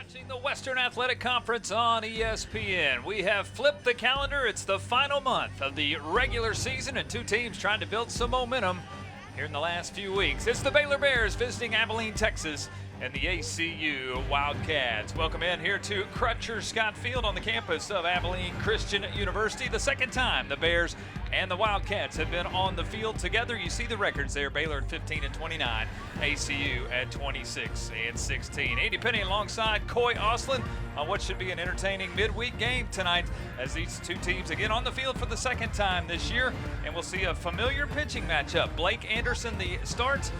Watching the Western Athletic Conference on ESPN. We have flipped the calendar. It's the final month of the regular season, and two teams trying to build some momentum here in the last few weeks. It's the Baylor Bears visiting Abilene, Texas, and the ACU Wildcats. Welcome in here to Crutcher Scott Field on the campus of Abilene Christian University. The second time the Bears and the Wildcats have been on the field together. You see the records there. Baylor at 15-29, ACU at 26-16. Andy Penny alongside Coy Oslin on what should be an entertaining midweek game tonight as these two teams again on the field for the second time this year. And we'll see a familiar pitching matchup. Blake Anderson the start,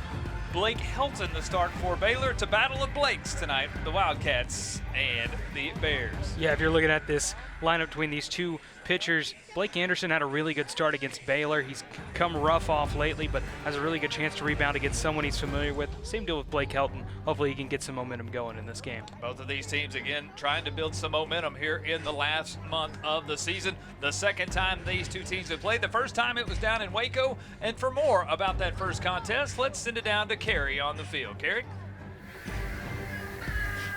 Blake Helton the start for Baylor. It's a battle of Blakes tonight, the Wildcats and the Bears. Yeah, if you're looking at this lineup between these two pitchers, Blake Anderson had a really good start against Baylor. He's come rough off lately, but has a really good chance to rebound against someone he's familiar with. Same deal with Blake Helton. Hopefully he can get some momentum going in this game. Both of these teams, again, trying to build some momentum here in the last month of the season. The second time these two teams have played. The first time it was down in Waco. And for more about that first contest, let's send it down to Carrie on the field. Carrie?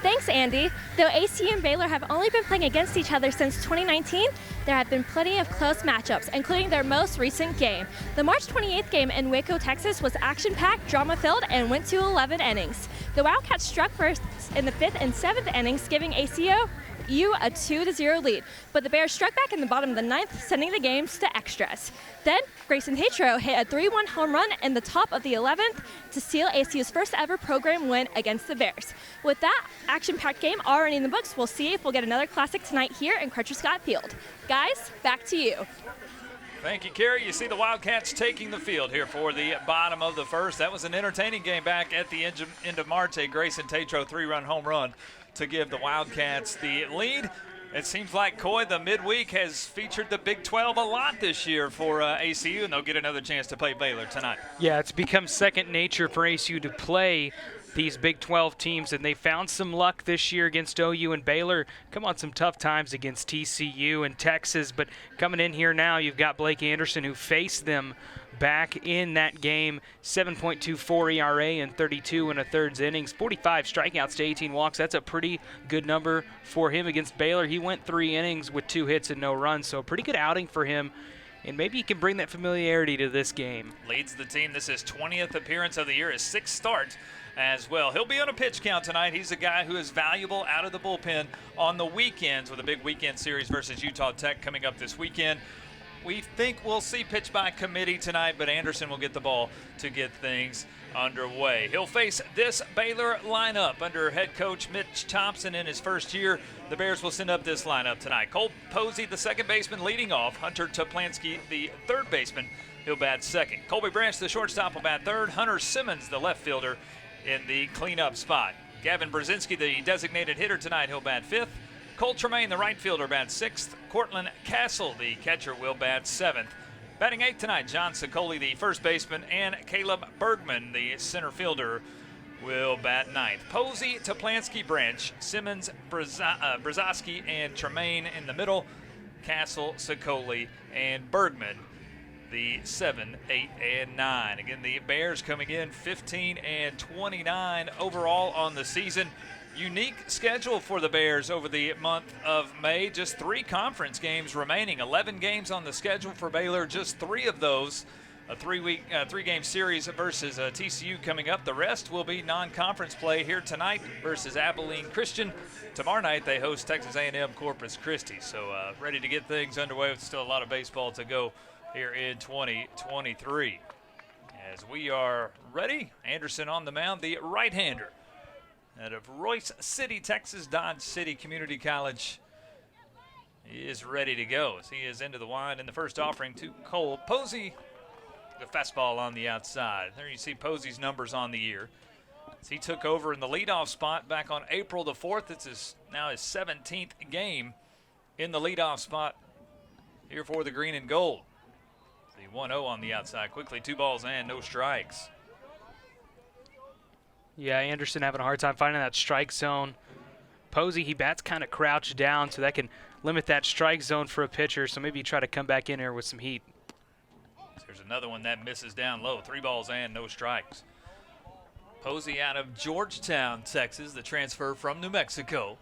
Thanks, Andy. Though ACU and Baylor have only been playing against each other since 2019, there have been plenty of close matchups, including their most recent game. The March 28th game in Waco, Texas was action-packed, drama-filled, and went to 11 innings. The Wildcats struck first in the 5th and 7th innings, giving ACU a 2-0 lead, but the Bears struck back in the bottom of the 9th, sending the games to extras. Then, Grayson Tatro hit a 3-1 home run in the top of the 11th to seal ACU's first ever program win against the Bears. With that action-packed game already in the books, we'll see if we'll get another classic tonight here in Crutcher Scott Field. Guys, back to you. Thank you, Carrie. You see the Wildcats taking the field here for the bottom of the first. That was an entertaining game back at the end of March. A Grayson Tatro 3-run home run to give the Wildcats the lead. It seems like, Coy, the midweek has featured the Big 12 a lot this year for ACU, and they'll get another chance to play Baylor tonight. Yeah, it's become second nature for ACU to play these Big 12 teams, and they found some luck this year against OU and Baylor. Come on, some tough times against TCU and Texas, but coming in here now, you've got Blake Anderson, who faced them back in that game. 7.24 ERA and 32 and a thirds innings, 45 strikeouts to 18 walks. That's a pretty good number for him against Baylor. He went 3 innings with 2 hits and no runs, so a pretty good outing for him. And maybe he can bring that familiarity to this game. Leads the team. This is 20th appearance of the year, his 6th start as well. He'll be on a pitch count tonight. He's a guy who is valuable out of the bullpen on the weekends with a big weekend series versus Utah Tech coming up this weekend. We think we'll see pitch by committee tonight, but Anderson will get the ball to get things underway. He'll face this Baylor lineup under head coach Mitch Thompson in his first year. The Bears will send up this lineup tonight. Cole Posey, the second baseman, leading off. Hunter Toplansky, the third baseman, he'll bat second. Colby Branch, the shortstop, will bat third. Hunter Simmons, the left fielder, in the cleanup spot. Gavin Brzezinski, the designated hitter tonight, he'll bat fifth. Cole Tremaine, the right fielder, bats 6th. Cortland Castle, the catcher, will bat 7th. Batting 8th tonight, John Sicoli, the first baseman, and Caleb Bergman, the center fielder, will bat 9th. Posey, Toplansky, Branch, Simmons, Brzezowski, and Tremaine in the middle. Castle, Sicoli, and Bergman, the 7, 8, and 9. Again, the Bears coming in 15-29 overall on the season. Unique schedule for the Bears over the month of May. Just 3 conference games remaining. 11 games on the schedule for Baylor. Just 3 of those. A 3-game series versus TCU coming up. The rest will be non-conference play here tonight versus Abilene Christian. Tomorrow night they host Texas A&M Corpus Christi. So ready to get things underway with still a lot of baseball to go here in 2023. As we are ready, Anderson on the mound, the right-hander out of Royce City, Texas, Dodge City Community College. He is ready to go as he is into the wind in the first offering to Cole Posey. The fastball on the outside. There you see Posey's numbers on the year. As he took over in the leadoff spot back on April the 4th. It's now his 17th game in the leadoff spot here for the green and gold. The 1-0 on the outside. Quickly 2 balls and no strikes. Yeah, Anderson having a hard time finding that strike zone. Posey, he bats kind of crouched down, so that can limit that strike zone for a pitcher, so maybe you try to come back in here with some heat. There's another one that misses down low. 3 balls and no strikes. Posey out of Georgetown, Texas, the transfer from New Mexico.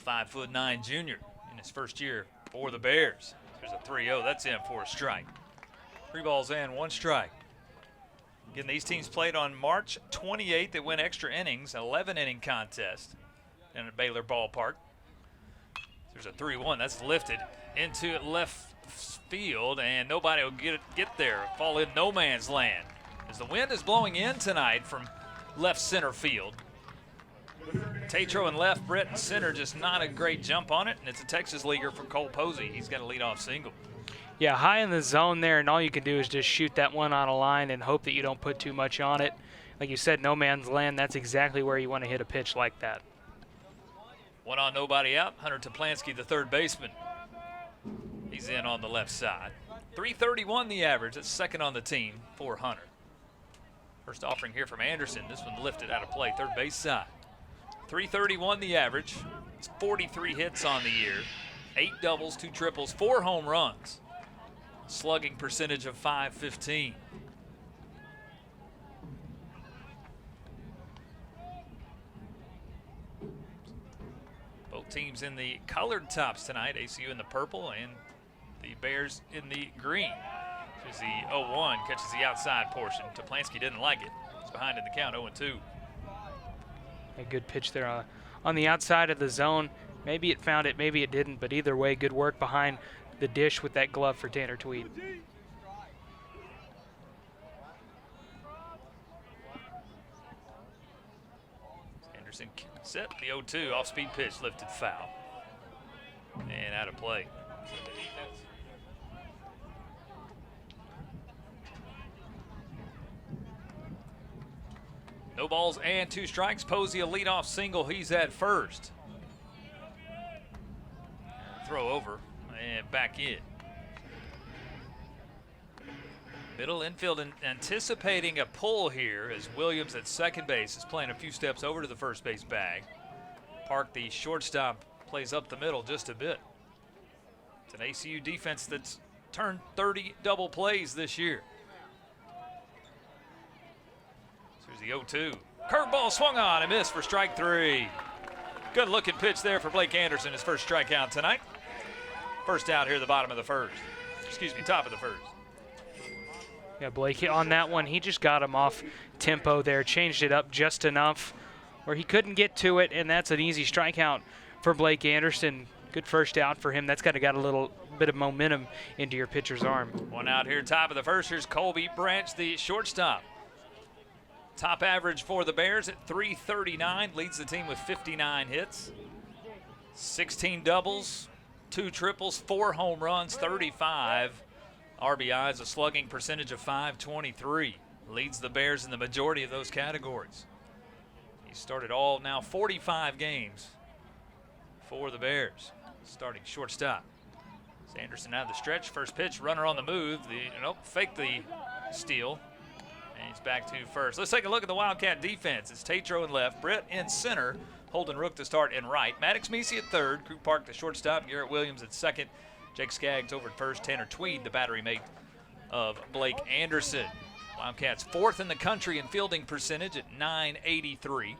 5'9" junior in his first year for the Bears. There's a 3-0. That's in for a strike. 3 balls and 1 strike. Again, these teams played on March 28th. They went extra innings, 11-inning contest in at Baylor Ballpark. There's a 3-1. That's lifted into left field, and nobody will get there. Fall in no man's land. As the wind is blowing in tonight from left center field. Tatro in left, Britt in center, just not a great jump on it, and it's a Texas leaguer for Cole Posey. He's got a leadoff single. Yeah, high in the zone there, and all you can do is just shoot that one on a line and hope that you don't put too much on it. Like you said, no man's land, that's exactly where you want to hit a pitch like that. 1 on, nobody out. Hunter Toplansky, the third baseman. He's in on the left side. 331 the average. That's second on the team for Hunter. First offering here from Anderson. This one lifted out of play, third base side. 331 the average. It's 43 hits on the year. 8 doubles, 2 triples, 4 home runs. Slugging percentage of .515. Both teams in the colored tops tonight. ACU in the purple and the Bears in the green. As the 0-1 catches the outside portion. Toplansky didn't like it. He's behind in the count, 0-2. A good pitch there on the outside of the zone. Maybe it found it, maybe it didn't, but either way, good work behind the dish with that glove for Tanner Tweed. Anderson set the 0-2, off-speed pitch, lifted foul. And out of play. No balls and 2 strikes. Posey a leadoff single. He's at first. Throw over and back in. Middle infield anticipating a pull here as Williams at second base is playing a few steps over to the first base bag. Park, the shortstop, plays up the middle just a bit. It's an ACU defense that's turned 30 double plays this year. Here's the 0-2. Curveball swung on and missed for strike 3. Good looking pitch there for Blake Anderson, his first strikeout tonight. First out here at the bottom of the first. Excuse me, top of the first. Yeah, Blake on that one, he just got him off tempo there, changed it up just enough where he couldn't get to it, and that's an easy strikeout for Blake Anderson. Good first out for him. That's got a little bit of momentum into your pitcher's arm. 1 out here, top of the first. Here's Colby Branch, the shortstop. Top average for the Bears at .339, leads the team with 59 hits. 16 doubles, 2 triples, 4 home runs, 35 RBIs, a slugging percentage of .523. Leads the Bears in the majority of those categories. He started all now 45 games for the Bears. Starting shortstop. Sanderson out of the stretch, first pitch, runner on the move. Fake the steal. And he's back to first. Let's take a look at the Wildcat defense. It's Tatro in left, Britt in center, Holden Rook to start in right, Maddox Meese at third, Crew Park the shortstop, Garrett Williams at second, Jake Skaggs over at first, Tanner Tweed, the battery mate of Blake Anderson. Wildcats 4th in the country in fielding percentage at .983.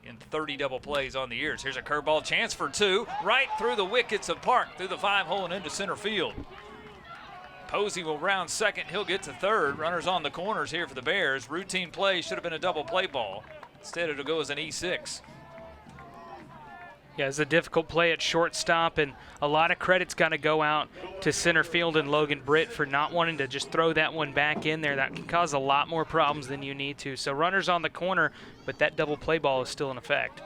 In 30 double plays on the years. Here's a curveball chance for 2, right through the wickets of Park, through the 5-hole and into center field. Posey will round second. He'll get to third. Runners on the corners here for the Bears. Routine play should have been a double play ball. Instead, it'll go as an E6. Yeah, it's a difficult play at shortstop, and a lot of credit's got to go out to center field and Logan Britt for not wanting to just throw that one back in there. That can cause a lot more problems than you need to. So runners on the corner, but that double play ball is still in effect.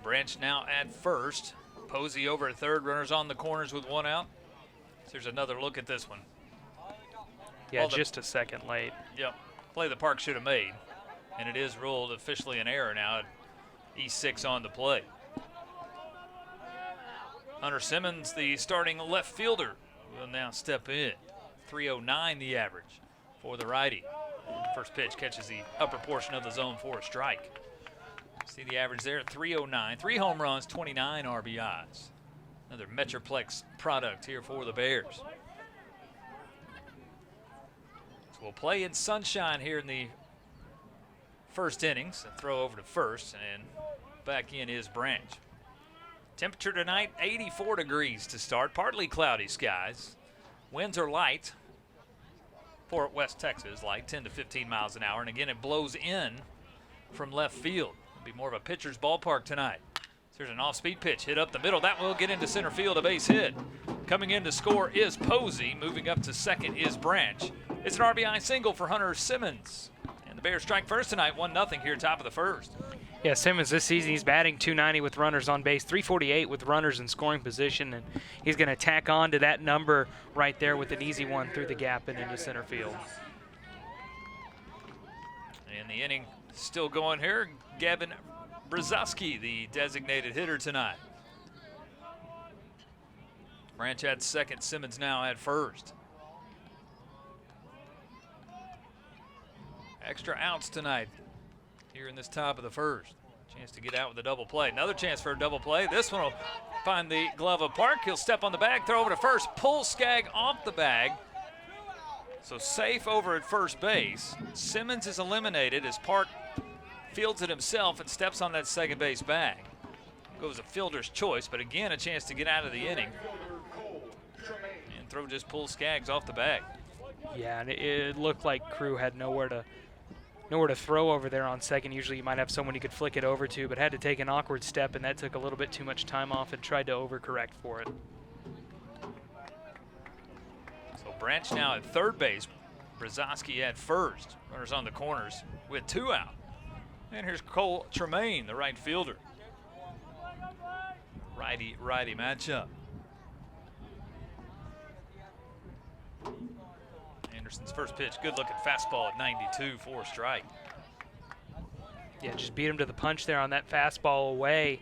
Branch now at first. Posey over at third. Runners on the corners with 1 out. There's another look at this one. Yeah, just a second late. Yep. Play the Park should have made. And it is ruled officially an error now at E6 on the play. Hunter Simmons, the starting left fielder, will now step in. 309 the average for the righty. First pitch catches the upper portion of the zone for a strike. See the average there at 309. 3 home runs, 29 RBIs. Another Metroplex product here for the Bears. So we'll play in sunshine here in the first innings. And throw over to first, and back in is Branch. Temperature tonight, 84 degrees to start. Partly cloudy skies. Winds are light. For West Texas, light 10 to 15 miles an hour. And again, it blows in from left field. It'll be more of a pitcher's ballpark tonight. There's an off-speed pitch hit up the middle. That will get into center field, a base hit. Coming in to score is Posey. Moving up to second is Branch. It's an RBI single for Hunter Simmons. And the Bears strike first tonight, 1-0 here, top of the first. Yeah, Simmons this season, he's batting .290 with runners on base, .348 with runners in scoring position, and he's going to tack on to that number right there with an easy one through the gap and into center field. And the inning still going here. Gavin Brzezowski, the designated hitter tonight. Branch at second, Simmons now at first. Extra outs tonight here in this top of the first. Chance to get out with a double play. Another chance for a double play. This one will find the glove of Park. He'll step on the bag, throw over to first, pull Skaggs off the bag. So safe over at first base. Simmons is eliminated as Park fields it himself and steps on that second base bag. Goes a fielder's choice, but again a chance to get out of the inning. And throw just pulls Skaggs off the bag. Yeah, and it looked like Crew had nowhere to throw over there on second. Usually you might have someone you could flick it over to, but had to take an awkward step, and that took a little bit too much time off and tried to overcorrect for it. So Branch now at third base. Brzezowski at first. Runners on the corners with 2 out. And here's Cole Tremaine, the right fielder. Righty matchup. Anderson's first pitch, good looking fastball at 92 for a strike. Yeah, just beat him to the punch there on that fastball away.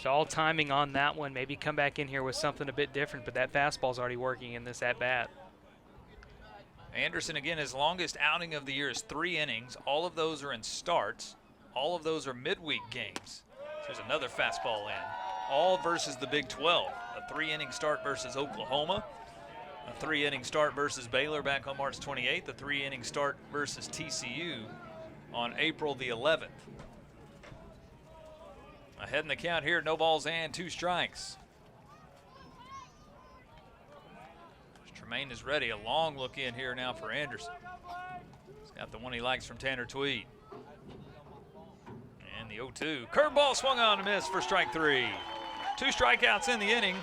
So all timing on that one. Maybe come back in here with something a bit different, but that fastball's already working in this at-bat. Anderson, again, his longest outing of the year is 3 innings. All of those are in starts. All of those are midweek games. There's another fastball in. All versus the Big 12. A 3-inning start versus Oklahoma. A 3-inning start versus Baylor back on March 28th. A 3-inning start versus TCU on April the 11th. Ahead in the count here, no balls and 2 strikes. Tremaine is ready. A long look in here now for Anderson. He's got the one he likes from Tanner Tweed. And the 0-2. Curveball swung on and missed for strike 3. 2 strikeouts in the inning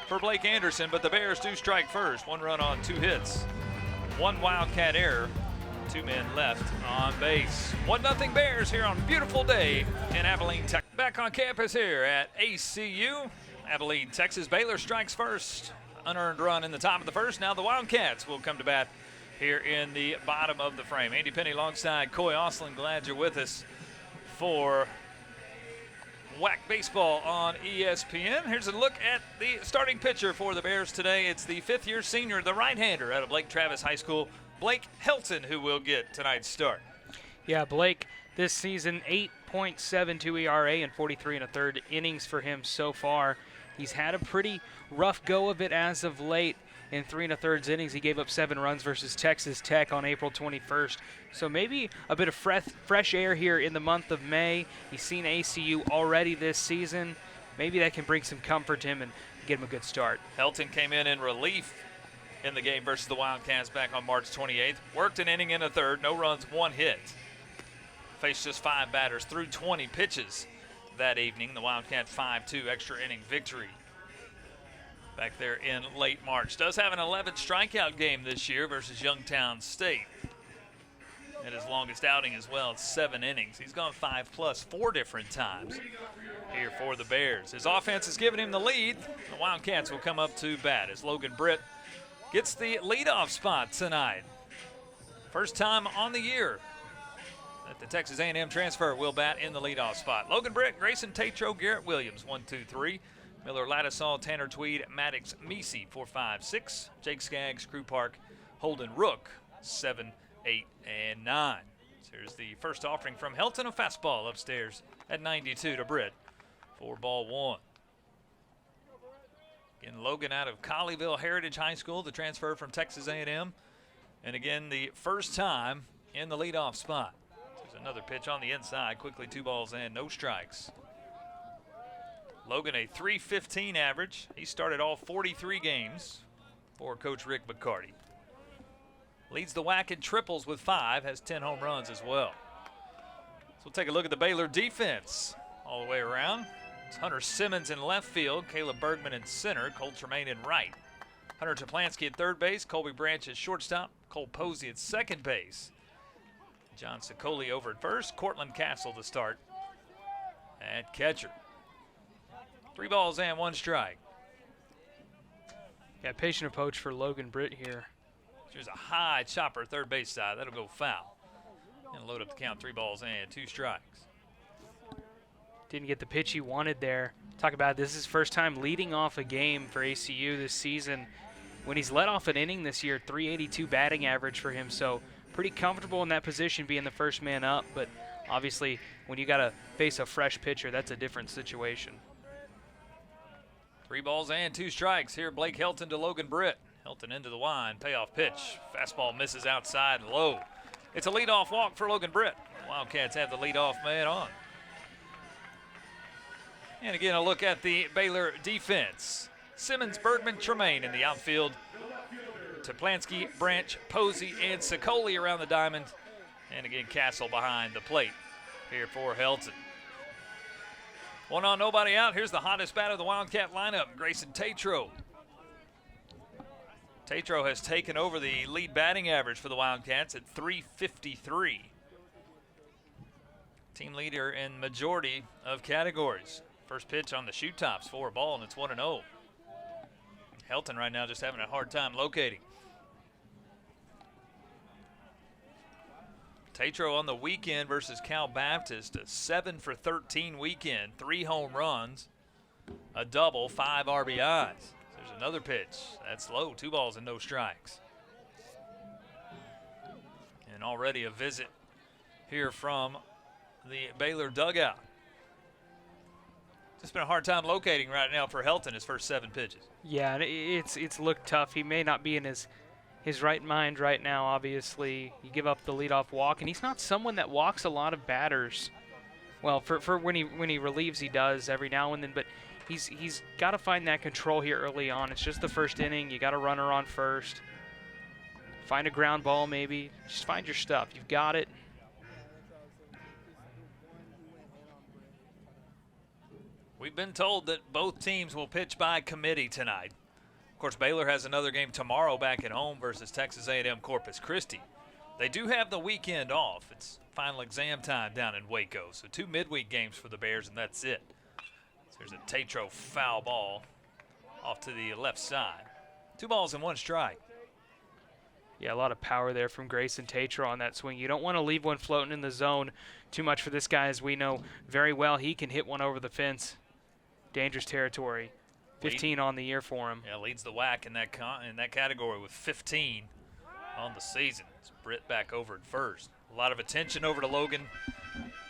for Blake Anderson, but the Bears do strike first. 1 run on 2 hits. 1 Wildcat error. 2 men left on base. 1-0 Bears here on a beautiful day in Abilene, Texas. Back on campus here at ACU. Abilene, Texas. Baylor strikes first. Unearned run in the top of the first. Now the Wildcats will come to bat here in the bottom of the frame. Andy Penny alongside Coy Ostlin. Glad you're with us for Whack Baseball on ESPN. Here's a look at the starting pitcher for the Bears today. It's the 5th-year senior, the right-hander out of Blake Travis High School, Blake Helton, who will get tonight's start. Yeah, Blake this season, 8.72 ERA and 43 1/3 innings for him so far. He's had a pretty rough go of it as of late. In 3 1/3 innings, he gave up 7 runs versus Texas Tech on April 21st. So maybe a bit of fresh air here in the month of May. He's seen ACU already this season. Maybe that can bring some comfort to him and get him a good start. Helton came in relief in the game versus the Wildcats back on March 28th. Worked an inning in a third, no runs, 1 hit. Faced just 5 batters, threw 20 pitches that evening. The Wildcat 5-2 extra inning victory back there in late March. Does have an 11 strikeout game this year versus Youngtown State. And his longest outing as well, it's 7 innings. He's gone 5+ 4 different times here for the Bears. His offense has given him the lead. The Wildcats will come up to bat as Logan Britt gets the leadoff spot tonight. First time on the year that the Texas A&M transfer will bat in the leadoff spot. Logan Britt, Grayson Tatro, Garrett Williams, 1, 2, 3. Miller Lattisall, Tanner Tweed, Maddox Meesey, 4, 5, 6. Jake Skaggs, Crew Park, Holden Rook, 7, 8, and 9. So here's the first offering from Helton, a fastball upstairs at 92 to Britt for ball 1. Again, Logan out of Colleyville Heritage High School, the transfer from Texas A&M. And again, the first time in the leadoff spot. There's another pitch on the inside. Quickly 2 balls and no strikes. Logan, a .315 average. He started all 43 games for Coach Rick McCarty. Leads the WAC in triples with 5, has 10 home runs as well. So we'll take a look at the Baylor defense all the way around. It's Hunter Simmons in left field, Caleb Bergman in center, Cole Tremaine in right. Hunter Toplansky at third base, Colby Branch at shortstop, Cole Posey at second base. John Sicoli over at first, Cortland Castle to start at catcher. 3 balls and 1 strike. Yeah, patient approach for Logan Britt here. There's a high chopper third base side. That'll go foul. And load up the count. 3 balls and 2 strikes. Didn't get the pitch he wanted there. Talk about it, this is his first time leading off a game for ACU this season. When he's led off an inning this year, .382 batting average for him. So pretty comfortable in that position being the first man up. But obviously when you got to face a fresh pitcher, that's a different situation. 3 balls and 2 strikes. Here, Blake Helton to Logan Britt. Helton into the wind, payoff pitch. Fastball misses outside and low. It's a leadoff walk for Logan Britt. Wildcats have the leadoff man on. And again, a look at the Baylor defense. Simmons, Bergman, Tremaine in the outfield. Toplansky, Branch, Posey, and Sicoli around the diamond. And again, Castle behind the plate here for Helton. 1 on, nobody out. Here's the hottest bat of the Wildcat lineup, Grayson Tatro. Tatro has taken over the lead batting average for the Wildcats at .353. Team leader in majority of categories. First pitch on the shoot tops for a ball, and it's 1-0. Helton right now just having a hard time locating. Tatro on the weekend versus Cal Baptist, a 7 for 13 weekend, 3 home runs, a double, 5 RBIs. There's another pitch. That's low, 2 balls and no strikes. And already a visit here from the Baylor dugout. Just been a hard time locating right now for Helton his first 7 pitches. Yeah, and it's looked tough. He may not be in his right mind right now, obviously. You give up the leadoff walk, and he's not someone that walks a lot of batters. Well, for when he relieves, he does every now and then, but he's got to find that control here early on. It's just the first inning. You got a runner on first. Find a ground ball maybe. Just find your stuff. You've got it. We've been told that both teams will pitch by committee tonight. Of course, Baylor has another game tomorrow back at home versus Texas A&M Corpus Christi. They do have the weekend off. It's final exam time down in Waco, so 2 midweek games for the Bears, and that's it. So there's a Tatro foul ball off to the left side. 2 balls and 1 strike. Yeah, a lot of power there from Grayson Tatro on that swing. You don't want to leave one floating in the zone too much for this guy, as we know very well. He can hit one over the fence. Dangerous territory. 15 on the year for him. Yeah, leads the WAC in that category with 15 on the season. It's Britt back over at first. A lot of attention over to Logan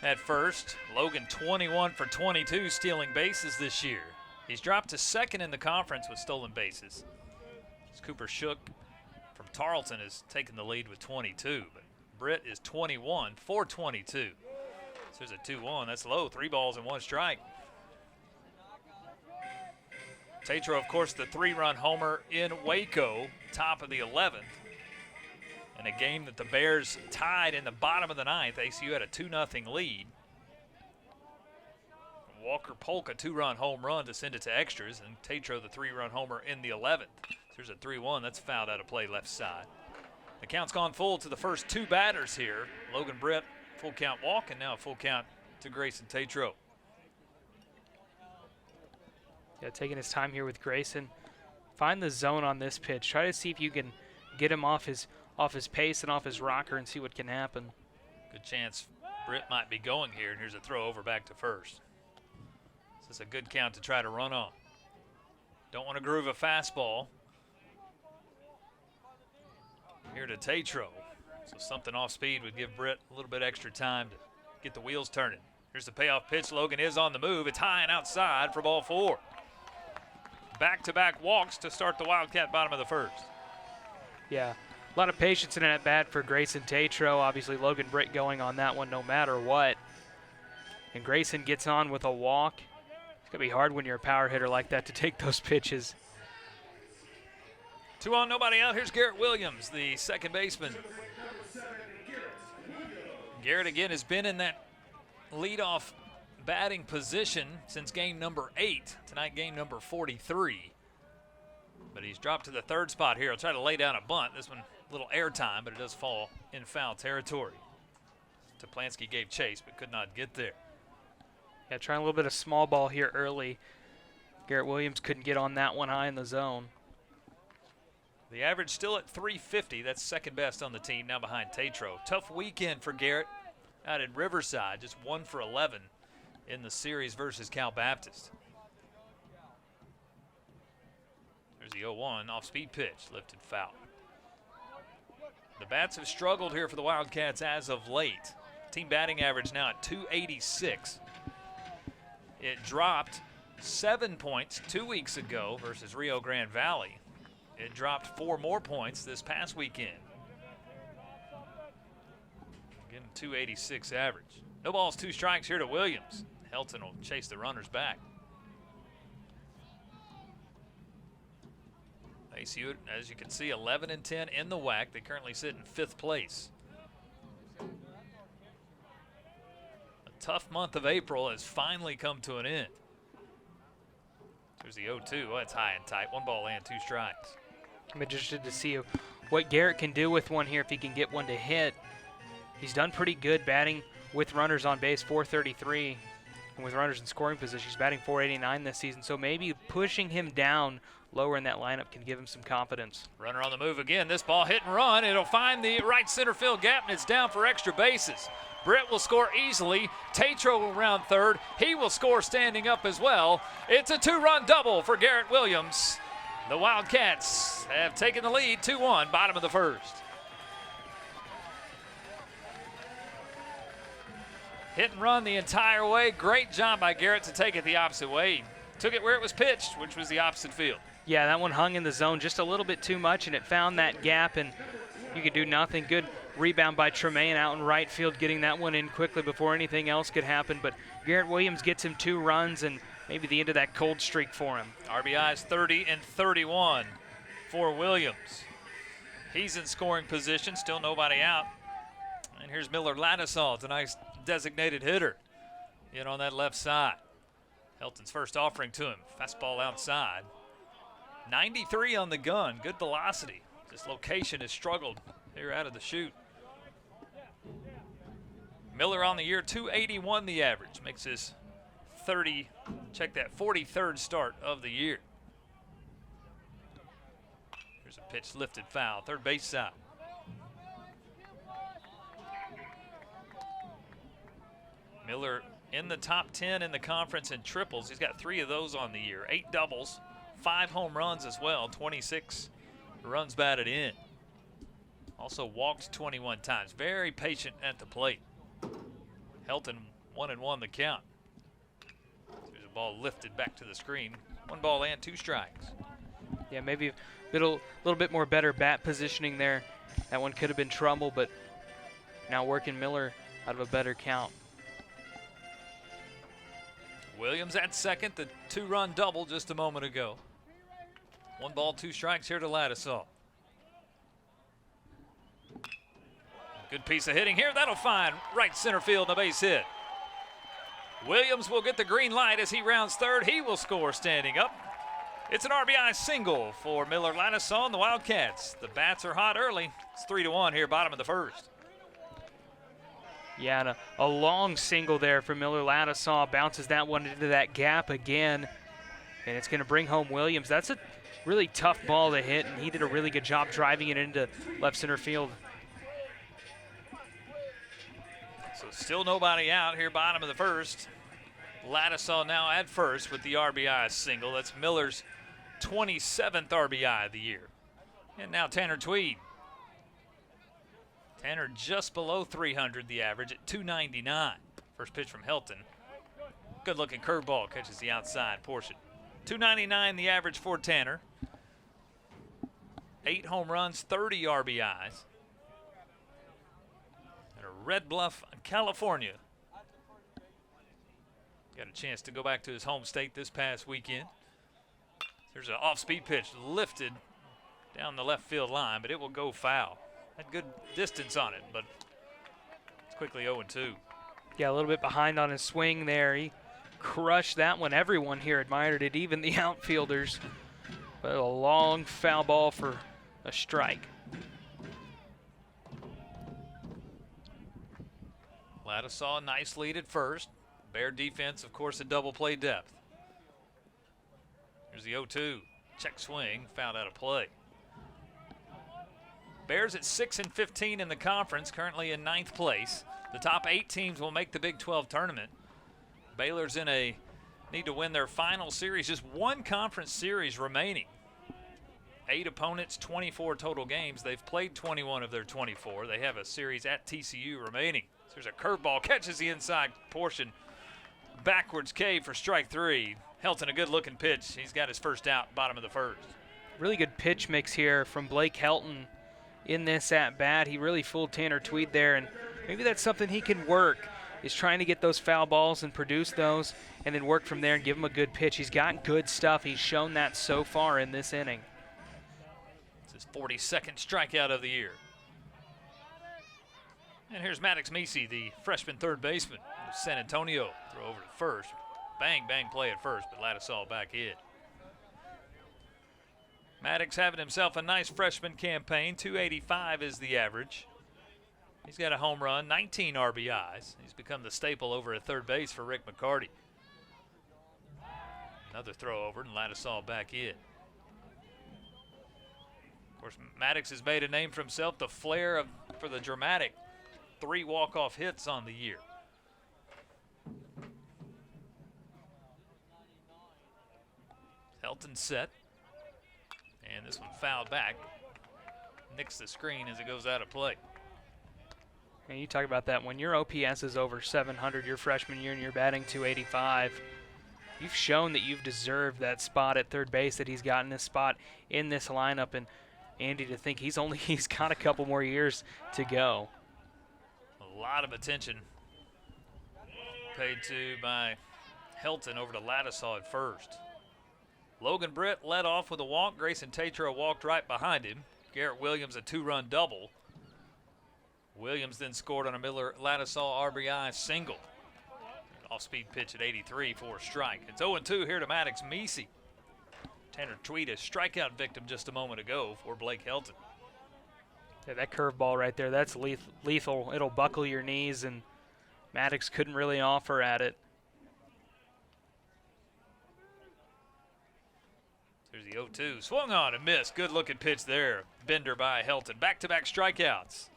at first. Logan 21 for 22 stealing bases this year. He's dropped to second in the conference with stolen bases. As Cooper Shook from Tarleton has taken the lead with 22, but Britt is 21 for 22. So there's a 2-1. That's low. 3 balls and 1 strike. Tatro, of course, the 3-run homer in Waco, top of the 11th. In a game that the Bears tied in the bottom of the 9th, ACU had a 2-0 lead. Walker Polk, a 2-run home run to send it to extras, and Tatro, the 3-run homer in the 11th. There's a 3-1. That's fouled out of play left side. The count's gone full to the first 2 batters here. Logan Britt, full count walk, and now a full count to Grayson Tatro. Yeah, taking his time here with Grayson. Find the zone on this pitch. Try to see if you can get him off his pace and off his rocker and see what can happen. Good chance Britt might be going here, and here's a throw over back to first. This is a good count to try to run on. Don't want to groove a fastball. Here to Tatro. So something off speed would give Britt a little bit extra time to get the wheels turning. Here's the payoff pitch. Logan is on the move. It's high and outside for ball 4. Back-to-back walks to start the Wildcat bottom of the first. Yeah, A lot of patience in that bat for Grayson Tatro. Obviously, Logan Britt going on that one no matter what. And Grayson gets on with a walk. It's going to be hard when you're a power hitter like that to take those pitches. 2 on, nobody out. Here's Garrett Williams, the second baseman. Garrett again has been in that leadoff batting position since game number 8. Tonight, game number 43. But he's dropped to the third spot here. He'll try to lay down a bunt. This one, a little air time, but it does fall in foul territory. Toplansky gave chase, but could not get there. Yeah, trying a little bit of small ball here early. Garrett Williams couldn't get on that one high in the zone. The average still at 350. That's second best on the team, now behind Tatro. Tough weekend for Garrett out in Riverside, just 1 for 11 in the series versus Cal Baptist. There's the 0-1 off-speed pitch, lifted foul. The bats have struggled here for the Wildcats as of late. Team batting average now at 286. It dropped 7 points 2 weeks ago versus Rio Grande Valley. It dropped 4 more points this past weekend. Again, 286 average. No balls, 2 strikes here to Williams. Helton will chase the runners back. ACU, as you can see, 11 and 10 in the WAC. They currently sit in 5th place. A tough month of April has finally come to an end. There's the 0-2. Oh, that's high and tight. 1 ball and 2 strikes. I'm interested to see what Garrett can do with one here if he can get one to hit. He's done pretty good batting with runners on base, 433. And with runners in scoring position, he's batting 489 this season. So maybe pushing him down lower in that lineup can give him some confidence. Runner on the move again. This ball hit and run. It'll find the right center field gap, and it's down for extra bases. Britt will score easily. Tatro will round third. He will score standing up as well. It's a 2-run double for Garrett Williams. The Wildcats have taken the lead, 2-1, bottom of the first. Hit and run the entire way. Great job by Garrett to take it the opposite way. He took it where it was pitched, which was the opposite field. Yeah, that one hung in the zone just a little bit too much, and it found that gap, and you could do nothing. Good rebound by Tremaine out in right field, getting that one in quickly before anything else could happen. But Garrett Williams gets him 2 runs and maybe the end of that cold streak for him. RBIs 30 and 31 for Williams. He's in scoring position, still nobody out. And here's Miller Ladisall, a nice designated hitter in on that left side. Helton's first offering to him, fastball outside. 93 on the gun, good velocity. This location has struggled here out of the chute. Miller on the year, 281 the average, makes his 43rd start of the year. Here's a pitch lifted foul, third base side. Miller in the top 10 in the conference in triples. He's got 3 of those on the year, 8 doubles, 5 home runs as well, 26 runs batted in. Also walked 21 times. Very patient at the plate. Helton 1-1 the count. There's a ball lifted back to the screen. 1 ball and 2 strikes. Yeah, maybe a little bit more better bat positioning there. That one could have been trouble, but now working Miller out of a better count. Williams at second, the 2-run double just a moment ago. 1 ball, 2 strikes here to Ladisall. Good piece of hitting here. That'll find right center field and a base hit. Williams will get the green light as he rounds third. He will score standing up. It's an RBI single for Miller Ladisall and the Wildcats. The bats are hot early. It's 3-1 here, bottom of the first. Yeah, and a long single there for Miller Ladisall. Bounces that one into that gap again. And it's going to bring home Williams. That's a really tough ball to hit, and he did a really good job driving it into left center field. So still nobody out here, bottom of the first. Ladisall now at first with the RBI single. That's Miller's 27th RBI of the year. And now Tanner Tweed. Tanner just below 300 the average at 299. First pitch from Helton. Good looking curveball, catches the outside portion. 299 the average for Tanner. 8 home runs, 30 RBIs. Out of Red Bluff, California. Got a chance to go back to his home state this past weekend. There's an off-speed pitch lifted down the left field line, but it will go foul. Had good distance on it, but it's quickly 0-2. Yeah, a little bit behind on his swing there. He crushed that one. Everyone here admired it, even the outfielders. But a long foul ball for a strike. Ladisaw, nice lead at first. Bear defense, of course, at double play depth. Here's the 0-2. Check swing, fouled out of play. Bears at 6-15 in the conference, currently in 9th place. The top 8 teams will make the Big 12 tournament. Baylor's in a need to win their final series, just one conference series remaining. 8 opponents, 24 total games. They've played 21 of their 24. They have a series at TCU remaining. So there's a curveball, catches the inside portion. Backwards K for strike 3. Helton, a good looking pitch. He's got his first out, bottom of the first. Really good pitch mix here from Blake Helton in this at bat. He really fooled Tanner Tweed there, and maybe that's something he can work, is trying to get those foul balls and produce those and then work from there and give him a good pitch. He's got good stuff. He's shown that so far in this inning. It's his 42nd strikeout of the year. And here's Maddox Meesey, the freshman third baseman of San Antonio. Throw over to first. Bang, bang play at first, but Ladisaw back in. Maddox having himself a nice freshman campaign. 285 is the average. He's got a home run, 19 RBIs. He's become the staple over at third base for Rick McCarty. Another throw over, and Ladisaw back in. Of course, Maddox has made a name for himself, the flair for the dramatic 3 walk-off hits on the year. Helton set. And this one fouled back. Nicks the screen as it goes out of play. And you talk about that. When your OPS is over 700 your freshman year and you're batting 285, you've shown that you've deserved that spot at third base, that he's gotten this spot in this lineup. And Andy, to think he's got a couple more years to go. A lot of attention paid to by Helton over to Ladisaw at first. Logan Britt led off with a walk. Grayson Tatro walked right behind him. Garrett Williams a 2-run double. Williams then scored on a Miller Ladisaw RBI single. Off-speed pitch at 83 for a strike. It's 0-2 here to Maddox Meesey. Tanner Tweed, a strikeout victim just a moment ago for Blake Helton. Yeah, that curveball right there, that's lethal. It'll buckle your knees, and Maddox couldn't really offer at it. There's the 0-2. Swung on and missed. Good looking pitch there. Bender by Helton. Back-to-back strikeouts.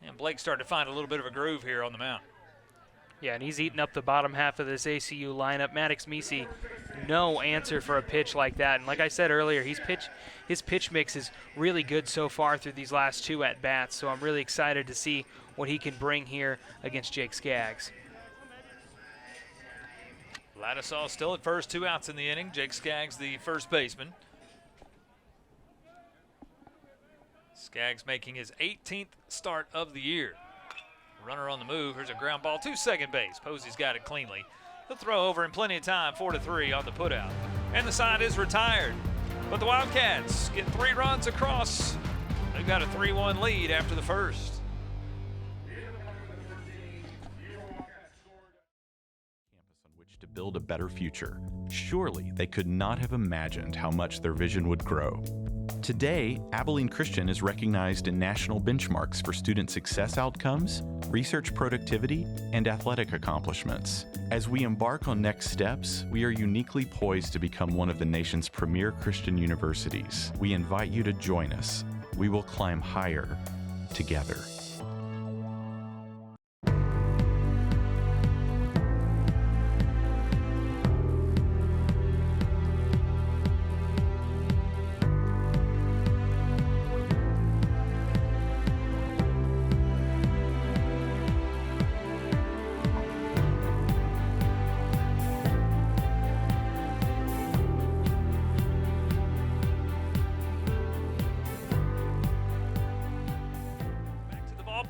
And Blake started to find a little bit of a groove here on the mound. Yeah, and he's eating up the bottom half of this ACU lineup. Maddox Meesey, no answer for a pitch like that. And like I said earlier, his pitch mix is really good so far through these last 2 at-bats. So I'm really excited to see what he can bring here against Jake Skaggs. Ladisaw still at first, 2 outs in the inning. Jake Skaggs, the first baseman. Skaggs making his 18th start of the year. Runner on the move. Here's a ground ball to second base. Posey's got it cleanly. He'll throw over in plenty of time, 4-3 on the putout. And the side is retired. But the Wildcats get 3 runs across. They've got a 3-1 lead after the first. To build a better future. Surely they could not have imagined how much their vision would grow. Today, Abilene Christian is recognized in national benchmarks for student success outcomes, research productivity, and athletic accomplishments. As we embark on next steps, we are uniquely poised to become one of the nation's premier Christian universities. We invite you to join us. We will climb higher together.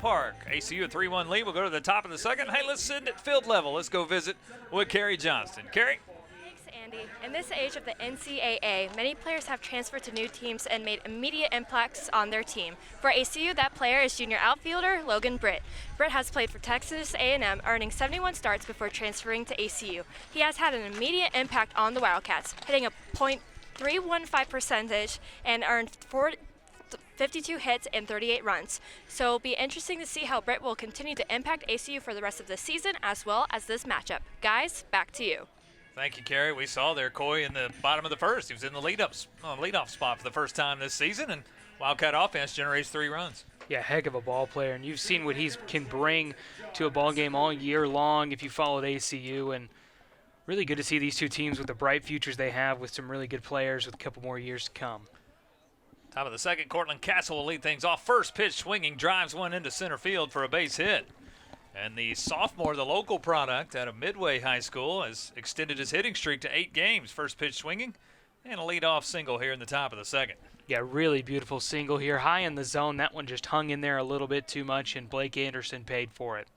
ballpark. ACU a 3-1 lead. We'll go to the top of the second. Hey, let's send it field level. Let's go visit with Carrie Johnston. Carrie? Thanks, Andy. In this age of the NCAA, many players have transferred to new teams and made immediate impacts on their team. For ACU, that player is junior outfielder Logan Britt. Britt has played for Texas A&M, earning 71 starts before transferring to ACU. He has had an immediate impact on the Wildcats, hitting a .315 percentage and earned 52 hits and 38 runs. So it'll be interesting to see how Britt will continue to impact ACU for the rest of the season as well as this matchup. Guys, back to you. Thank you, Carrie. We saw there Coy in the bottom of the first. He was in the leadoff spot for the first time this season, and Wildcat offense generates 3 runs. Yeah, heck of a ball player, and you've seen what he can bring to a ball game all year long if you followed ACU, and really good to see these two teams with the bright futures they have with some really good players with a couple more years to come. Top of the second, Cortland Castle will lead things off. First pitch swinging, drives one into center field for a base hit. And the sophomore, the local product out of Midway High School, has extended his hitting streak to 8 games. First pitch swinging and a leadoff single here in the top of the second. Yeah, really beautiful single here. High in the zone. That one just hung in there a little bit too much, and Blake Anderson paid for it.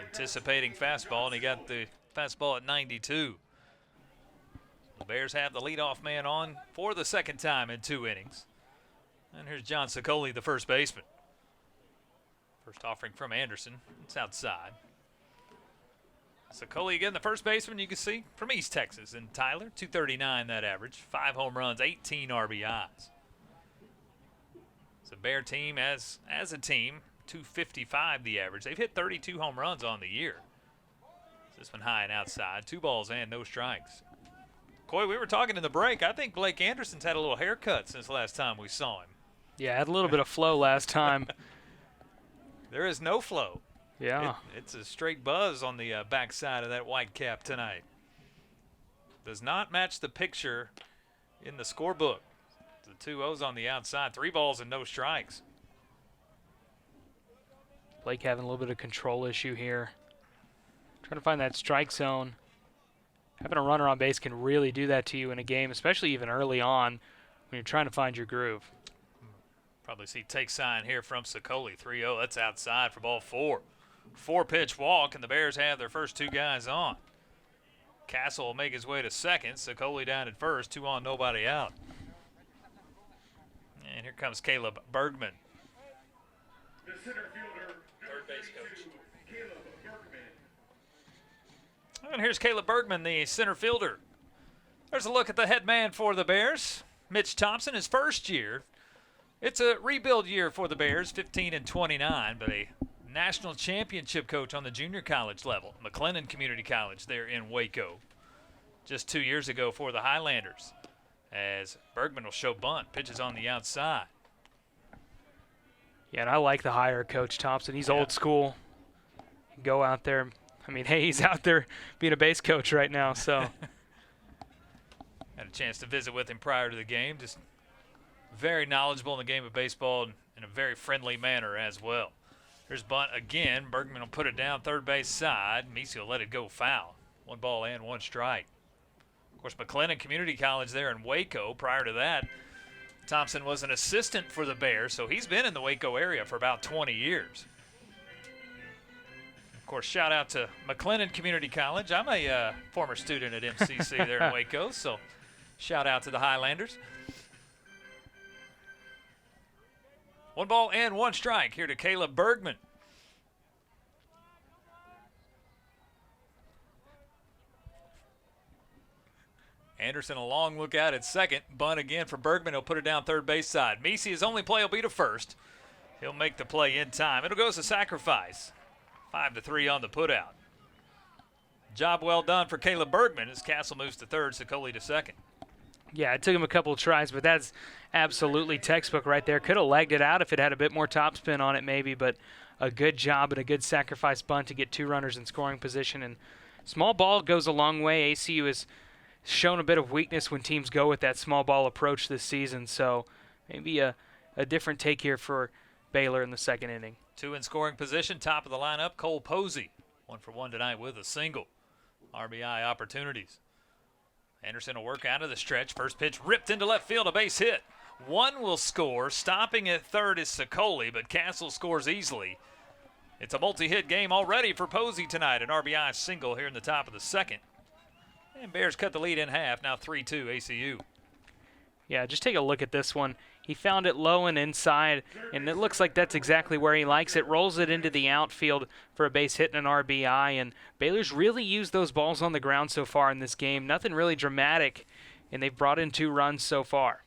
Anticipating fastball, and he got the fastball at 92. The Bears have the leadoff man on for the second time in 2 innings. And here's John Sicoli, the first baseman. First offering from Anderson. It's outside. Sicoli again, the first baseman you can see from East Texas. And Tyler, 239 that average. 5 home runs, 18 RBIs. It's a Bear team as a team, 255 the average. They've hit 32 home runs on the year. This one high and outside. 2 balls and no strikes. Coy, we were talking in the break. I think Blake Anderson's had a little haircut since the last time we saw him. Yeah, had a little bit of flow last time. There is no flow. Yeah. It's a straight buzz on the backside of that white cap tonight. Does not match the picture in the scorebook. The 2 O's on the outside. 3 balls and no strikes. Blake having a little bit of control issue here. Trying to find that strike zone. Having a runner on base can really do that to you in a game, especially even early on when you're trying to find your groove. Probably see take sign here from Sicoli. 3-0. That's outside for ball 4. 4-pitch walk, and the Bears have their first 2 guys on. Castle will make his way to second. Sicoli down at first. 2 on, nobody out. And here comes Caleb Bergman. The center fielder, Third base coach. Caleb Bergman. And here's Caleb Bergman, the center fielder. There's a look at the head man for the Bears. Mitch Thompson, his first year. It's a rebuild year for the Bears, 15-29, but a national championship coach on the junior college level, McLennan Community College there in Waco, just 2 years ago for the Highlanders. As Bergman will show bunt, pitches on the outside. Yeah, and I like the hire, Coach Thompson. He's old school. Go out there. I mean, hey, he's out there being a base coach right now, so. Had a chance to visit with him prior to the game. Just very knowledgeable in the game of baseball in a very friendly manner as well. Here's bunt again. Bergman will put it down third base side. Meese will let it go foul. 1 ball and 1 strike. Of course, McLennan Community College there in Waco. Prior to that, Thompson was an assistant for the Bears, so he's been in the Waco area for about 20 years. Of course, shout out to McLennan Community College. I'm a former student at MCC there in Waco, so shout out to the Highlanders. 1 ball and 1 strike here to Caleb Bergman. Anderson a long look out at second. Bunt again for Bergman. He'll put it down third base side. Meese, his only play will be to first. He'll make the play in time. It'll go as a sacrifice. 5-3 on the putout. Job well done for Caleb Bergman as Castle moves to third, Sicoli to second. Yeah, it took him a couple of tries, but that's absolutely textbook right there. Could have legged it out if it had a bit more topspin on it maybe, but a good job and a good sacrifice bunt to get 2 runners in scoring position. And small ball goes a long way. ACU has shown a bit of weakness when teams go with that small ball approach this season, so maybe a different take here for Baylor in the second inning. 2 in scoring position, top of the lineup, Cole Posey. 1 for 1 tonight with a single. RBI opportunities. Anderson will work out of the stretch. First pitch ripped into left field, a base hit. One will score. Stopping at third is Sicoli, but Castle scores easily. It's a multi-hit game already for Posey tonight. An RBI single here in the top of the second. And Bears cut the lead in half, now 3-2 ACU. Yeah, just take a look at this one. He found it low and inside, and it looks like that's exactly where he likes it. Rolls it into the outfield for a base hit and an RBI, and Baylor's really used those balls on the ground so far in this game. Nothing really dramatic, and they've brought in 2 runs so far.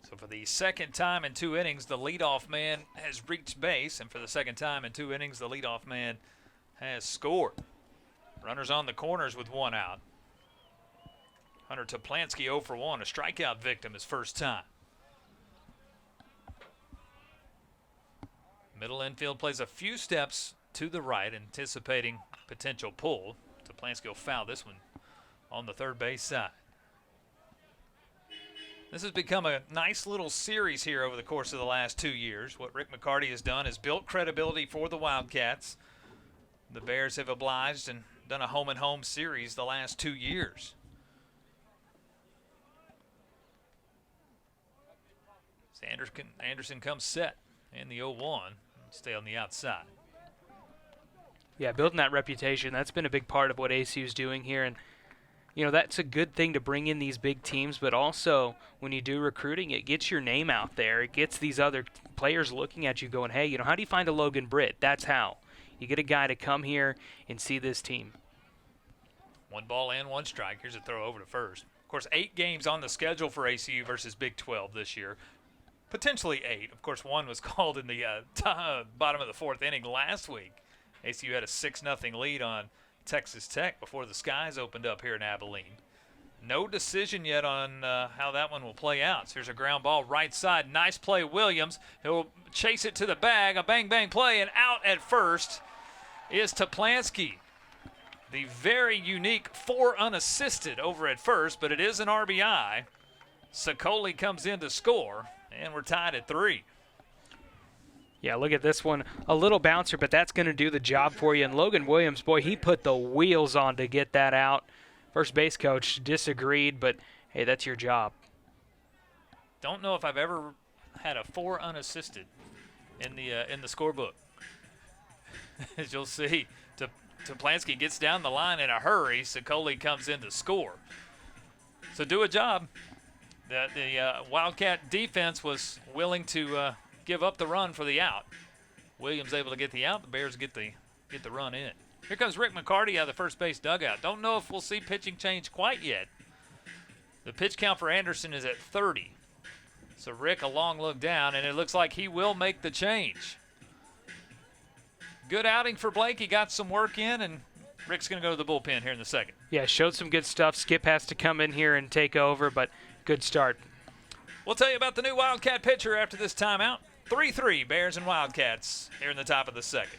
So for the second time in 2 innings, the leadoff man has reached base, and for the second time in 2 innings, the leadoff man has scored. Runners on the corners with 1 out. Hunter Toplansky 0 for 1, a strikeout victim his first time. Middle infield plays a few steps to the right, anticipating potential pull. Toplansky will foul this one on the third base side. This has become a nice little series here over the course of the last 2 years. What Rick McCarty has done is built credibility for the Wildcats. The Bears have obliged and done a home-and-home series the last 2 years. Anderson comes set in the 0-1. Stay on the outside. Yeah, building that reputation, that's been a big part of what ACU's doing here. And, you know, that's a good thing to bring in these big teams, but also when you do recruiting, it gets your name out there. It gets these other players looking at you going, hey, you know, how do you find a Logan Britt? That's how. You get a guy to come here and see this team. 1 ball and 1 strike. Here's a throw over to first. Of course, 8 games on the schedule for ACU versus Big 12 this year. Potentially 8. Of course, 1 was called in the bottom of the 4th inning last week. ACU had a 6-0 lead on Texas Tech before the skies opened up here in Abilene. No decision yet on how that one will play out. So here's a ground ball right side. Nice play, Williams. He'll chase it to the bag. A bang-bang play, and out at first is Toplansky. The very unique 4 unassisted over at first, but it is an RBI. Sicoli comes in to score. And we're tied at 3. Yeah, look at this one. A little bouncer, but that's going to do the job for you. And Logan Williams, boy, he put the wheels on to get that out. First base coach disagreed, but, hey, that's your job. Don't know if I've ever had a 4 unassisted in the scorebook. As you'll see, Toplansky gets down the line in a hurry. Sicoli comes in to score. So do a job. The Wildcat defense was willing to give up the run for the out. Williams able to get the out. The Bears get the run in. Here comes Rick McCarty out of the first base dugout. Don't know if we'll see pitching change quite yet. The pitch count for Anderson is at 30. So Rick, a long look down, and it looks like he will make the change. Good outing for Blake. He got some work in, and Rick's going to go to the bullpen here in the second. Yeah, showed some good stuff. Skip has to come in here and take over, but good start. We'll tell you about the new Wildcat pitcher after this timeout. 3-3 Bears and Wildcats here in the top of the second.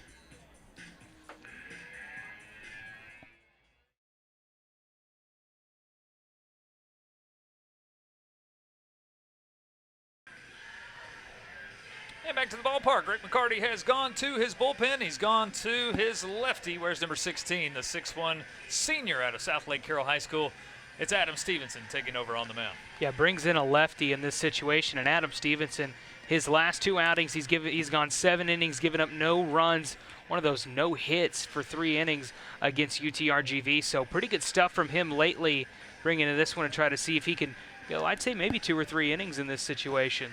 And back to the ballpark. Rick McCarty has gone to his bullpen. He's gone to his lefty. Where's number 16, the 6'1 senior out of South Lake Carroll High School. It's Adam Stevenson taking over on the mound. Yeah, brings in a lefty in this situation. And Adam Stevenson, his last 2 outings, he's gone 7 innings, given up no runs. One of those no hits for 3 innings against UTRGV. So pretty good stuff from him lately, bringing in this one to try to see if he can, you know, I'd say maybe 2 or 3 innings in this situation.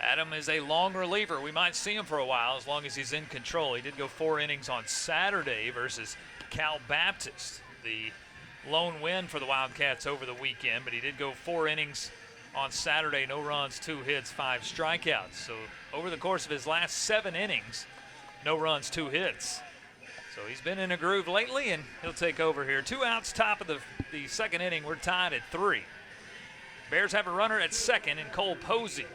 Adam is a long reliever. We might see him for a while as long as he's in control. He did go 4 innings on Saturday versus Cal Baptist. The lone win for the Wildcats over the weekend, but he did go 4 innings on Saturday, no runs, 2 hits, 5 strikeouts. So over the course of his last 7 innings, no runs, 2 hits. So he's been in a groove lately, and he'll take over here. 2 outs, top of the second inning. We're tied at 3. Bears have a runner at second in Cole Posey.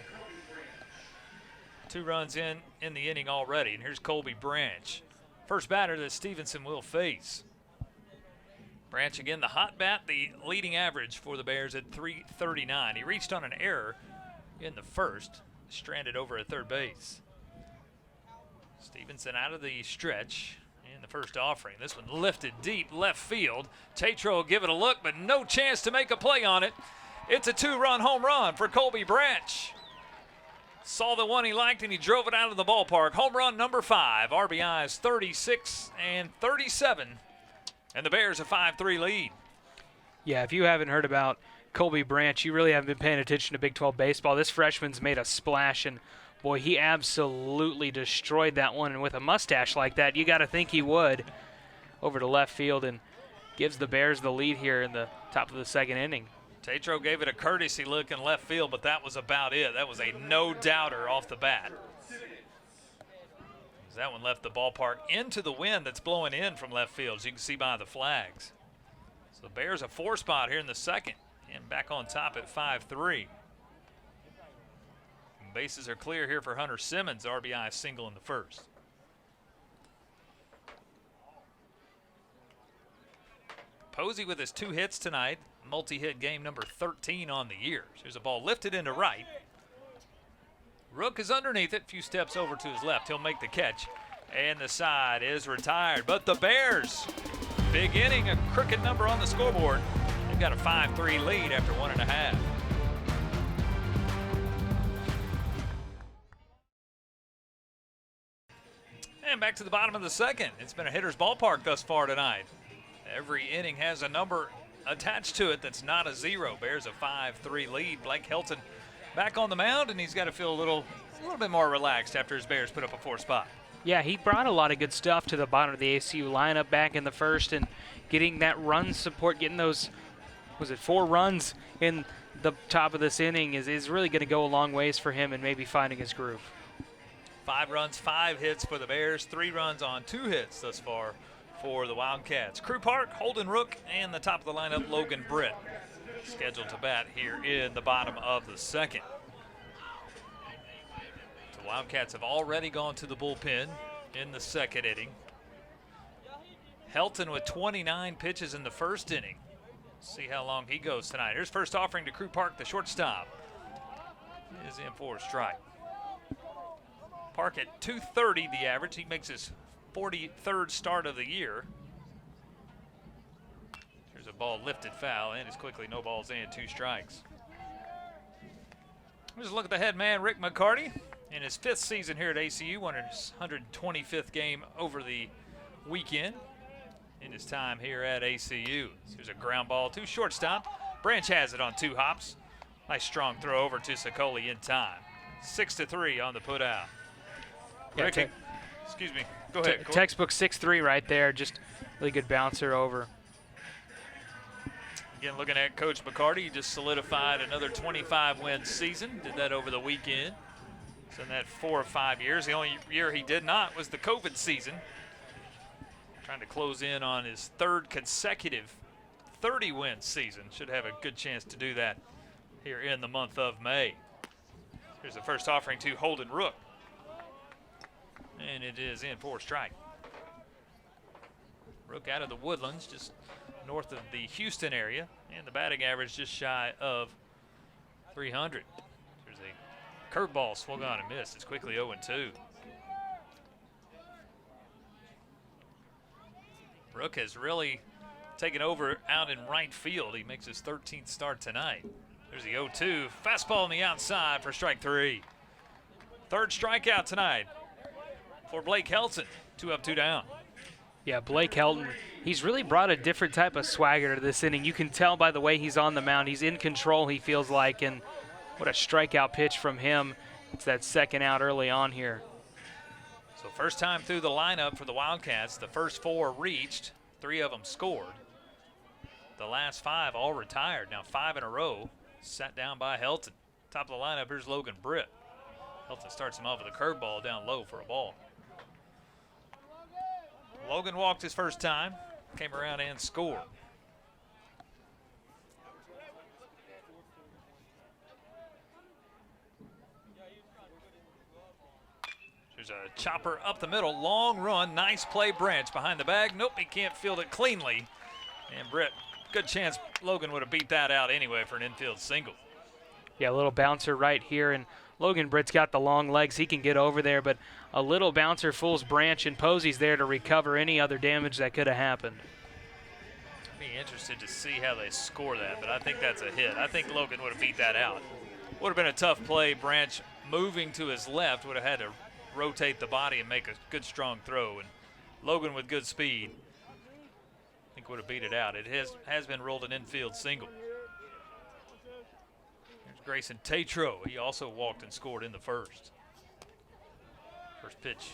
2 runs in the inning already, and here's Colby Branch. First batter that Stevenson will face. Branch again, the hot bat, the leading average for the Bears at .339. He reached on an error in the first, stranded over at third base. Stevenson out of the stretch in the first offering. This one lifted deep left field. Tatro will give it a look, but no chance to make a play on it. It's a 2-run home run for Colby Branch. Saw the one he liked and he drove it out of the ballpark. Home run number 5. RBIs 36 and 37. And the Bears a 5-3 lead. Yeah, if you haven't heard about Colby Branch, you really haven't been paying attention to Big 12 baseball. This freshman's made a splash, and boy, he absolutely destroyed that one. And with a mustache like that, you got to think he would. Over to left field and gives the Bears the lead here in the top of the second inning. Tatro gave it a courtesy look in left field, but that was about it. That was a no-doubter off the bat. That one left the ballpark into the wind that's blowing in from left field, as you can see by the flags. So the Bears a 4 spot here in the second, and back on top at 5-3. Bases are clear here for Hunter Simmons, RBI single in the first. Posey with his 2 hits tonight, multi-hit game number 13 on the year. Here's a ball lifted into right. Rook is underneath it, a few steps over to his left. He'll make the catch, and the side is retired. But the Bears, big inning, a crooked number on the scoreboard. They've got a 5-3 lead after 1.5. And back to the bottom of the second. It's been a hitter's ballpark thus far tonight. Every inning has a number attached to it that's not a 0. Bears a 5-3 lead. Blake Helton back on the mound, and he's got to feel a little bit more relaxed after his Bears put up a 4 spot. Yeah, he brought a lot of good stuff to the bottom of the ACU lineup back in the first, and getting that run support, getting those, 4 runs in the top of this inning is really going to go a long ways for him and maybe finding his groove. 5 runs, 5 hits for the Bears, 3 runs on 2 hits thus far for the Wildcats. Crew Park, Holden Rook, and the top of the lineup, Logan Britt, scheduled to bat here in the bottom of the second. The Wildcats have already gone to the bullpen in the second inning. Helton with 29 pitches in the first inning. See how long he goes tonight. Here's first offering to Crew Park, the shortstop. Is in for a strike. Park at 230 the average. He makes his 43rd start of the year. There's a ball lifted foul, and it's quickly no balls and 2 strikes. Let's look at the head man, Rick McCarty, in his 5th season here at ACU, won his 125th game over the weekend in his time here at ACU. Here's a ground ball to shortstop. Branch has it on 2 hops. Nice strong throw over to Sicoli in time. 6-3 on the put out. Yeah, Rick, excuse me. Go ahead. Textbook 6-3 right there. Just really good bouncer over. Again, looking at Coach McCarty, he just solidified another 25-win season. Did that over the weekend. So in that 4 or 5 years, the only year he did not was the COVID season. Trying to close in on his 3rd consecutive 30-win season. Should have a good chance to do that here in the month of May. Here's the first offering to Holden Rook. And it is in for a strike. Rook out of the Woodlands, just north of the Houston area, and the batting average just shy of 300. There's a curveball swung on and missed. It's quickly 0-2. Rook has really taken over out in right field. He makes his 13th start tonight. There's the 0-2. Fastball on the outside for strike 3. 3rd strikeout tonight for Blake Helton. 2 up, 2 down. Yeah, Blake Helton, he's really brought a different type of swagger to this inning. You can tell by the way he's on the mound. He's in control, he feels like, and what a strikeout pitch from him. It's that second out early on here. So first time through the lineup for the Wildcats. The first 4 reached, 3 of them scored. The last 5 all retired. Now 5 in a row sat down by Helton. Top of the lineup, here's Logan Britt. Helton starts him off with a curveball down low for a ball. Logan walked his first time, came around and scored. There's a chopper up the middle, long run, nice play, Branch behind the bag. Nope, he can't field it cleanly. And Britt, good chance Logan would have beat that out anyway for an infield single. Yeah, a little bouncer right here, and Logan Britt's got the long legs. He can get over there, but a little bouncer fools Branch, and Posey's there to recover any other damage that could have happened. Be interested to see how they score that, but I think that's a hit. I think Logan would have beat that out. Would have been a tough play. Branch moving to his left would have had to rotate the body and make a good strong throw, and Logan with good speed I think would have beat it out. It has been ruled an infield single. There's Grayson Tatro. He also walked and scored in the first. First pitch,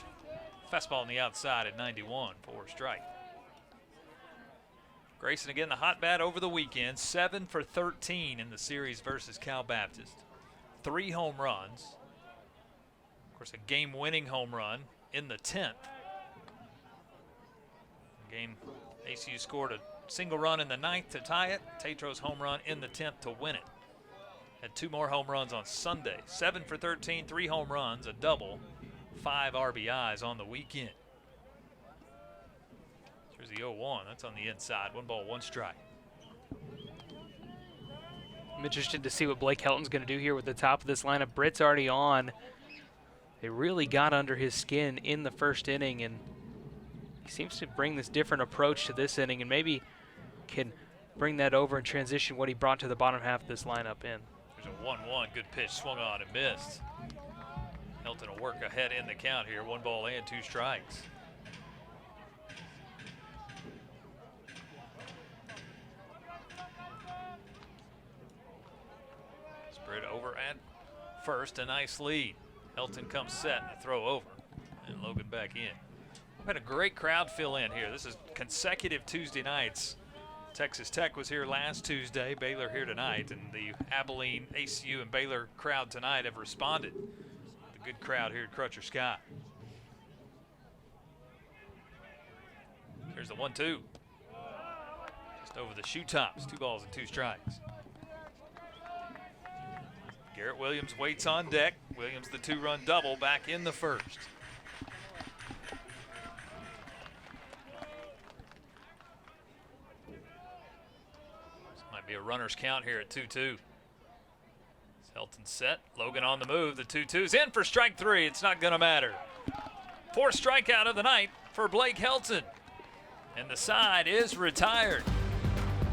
fastball on the outside at 91 for a strike. Grayson again the hot bat over the weekend, 7 for 13 in the series versus Cal Baptist. 3 home runs. Of course, a game-winning home run in the 10th. Game, ACU scored a single run in the 9th to tie it. Tatro's home run in the 10th to win it. Had 2 more home runs on Sunday. 7 for 13, 3 home runs, a double, 5 RBIs on the weekend. Here's the 0-1. That's on the inside. 1 ball, 1 strike. I'm interested to see what Blake Helton's going to do here with the top of this lineup. Britt's already on. They really got under his skin in the first inning, and he seems to bring this different approach to this inning and maybe can bring that over and transition what he brought to the bottom half of this lineup in. There's a 1-1. Good pitch. Swung on and missed. Helton will work ahead in the count here. 1 ball and 2 strikes. Spread over at first, a nice lead. Helton comes set and a throw over, and Logan back in. We've had a great crowd fill in here. This is consecutive Tuesday nights. Texas Tech was here last Tuesday, Baylor here tonight, and the Abilene, ACU, and Baylor crowd tonight have responded. The good crowd here at Crutcher Scott. Here's the 1-2. Just over the shoe tops, 2 balls and 2 strikes. Garrett Williams waits on deck. Williams the 2-run double back in the first. This might be a runner's count here at 2-2. Helton set, Logan on the move. The 2-2's in for strike 3. It's not going to matter. 4th strikeout of the night for Blake Helton. And the side is retired.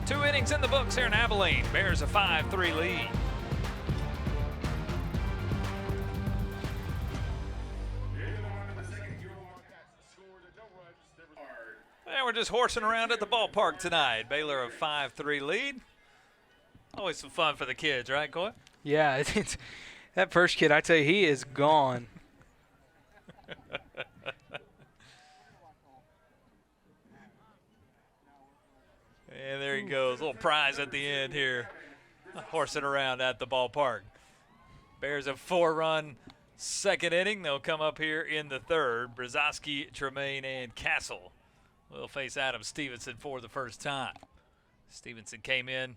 2 innings in the books here in Abilene. Bears a 5-3 lead. And we're just horsing around at the ballpark tonight. Baylor a 5-3 lead. Always some fun for the kids, right, Coy? Yeah, that first kid, I tell you, he is gone. And there he goes. Little prize at the end here. Horsing around at the ballpark. Bears a 4-run second inning. They'll come up here in the 3rd. Brzezowski, Tremaine, and Castle will face Adam Stevenson for the first time. Stevenson came in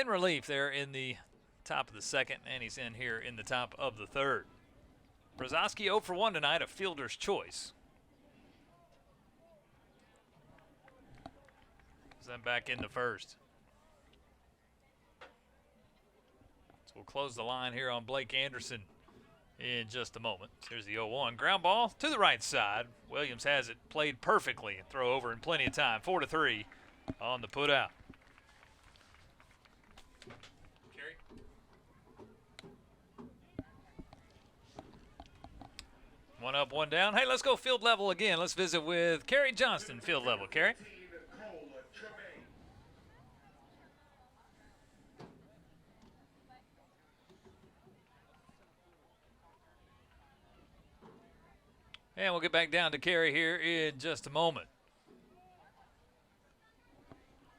relief there in the top of the 2nd, and he's in here in the top of the 3rd. Brzezowski 0 for 1 tonight, a fielder's choice. Then back in the first. So we'll close the line here on Blake Anderson in just a moment. Here's the 0-1. Ground ball to the right side. Williams has it played perfectly. Throw over in plenty of time. 4-3 on the put out. Carey. One up, one down. Hey, let's go field level again. Let's visit with Kerry Johnston, field level. Kerry. And we'll get back down to Kerry here in just a moment.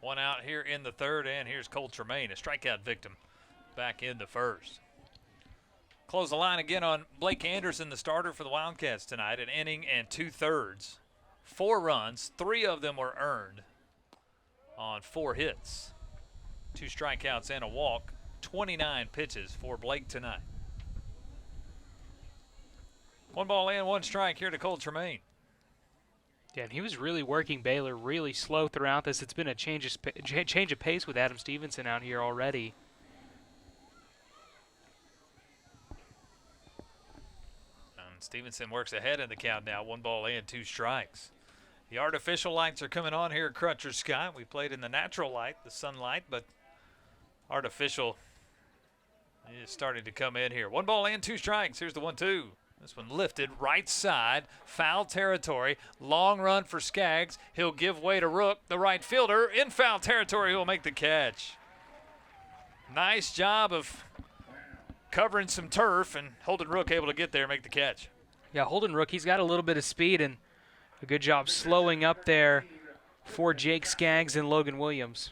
1 out here in the 3rd, and here's Cole Tremaine, a strikeout victim, back in the 1st. Close the line again on Blake Anderson, the starter for the Wildcats tonight, an inning and 2/3. 4 runs, 3 of them were earned on 4 hits. 2 strikeouts and a walk, 29 pitches for Blake tonight. 1 ball and 1 strike here to Cole Tremaine. Yeah, and he was really working Baylor really slow throughout this. It's been a change of pace with Adam Stevenson out here already. And Stevenson works ahead in the count now. 1 ball and 2 strikes. The artificial lights are coming on here at Crutcher Scott. We played in the natural light, the sunlight, but artificial is starting to come in here. 1 ball and 2 strikes. Here's the 1-2. This one lifted right side, foul territory, long run for Skaggs. He'll give way to Rook, the right fielder, in foul territory. He'll make the catch. Nice job of covering some turf, and Holden Rook able to get there and make the catch. Yeah, Holden Rook, he's got a little bit of speed and a good job slowing up there for Jake Skaggs and Logan Williams.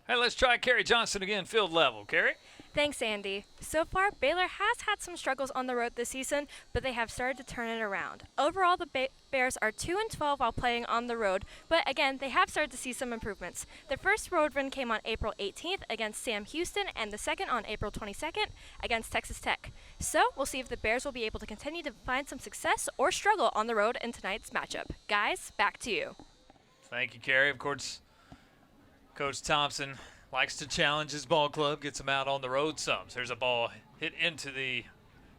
Hey, let's try Kerry Johnson again, field level. Kerry? Thanks, Andy. So far, Baylor has had some struggles on the road this season, but they have started to turn it around. Overall, the Bears are 2-12 while playing on the road, but again, they have started to see some improvements. Their first road win came on April 18th against Sam Houston, and the second on April 22nd against Texas Tech. So we'll see if the Bears will be able to continue to find some success or struggle on the road in tonight's matchup. Guys, back to you. Thank you, Kerry. Of course, Coach Thompson likes to challenge his ball club, gets him out on the road some. So there's a ball hit into the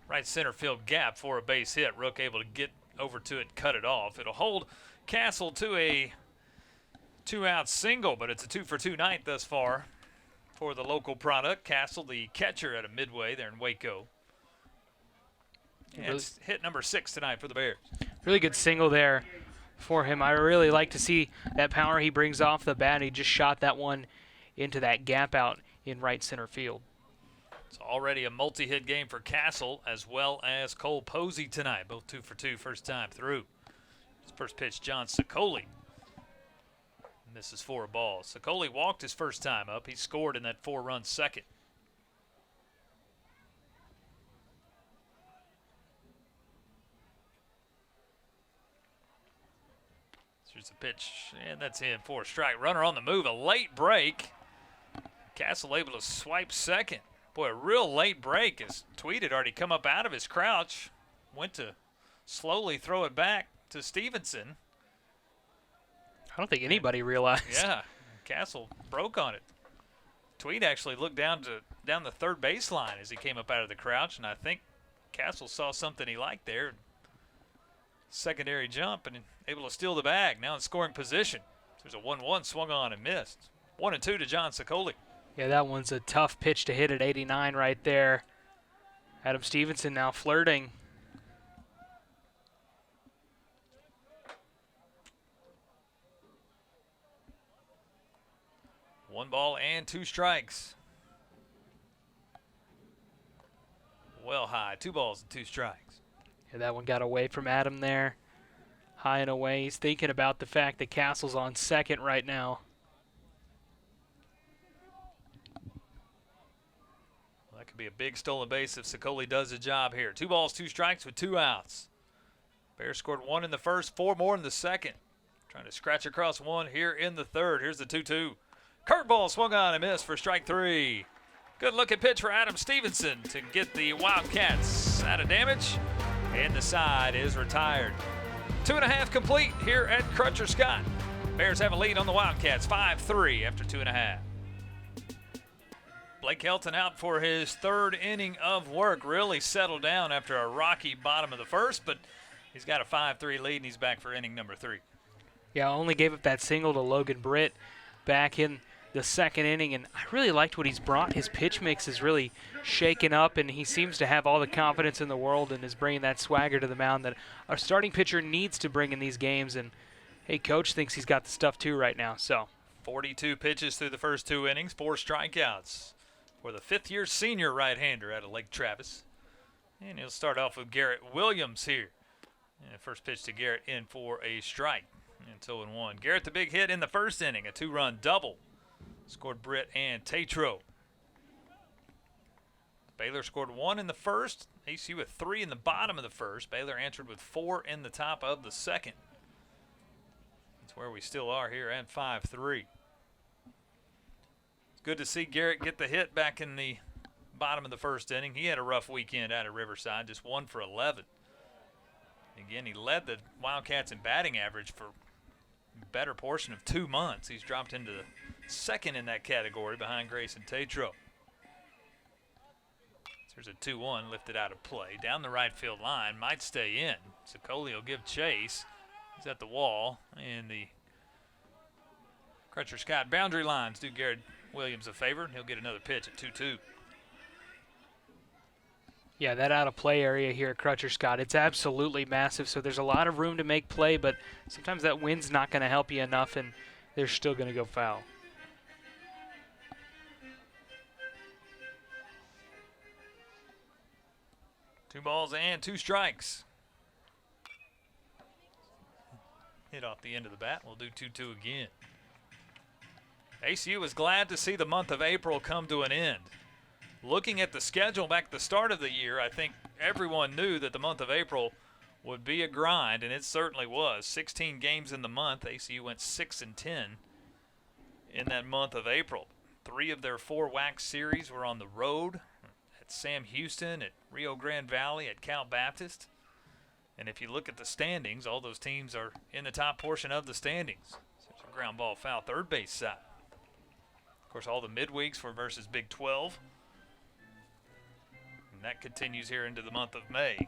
right center field gap for a base hit. Rook able to get over to it, cut it off. It'll hold Castle to a 2-out single, but it's a 2-for-2 night thus far for the local product. Castle, the catcher at a Midway there in Waco. And it's hit number 6 tonight for the Bears. Really good single there for him. I really like to see that power he brings off the bat. He just shot that one into that gap out in right center field. It's already a multi-hit game for Castle as well as Cole Posey tonight. Both 2-for-2 first time through. His first pitch, John Sicoli. Misses for a ball. Sicoli walked his first time up. He scored in that 4-run second. Here's the pitch, and that's in for a strike. Runner on the move, a late break. Castle able to swipe second. Boy, a real late break as Tweed had already come up out of his crouch. Went to slowly throw it back to Stevenson. I don't think anybody realized. Yeah, Castle broke on it. Tweed actually looked down the third baseline as he came up out of the crouch, and I think Castle saw something he liked there. Secondary jump and able to steal the bag. Now in scoring position. There's a 1-1 swung on and missed. 1-2 to John Sicoli. Yeah, that one's a tough pitch to hit at 89 right there. Adam Stevenson now flirting. One ball and 2 strikes. Well high. 2 balls and 2 strikes. Yeah, that one got away from Adam there. High and away. He's thinking about the fact that Castle's on second right now. Well, that could be a big stolen base if Sicoli does the job here. 2 balls, 2 strikes with 2 outs. Bears scored 1 in the first, 4 more in the second. Trying to scratch across 1 here in the third. Here's the 2-2. Curveball swung on and missed for strike 3. Good looking pitch for Adam Stevenson to get the Wildcats out of damage. And the side is retired. 2.5 complete here at Crutcher Scott. Bears have a lead on the Wildcats, 5-3 after 2.5. Blake Helton out for his 3rd inning of work. Really settled down after a rocky bottom of the first, but he's got a 5-3 lead and he's back for inning number 3. Yeah, only gave up that single to Logan Britt back in the 2nd inning, and I really liked what he's brought. His pitch mix is really shaken up, and he seems to have all the confidence in the world and is bringing that swagger to the mound that our starting pitcher needs to bring in these games. And, hey, Coach thinks he's got the stuff too right now. So 42 pitches through the first 2 innings, 4 strikeouts for the 5th-year senior right-hander out of Lake Travis. And he'll start off with Garrett Williams here. And first pitch to Garrett in for a strike. And 2-1. Garrett the big hit in the first inning, a 2-run double. Scored Britt and Tatro. Baylor scored 1 in the first. ACU with 3 in the bottom of the first. Baylor answered with 4 in the top of the second. That's where we still are here at 5-3. It's good to see Garrett get the hit back in the bottom of the first inning. He had a rough weekend out of Riverside, just 1 for 11. Again, he led the Wildcats in batting average for a better portion of 2 months. He's dropped into the 2nd in that category behind Grayson Tatro. There's a 2-1 lifted out of play. Down the right field line, might stay in. Sicoli will give chase. He's at the wall, and the Crutcher Scott boundary lines do Garrett Williams a favor. He'll get another pitch at 2-2. Yeah, that out of play area here at Crutcher Scott, it's absolutely massive. So there's a lot of room to make play, but sometimes that wind's not going to help you enough, and they're still going to go foul. Two balls and 2 strikes. Hit off the end of the bat. We'll do 2-2 again. ACU was glad to see the month of April come to an end. Looking at the schedule back at the start of the year, I think everyone knew that the month of April would be a grind, and it certainly was. 16 games in the month. ACU went 6-10 in that month of April. 3 of their 4 WAC series were on the road at Sam Houston, at Rio Grande Valley, at Cal Baptist. And if you look at the standings, all those teams are in the top portion of the standings. So there's a ground ball foul, third base side. Of course, all the midweeks were versus Big 12. And that continues here into the month of May.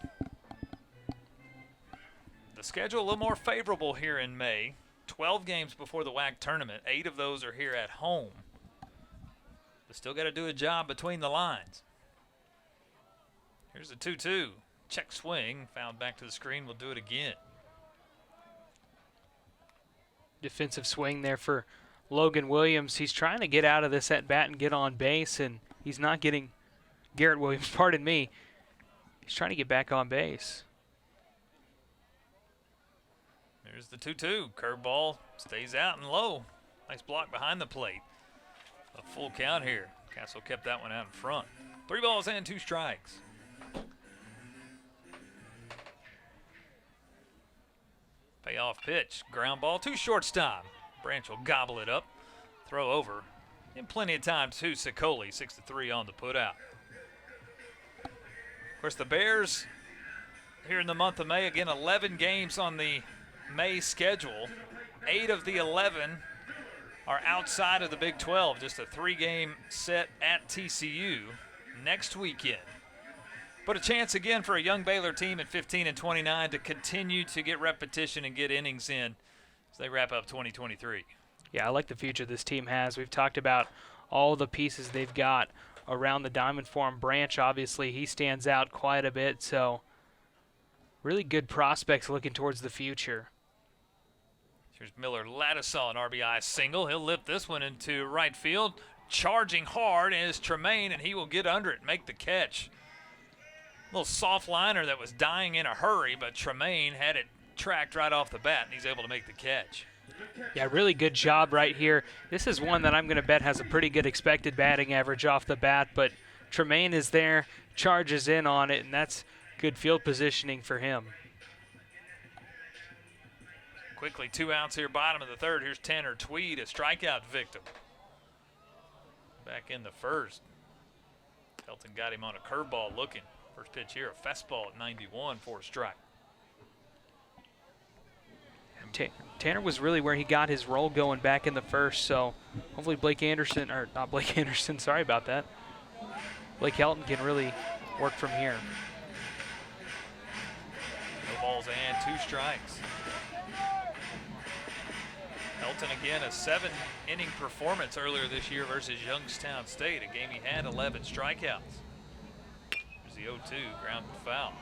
The schedule a little more favorable here in May. 12 games before the WAC tournament. 8 of those are here at home. But still got to do a job between the lines. Here's the 2-2. Check swing. Fouled back to the screen. We'll do it again. Defensive swing there for Logan Williams. He's trying to get out of this at bat and get on base, and he's not getting Garrett Williams, pardon me. He's trying to get back on base. There's the 2-2. Curveball stays out and low. Nice block behind the plate. A full count here. Castle kept that one out in front. 3 balls and 2 strikes. Payoff pitch. Ground ball to shortstop. Branch will gobble it up. Throw over. And plenty of time to Sicoli. 6-3 on the putout. Of course, the Bears here in the month of May, again, 11 games on the May schedule. 8 of the 11 are outside of the Big 12. Just a 3-game set at TCU next weekend. But a chance again for a young Baylor team at 15-29 to continue to get repetition and get innings in as they wrap up 2023. Yeah, I like the future this team has. We've talked about all the pieces they've got around the diamond for him. Branch, obviously, he stands out quite a bit. So really good prospects looking towards the future. Here's Miller Ladisaw, an RBI single. He'll lift this one into right field. Charging hard is Tremaine, and he will get under it and make the catch. A little soft liner that was dying in a hurry, but Tremaine had it tracked right off the bat, and he's able to make the catch. Yeah, really good job right here. This is one that I'm going to bet has a pretty good expected batting average off the bat, but Tremaine is there, charges in on it, and that's good field positioning for him. Quickly, 2 outs here, bottom of the third. Here's Tanner Tweed, a strikeout victim. Back in the first. Elton got him on a curveball looking. First pitch here, a fastball at 91 for a strike. Tanner was really where he got his role going back in the first, so hopefully Blake Anderson, or not Blake Anderson, sorry about that. Blake Helton can really work from here. No balls and 2 strikes. Helton again, a 7-inning performance earlier this year versus Youngstown State, a game he had 11 strikeouts. There's the 0-2, ground foul.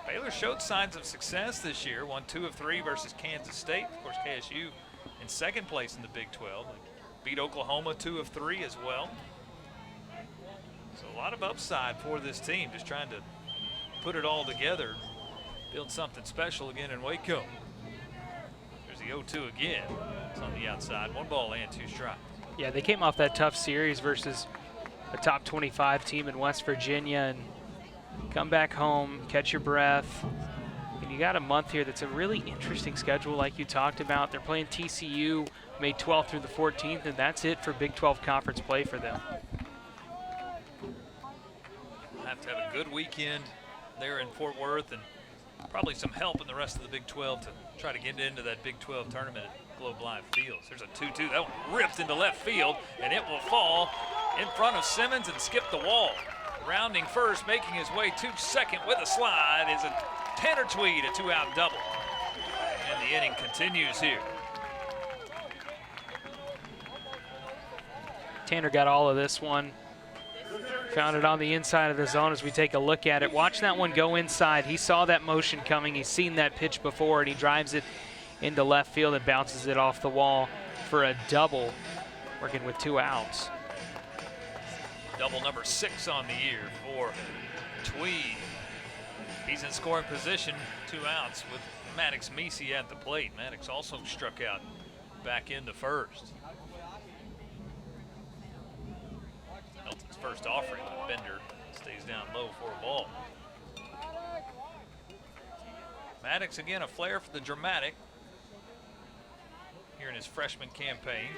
Baylor showed signs of success this year, won 2 of 3 versus Kansas State. Of course, KSU in second place in the Big 12. They beat Oklahoma 2 of 3 as well. So a lot of upside for this team, just trying to put it all together, build something special again in Waco. There's the 0-2 again. It's on the outside, 1 ball and 2 strikes. Yeah, they came off that tough series versus a top 25 team in West Virginia, and come back home, catch your breath. And you got a month here that's a really interesting schedule like you talked about. They're playing TCU May 12th through the 14th, and that's it for Big 12 conference play for them. Have to have a good weekend there in Fort Worth and probably some help in the rest of the Big 12 to try to get into that Big 12 tournament at Globe Life Fields. There's a 2-2. That one ripped into left field, and it will fall in front of Simmons and skip the wall. Rounding first, making his way to second with a slide is a Tanner Tweed, a 2-out double. And the inning continues here. Tanner got all of this one. Found it on the inside of the zone as we take a look at it. Watch that one go inside. He saw that motion coming. He's seen that pitch before, and he drives it into left field and bounces it off the wall for a double, working with 2 outs. Double number 6 on the year for Tweed. He's in scoring position, 2 outs with Maddox Meese at the plate. Maddox also struck out back in the first. Helton's first offering, but Bender stays down low for a ball. Maddox again, a flair for the dramatic here in his freshman campaign.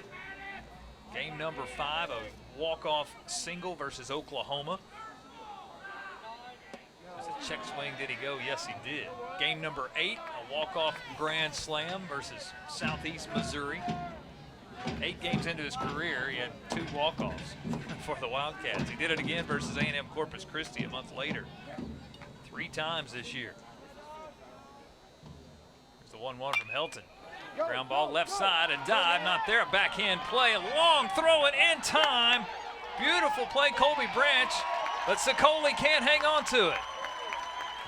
Game number 5, a walk-off single versus Oklahoma. Was a check swing, did he go? Yes, he did. Game number 8, a walk-off grand slam versus Southeast Missouri. 8 games into his career, he had 2 walk-offs for the Wildcats. He did it again versus A&M Corpus Christi a month later. 3 times this year. There's the 1-1 from Helton. Ground ball left side, and dive, not there. A backhand play, a long throw it in time. Beautiful play, Colby Branch, but Sicoli can't hang on to it.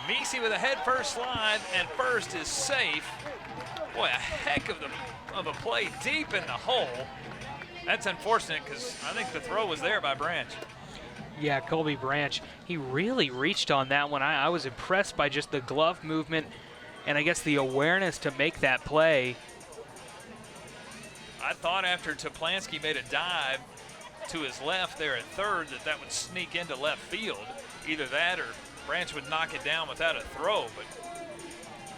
Meese with a head-first slide, and first is safe. Boy, a heck of a play deep in the hole. That's unfortunate because I think the throw was there by Branch. Yeah, Colby Branch, he really reached on that one. I was impressed by just the glove movement and I guess the awareness to make that play. I thought after Toplansky made a dive to his left there at third that would sneak into left field. Either that or Branch would knock it down without a throw, but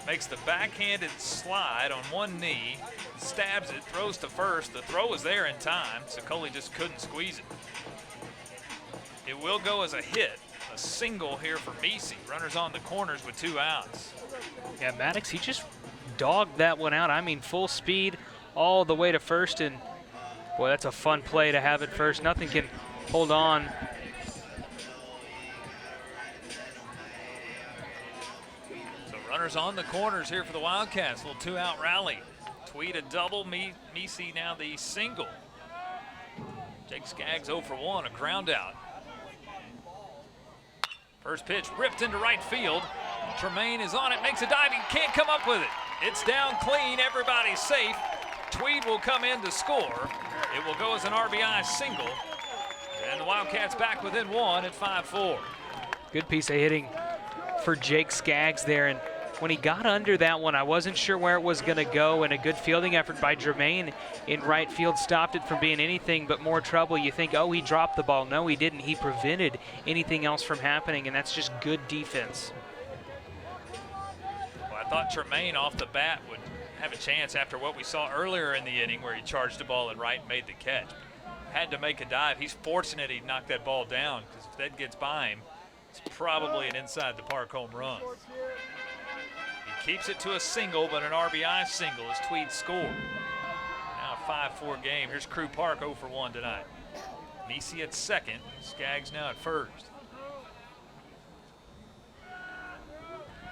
makes the backhanded slide on one knee, stabs it, throws to first. The throw was there in time. Sicoli just couldn't squeeze it. It will go as a hit, a single here for Meese. Runners on the corners with 2 outs. Yeah, Maddox, he just dogged that one out. I mean, full speed all the way to first, and boy, that's a fun play to have at first. Nothing can hold on. So runners on the corners here for the Wildcats. Little 2-out rally. Tweed a double, Meese now the single. Jake Skaggs 0 for 1, a ground out. First pitch ripped into right field. Tremaine is on it, makes a dive, he can't come up with it. It's down clean, everybody's safe. Tweed will come in to score. It will go as an RBI single. And the Wildcats back within 1 at 5-4. Good piece of hitting for Jake Skaggs there. And when he got under that one, I wasn't sure where it was going to go, and a good fielding effort by Jermaine in right field stopped it from being anything but more trouble. You think, oh, he dropped the ball. No, he didn't. He prevented anything else from happening, and that's just good defense. Well, I thought Tremaine off the bat would have a chance after what we saw earlier in the inning where he charged the ball and right and made the catch. Had to make a dive. He's fortunate he knocked that ball down, because if that gets by him, it's probably an inside the park home run. He keeps it to a single, but an RBI single as Tweed scored. Now a 5-4 game. Here's Crew Park 0 for 1 tonight. Meese at second, Skaggs now at first.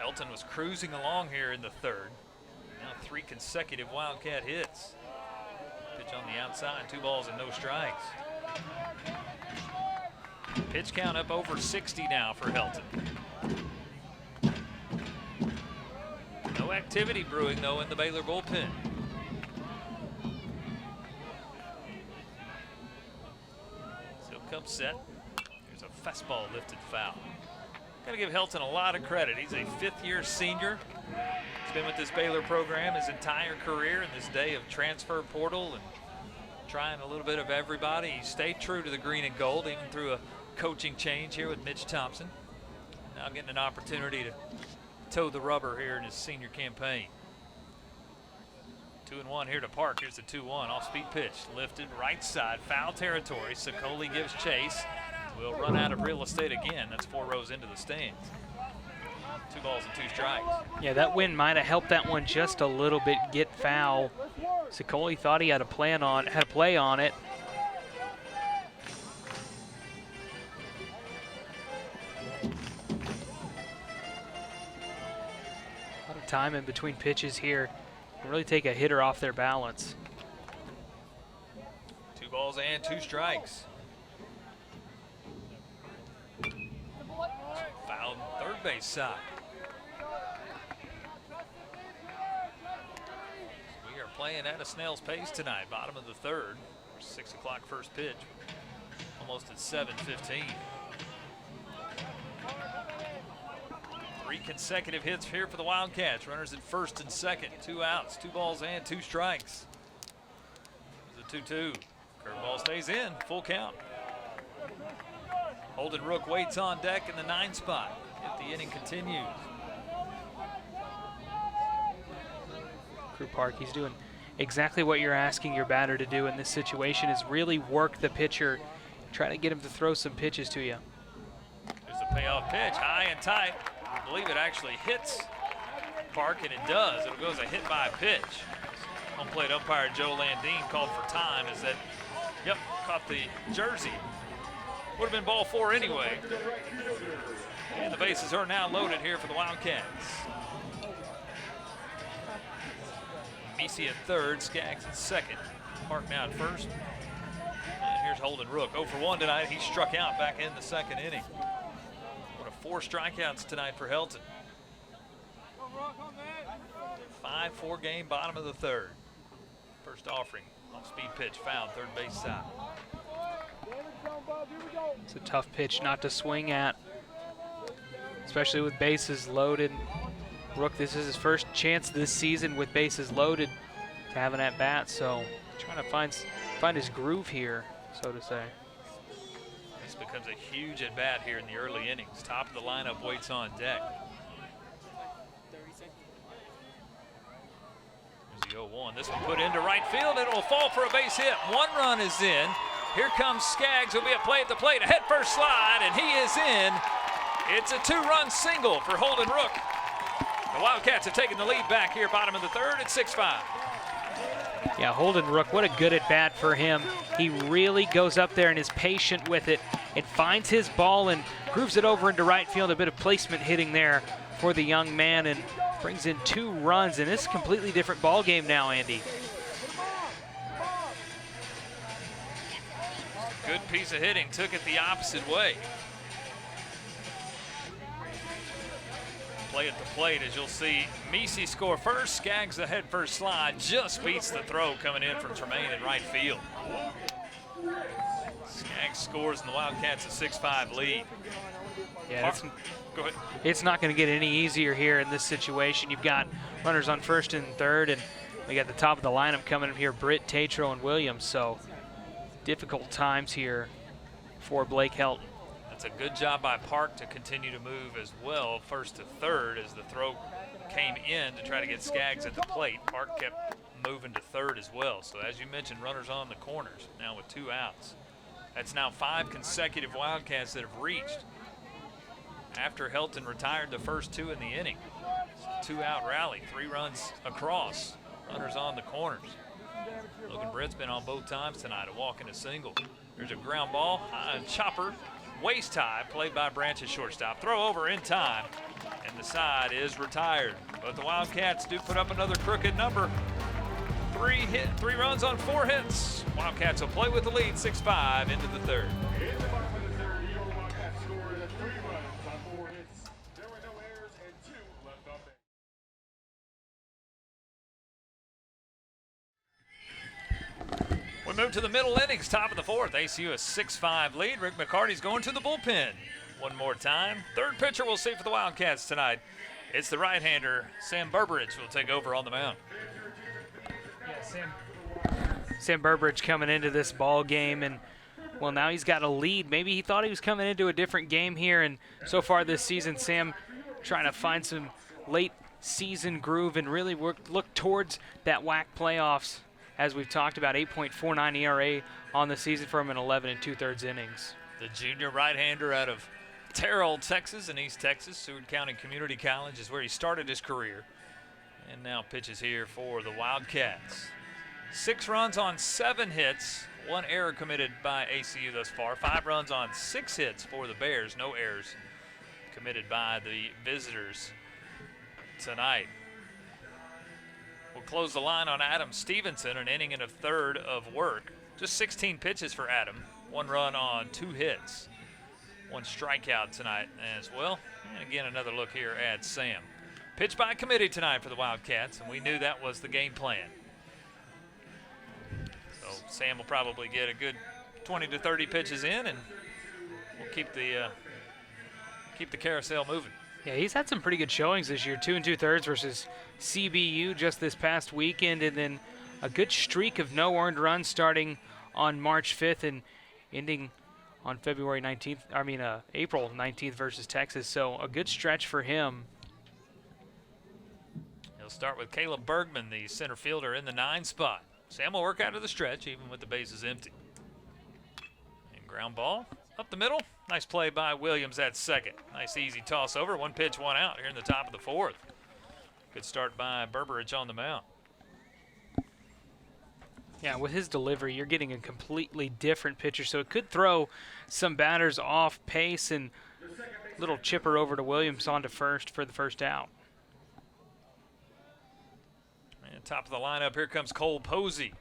Helton was cruising along here in the third. Now 3 consecutive Wildcat hits. Pitch on the outside, 2 balls and no strikes. Pitch count up over 60 now for Helton. No activity brewing, though, in the Baylor bullpen. Still comes set. There's a fastball lifted foul. Got to give Helton a lot of credit. He's a 5th-year senior. He's been with this Baylor program his entire career in this day of transfer portal and trying a little bit of everybody. He stayed true to the green and gold, even through a coaching change here with Mitch Thompson. Now getting an opportunity to toe the rubber here in his senior campaign. 2-1 here to Park. Here's the 2-1 off-speed pitch. Lifted right side, foul territory. Sicoli gives chase. Will run out of real estate again. That's 4 rows into the stands. 2 balls and 2 strikes. Yeah, that wind might have helped that one just a little bit get foul. Sicoli thought he had a play on it. A lot of time in between pitches here. really take a hitter off their balance. 2 balls and 2 strikes. Fouled third base side. We are playing at a snail's pace tonight, bottom of the third. 6 o'clock first pitch, almost at 7:15. 3 consecutive hits here for the Wildcats. Runners at first and second, 2 outs, 2 balls and 2 strikes. There's a 2-2. Curveball stays in, full count. Holden Rook waits on deck in the 9 spot. If the inning continues. Crew Park, he's doing exactly what you're asking your batter to do in this situation, is really work the pitcher, try to get him to throw some pitches to you. There's a payoff pitch, high and tight. I believe it actually hits Park, and it does. It goes a hit by pitch. Home plate umpire Joe Landine called for time as that, yep, caught the jersey. Would have been ball 4 anyway. And the bases are now loaded here for the Wildcats. Messi at third, Skaggs at second. Park now at first. And here's Holden Rook. 0 for 1 tonight. He struck out back in the second inning. One of 4 strikeouts tonight for Helton. 5-4 game, bottom of the third. First offering, off-speed pitch, foul, third base side. It's a tough pitch not to swing at, especially with bases loaded. Rook, this is his first chance this season with bases loaded to have an at-bat, so trying to find his groove here, so to say. This becomes a huge at-bat here in the early innings. Top of the lineup waits on deck. There's the 0-1. This one put into right field. It will fall for a base hit. 1 run is in. Here comes Skaggs. He'll be at play at the plate. A head first slide, and he is in. It's a 2-run single for Holden Rook. The Wildcats have taken the lead back here, bottom of the third at 6-5. Yeah, Holden Rook, what a good at-bat for him. He really goes up there and is patient with it and finds his ball and grooves it over into right field. A bit of placement hitting there for the young man and brings in 2 runs. And it's a completely different ball game now, Andy. Good piece of hitting, took it the opposite way. Play at the plate, as you'll see Messi score first. Skaggs the head first slide, just beats the throw coming in from Tremaine in right field. Skaggs scores and the Wildcats a 6-5 lead. Yeah, go ahead. It's not going to get any easier here in this situation. You've got runners on first and third, and we got the top of the lineup coming in here, Britt, Tatro, and Williams. So difficult times here for Blake Helton. That's a good job by Park to continue to move as well, first to third as the throw came in to try to get Skaggs at the plate. Park kept moving to third as well. So as you mentioned, runners on the corners now with 2 outs. That's now 5 consecutive Wildcats that have reached after Helton retired the first 2 in the inning. It's a 2-out rally, 3 runs across, runners on the corners. Logan Britt's been on both times tonight, a walk and a single. There's a ground ball, chopper, waist high, played by Branch's shortstop. Throw over in time, and the side is retired. But the Wildcats do put up another crooked number. 3 runs on 4 hits. Wildcats will play with the lead, 6-5 into the third. In the bottom of the third, your Wildcats scored 3 runs on 4 hits. There were no errors and 2 left on base. We move to the middle innings, top of the fourth. ACU a 6-5 lead. Rick McCarty's going to the bullpen one more time. Third pitcher we'll see for the Wildcats tonight. It's the right-hander, Sam Burbridge, will take over on the mound. Sam Burbridge coming into this ball game, and well, now he's got a lead. Maybe he thought he was coming into a different game here, and so far this season, Sam trying to find some late season groove and really look towards that WAC playoffs. As we've talked about, 8.49 ERA on the season for him in 11 2/3 innings. The junior right-hander out of Terrell, Texas, in East Texas. Seward County Community College is where he started his career, and now pitches here for the Wildcats. 6 runs on 7 hits, 1 error committed by ACU thus far. 5 runs on 6 hits for the Bears. No errors committed by the visitors tonight. will close the line on Adam Stevenson, an inning and a third of work. Just 16 pitches for Adam. 1 run on 2 hits. 1 strikeout tonight as well. And again, another look here at Sam. Pitch by committee tonight for the Wildcats, and we knew that was the game plan. So Sam will probably get a good 20 to 30 pitches in, and we'll keep the carousel moving. Yeah, he's had some pretty good showings this year. 2 2/3 versus CBU just this past weekend, and then a good streak of no earned runs starting on March 5th and ending on April 19th versus Texas. So a good stretch for him. He'll start with Caleb Bergman, the center fielder, in the 9 spot. Sam will work out of the stretch even with the bases empty. And ground ball up the middle. Nice play by Williams at second. Nice easy toss over. 1 pitch, 1 out here in the top of the 4th. Good start by Berberich on the mound. Yeah, with his delivery, you're getting a completely different pitcher, so it could throw some batters off pace, and little chipper over to Williams onto first for the first out. And top of the lineup, here comes Cole Posey.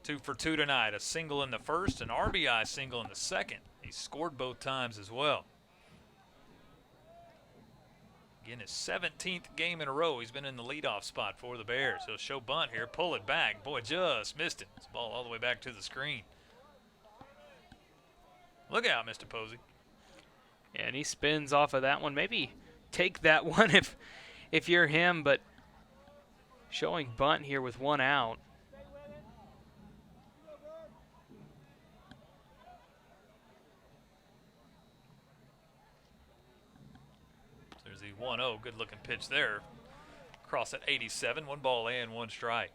2 for 2 tonight. A single in the first, an RBI single in the second. He scored both times as well. Again, his 17th game in a row. He's been in the leadoff spot for the Bears. He'll show bunt here, pull it back. Boy, just missed it. This ball all the way back to the screen. Look out, Mr. Posey. Yeah, and he spins off of that one. Maybe take that one if you're him, but showing bunt here with 1 out. There's the 1-0. Good looking pitch there. Cross at 87. 1 ball and 1 strike.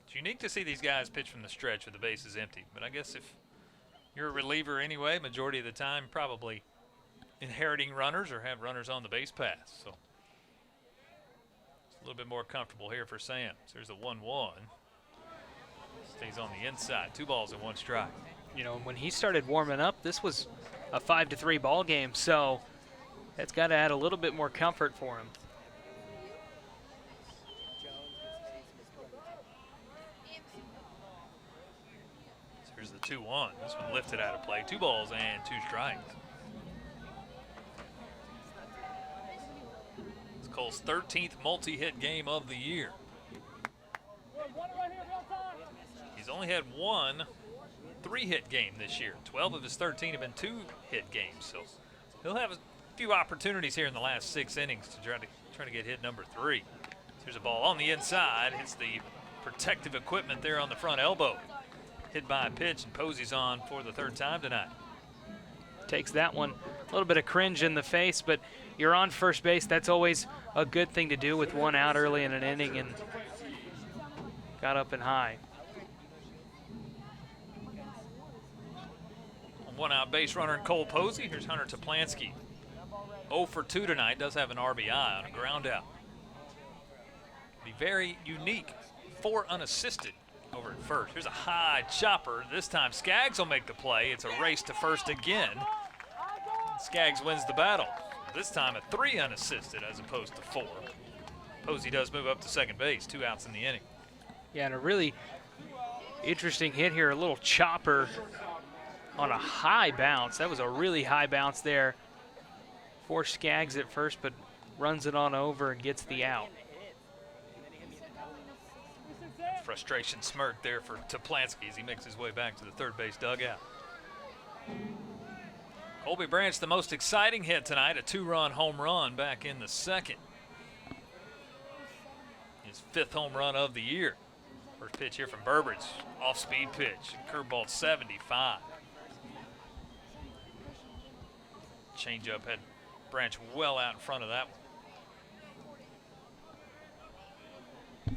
It's unique to see these guys pitch from the stretch with the bases empty. But I guess if you're a reliever anyway, majority of the time probably inheriting runners or have runners on the base paths. So it's a little bit more comfortable here for Sam. So there's a 1-1. Stays on the inside. 2 balls and 1 strike. You know, when he started warming up, this was a 5-3 ball game, so that's got to add a little bit more comfort for him. So here's the 2-1. This one lifted out of play. 2 balls and 2 strikes. It's Cole's 13th multi-hit game of the year. He's only had 1 3-hit game this year. 12 of his 13 have been 2-hit games, so he'll have a few opportunities here in the last 6 innings to try to get hit number 3. Here's a ball on the inside. Hits the protective equipment there on the front elbow. Hit by a pitch, and Posey's on for the 3rd time tonight. Takes that one. A little bit of cringe in the face, but you're on first base. That's always a good thing to do with 1 out early in an inning, and got up and high. 1 out base runner in Cole Posey. Here's Hunter Toplansky. 0 for 2 tonight. Does have an RBI on a ground out. Be very unique. 4 unassisted over at first. Here's a high chopper. This time Skaggs will make the play. It's a race to first again. Skaggs wins the battle. This time a 3 unassisted as opposed to 4. Posey does move up to second base. 2 outs in the inning. Yeah, and a really interesting hit here. A little chopper on a high bounce. That was a really high bounce there for Skaggs at first, but runs it on over and gets the out. Frustration smirk there for Toplansky as he makes his way back to the 3rd base dugout. Colby Branch, the most exciting hit tonight, a 2-run home run back in the 2nd. His 5th home run of the year. First pitch here from Burbridge, off-speed pitch, curveball 75. Changeup had Branch well out in front of that one.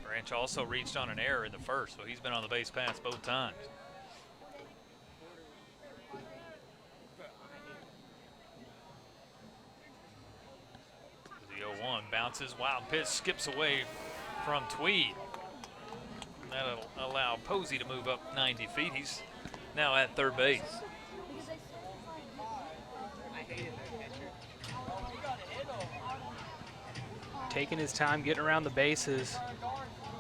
Branch also reached on an error in the 1st, so he's been on the base paths both times. The 0-1 bounces, wild pitch, skips away from Tweed. That'll allow Posey to move up 90 feet. He's now at 3rd base. taking his time, getting around the bases.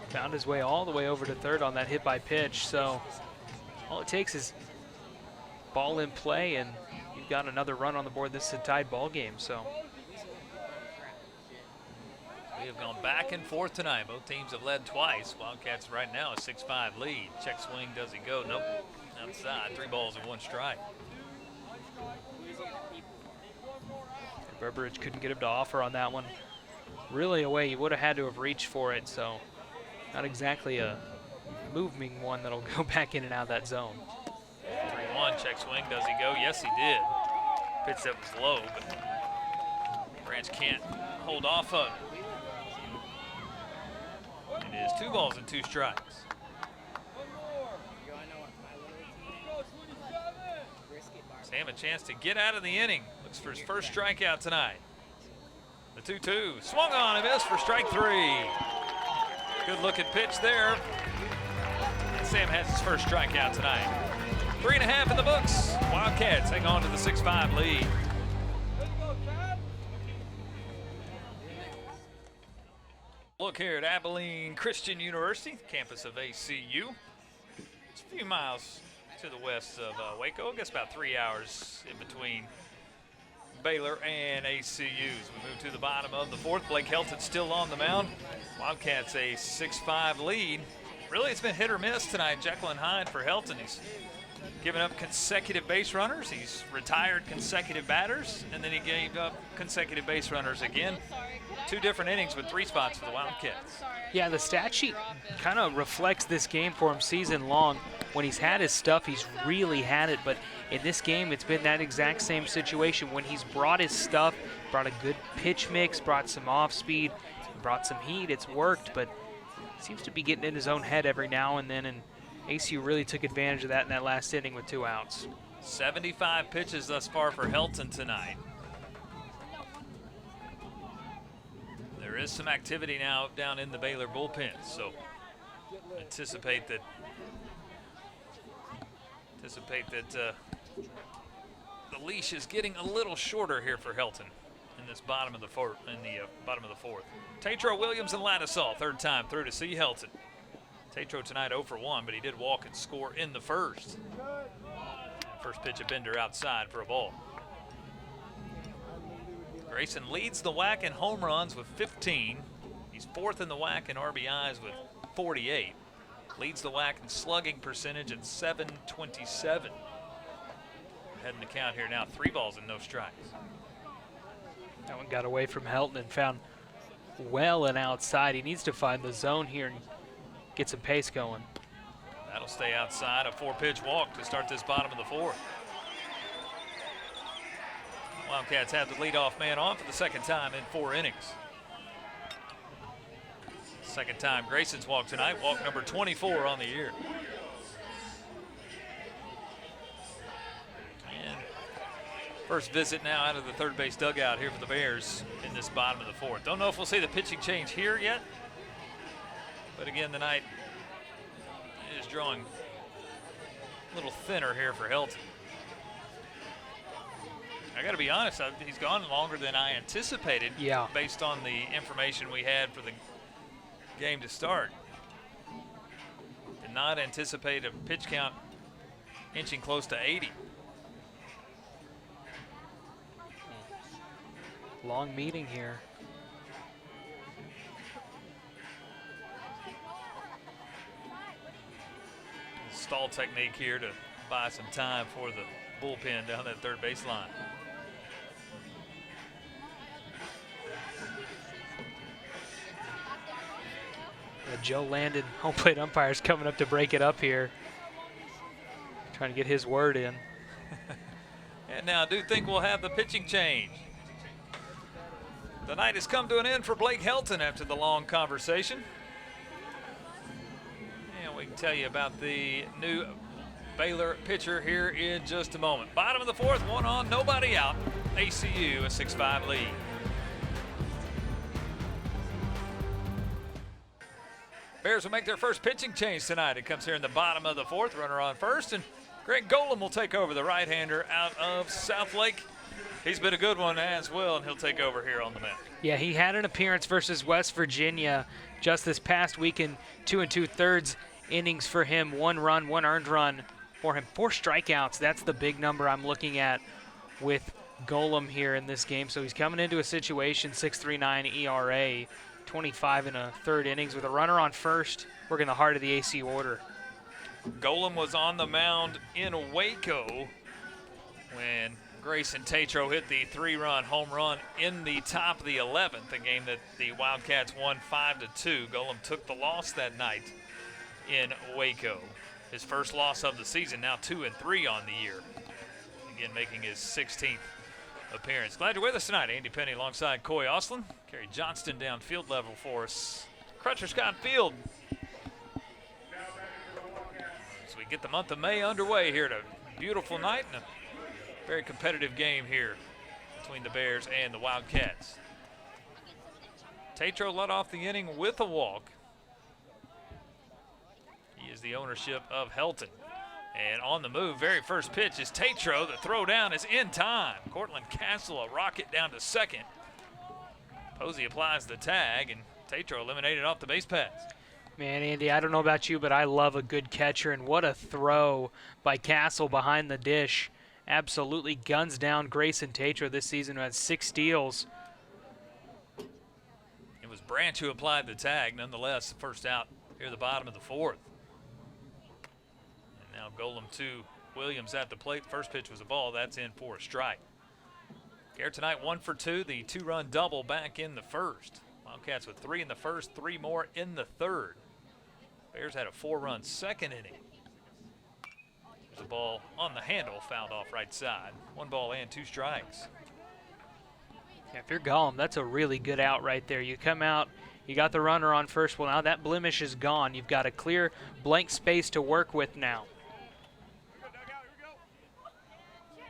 Found his way all the way over to third on that hit by pitch. So all it takes is ball in play, and you've got another run on the board. This is a tied ball game. So we have gone back and forth tonight. Both teams have led twice. Wildcats right now a 6-5 lead. Check swing, does he go? Nope. Outside. 3 balls and 1 strike. Burbridge couldn't get him to offer on that one. Really a way he would have had to have reached for it, so not exactly a moving one that'll go back in and out of that zone. 3-1, check swing, does he go? Yes, he did. Pitch that was low, but Branch can't hold off of it. It is 2 balls and 2 strikes. Sam a chance to get out of the inning. Looks for his first strikeout tonight. The 2-2 swung on and missed for strike 3. Good looking pitch there. And Sam has his first strikeout tonight. 3.5 in the books. Wildcats hang on to the 6-5 lead. Look here at Abilene Christian University, campus of ACU. It's a few miles to the west of Waco. I guess about 3 hours in between Baylor and ACUs. We move to the bottom of the 4th. Blake Helton still on the mound. Wildcats a 6-5 lead. Really, it's been hit or miss tonight. Jekyll Hyde for Helton. He's given up consecutive base runners. He's retired consecutive batters, and then he gave up consecutive base runners again. 2 different innings with 3 spots for the Wildcats. Yeah, the stat sheet kind of reflects this game for him season long. When he's had his stuff, he's really had it, but in this game, it's been that exact same situation. When he's brought his stuff, brought a good pitch mix, brought some off speed, brought some heat, it's worked, but seems to be getting in his own head every now and then, and ACU really took advantage of that in that last inning with 2 outs. 75 pitches thus far for Helton tonight. There is some activity now down in the Baylor bullpen, so anticipate that the leash is getting a little shorter here for Helton in this bottom of the 4th. Tatro, Williams, and Lattisall, 3rd time through to see Helton. Tatro tonight 0 for 1, but he did walk and score in the 1st. First pitch of Bender outside for a ball. Grayson leads the WAC in home runs with 15. He's 4th in the WAC in RBIs with 48. Leads the WAC in slugging percentage at .727. Heading the count here now, 3 balls and no strikes. That one got away from Helton and found well and outside. He needs to find the zone here and get some pace going. That'll stay outside. A 4-pitch walk to start this bottom of the 4th. Wildcats have the leadoff man on for the 2nd time in 4 innings. 2nd time Grayson's walk tonight, walk number 24 on the year. And first visit now out of the 3rd base dugout here for the Bears in this bottom of the 4th. Don't know if we'll see the pitching change here yet, but again, the night is drawing a little thinner here for Helton. I got to be honest, he's gone longer than I anticipated. Yeah. Based on the information we had for the game to start. Did not anticipate a pitch count inching close to 80. Long meeting here. Stall technique here to buy some time for the bullpen down that 3rd base line. Joe Landon, home plate umpire, is coming up to break it up here. Trying to get his word in. And now I do think we'll have the pitching change. The night has come to an end for Blake Helton after the long conversation. And we can tell you about the new Baylor pitcher here in just a moment. Bottom of the 4th, 1 on, nobody out. ACU a 6-5 lead. Bears will make their first pitching change tonight. It comes here in the bottom of the 4th. Runner on first, and Greg Golem will take over, the right-hander out of Southlake. He's been a good one as well, and he'll take over here on the mound. Yeah, he had an appearance versus West Virginia just this past weekend, 2 2/3 innings for him, 1 run, 1 earned run for him, 4 strikeouts. That's the big number I'm looking at with Golem here in this game. So he's coming into a situation, 6.39 ERA, 25 and a third innings with a runner on first, working the heart of the AC order. Golem was on the mound in Waco when Grayson Tatro hit the 3-run home run in the top of the 11th, a game that the Wildcats won 5-2. Golem took the loss that night in Waco. His first loss of the season, now 2-3 on the year. Again, making his 16th appearance. Glad you're with us tonight. Andy Penny alongside Coy Oslin. Kerry Johnston down field level for us. Crutcher Scott Field. So we get the month of May underway here. A beautiful night and a very competitive game here between the Bears and the Wildcats. Tatro led off the inning with a walk. He is the ownership of Helton. And on the move, very first pitch is Tatro. The throw down is in time. Cortland Castle, a rocket down to second. Posey applies the tag, and Tatro eliminated off the base pass. Man, Andy, I don't know about you, but I love a good catcher, and what a throw by Castle behind the dish. Absolutely guns down Grayson Tatro this season, who had 6 steals. It was Branch who applied the tag. Nonetheless, first out here at the bottom of the 4th. And now Golem 2, Williams at the plate. First pitch was a ball. That's in for a strike. Garrett tonight 1 for 2, the 2-run double back in the first. Wildcats with 3 in the first, 3 more in the third. Bears had a 4-run second inning. There's a ball on the handle, fouled off right side. 1 ball and 2 strikes. Yeah, if you're Golem, that's a really good out right there. You come out, you got the runner on first. Well, now that blemish is gone. You've got a clear blank space to work with now.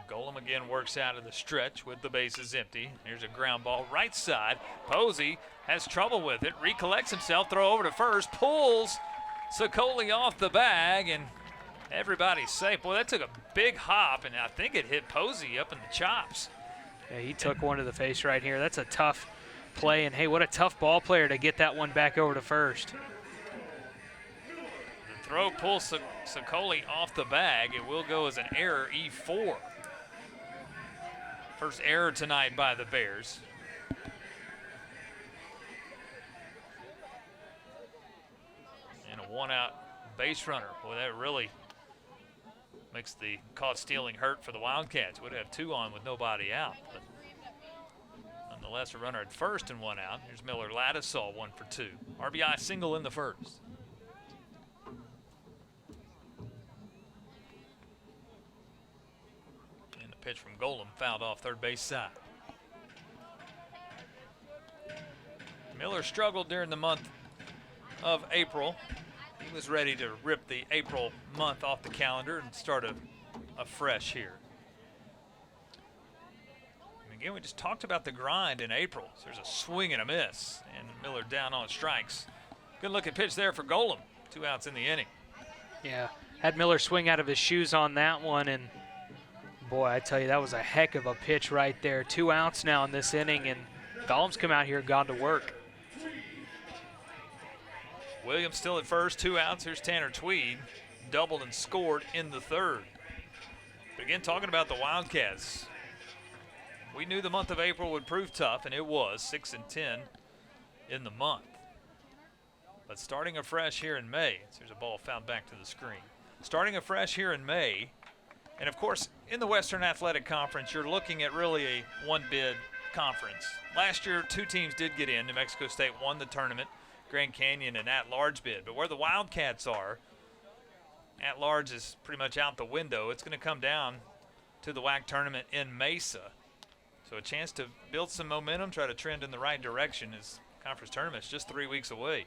Golem again works out of the stretch with the bases empty. Here's a ground ball right side. Posey has trouble with it, recollects himself, throw over to first, pulls Sicoli off the bag, and everybody's safe. Boy, that took a big hop, and I think it hit Posey up in the chops. Yeah, he took one to the face right here. That's a tough play, and hey, what a tough ball player to get that one back over to first. The throw pulls Sicoli off the bag. It will go as an error, E4. First error tonight by the Bears. And a 1-out base runner. Boy, that really makes the caught stealing hurt for the Wildcats. Would have 2 on with nobody out. But nonetheless, a runner at first and 1 out. Here's Miller Lattisaw, 1 for 2. RBI single in the first. Pitch from Golem, fouled off third base side. Miller struggled during the month of April. He was ready to rip the April month off the calendar and start afresh here. And again, we just talked about the grind in April. So there's a swing and a miss, and Miller down on strikes. Good looking pitch there for Golem. 2 outs in the inning. Yeah, had Miller swing out of his shoes on that one, and boy, I tell you, that was a heck of a pitch right there. 2 outs now in this inning, and Golem's come out here and gone to work. Williams still at first, 2 outs. Here's Tanner Tweed, doubled and scored in the third. But again, talking about the Wildcats, we knew the month of April would prove tough, and it was 6-10 in the month. But starting afresh here in May, there's a ball fouled back to the screen. Starting afresh here in May, and of course, in the Western Athletic Conference, you're looking at really a one-bid conference. Last year, 2 teams did get in. New Mexico State won the tournament, Grand Canyon and at-large bid. But where the Wildcats are, at-large is pretty much out the window. It's going to come down to the WAC tournament in Mesa. So a chance to build some momentum, try to trend in the right direction as conference tournament's just 3 weeks away.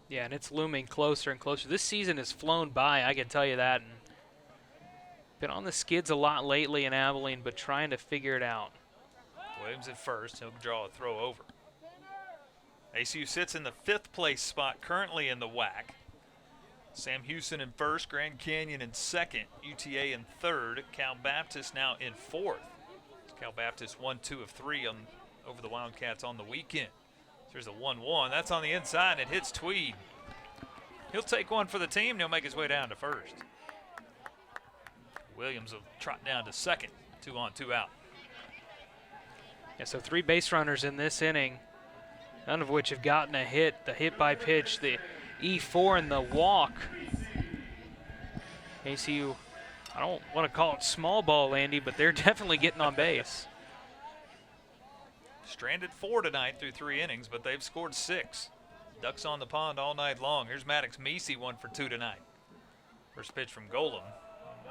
Yeah, and it's looming closer and closer. This season has flown by, I can tell you that. And been on the skids a lot lately in Abilene, but trying to figure it out. Williams at first. He'll draw a throw over. ACU sits in the 5th place spot currently in the WAC. Sam Houston in first, Grand Canyon in second, UTA in third, Cal Baptist now in fourth. Cal Baptist 1, 2 of 3 over the Wildcats on the weekend. There's a 1-1. That's on the inside. It hits Tweed. He'll take one for the team, and he'll make his way down to first. Williams will trot down to second. 2 on, 2 out. Yeah, so 3 base runners in this inning, none of which have gotten a hit. The hit by pitch, the E4 and the walk. ACU, I don't want to call it small ball, Andy, but they're definitely getting on base. Stranded 4 tonight through 3 innings, but they've scored 6. Ducks on the pond all night long. Here's Maddox Meese, 1 for 2 tonight. First pitch from Golem.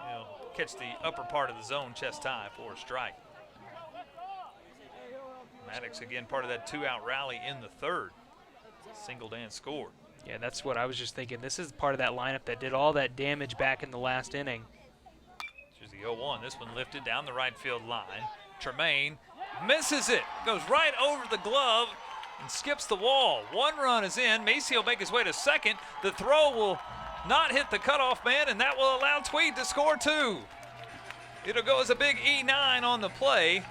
He'll catch the upper part of the zone, chest high for a strike. Maddox again part of that 2-out rally in the third. Singled and scored. Yeah, that's what I was just thinking. This is part of that lineup that did all that damage back in the last inning. Here's the 0-1. This one lifted down the right field line. Tremaine misses it. Goes right over the glove and skips the wall. 1 run is in. Macy will make his way to second. The throw will not hit the cutoff man, and that will allow Tweed to score 2. It'll go as a big E9 on the play,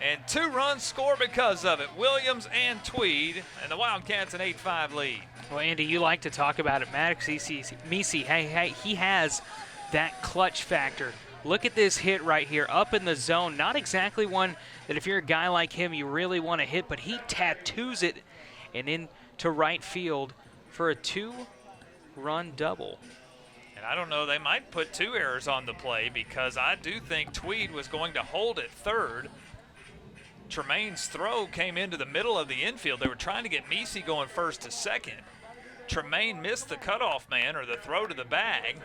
and 2 runs score because of it. Williams and Tweed, and the Wildcats an 8-5 lead. Well, Andy, you like to talk about it. Maddox Meese, hey, he has that clutch factor. Look at this hit right here, up in the zone. Not exactly one that if you're a guy like him, you really want to hit, but he tattoos it and into right field for a 2-run double. And I don't know, they might put 2 errors on the play because I do think Tweed was going to hold at third. Tremaine's throw came into the middle of the infield. They were trying to get Meese going first to second. Tremaine missed the cutoff man, or the throw to the bag.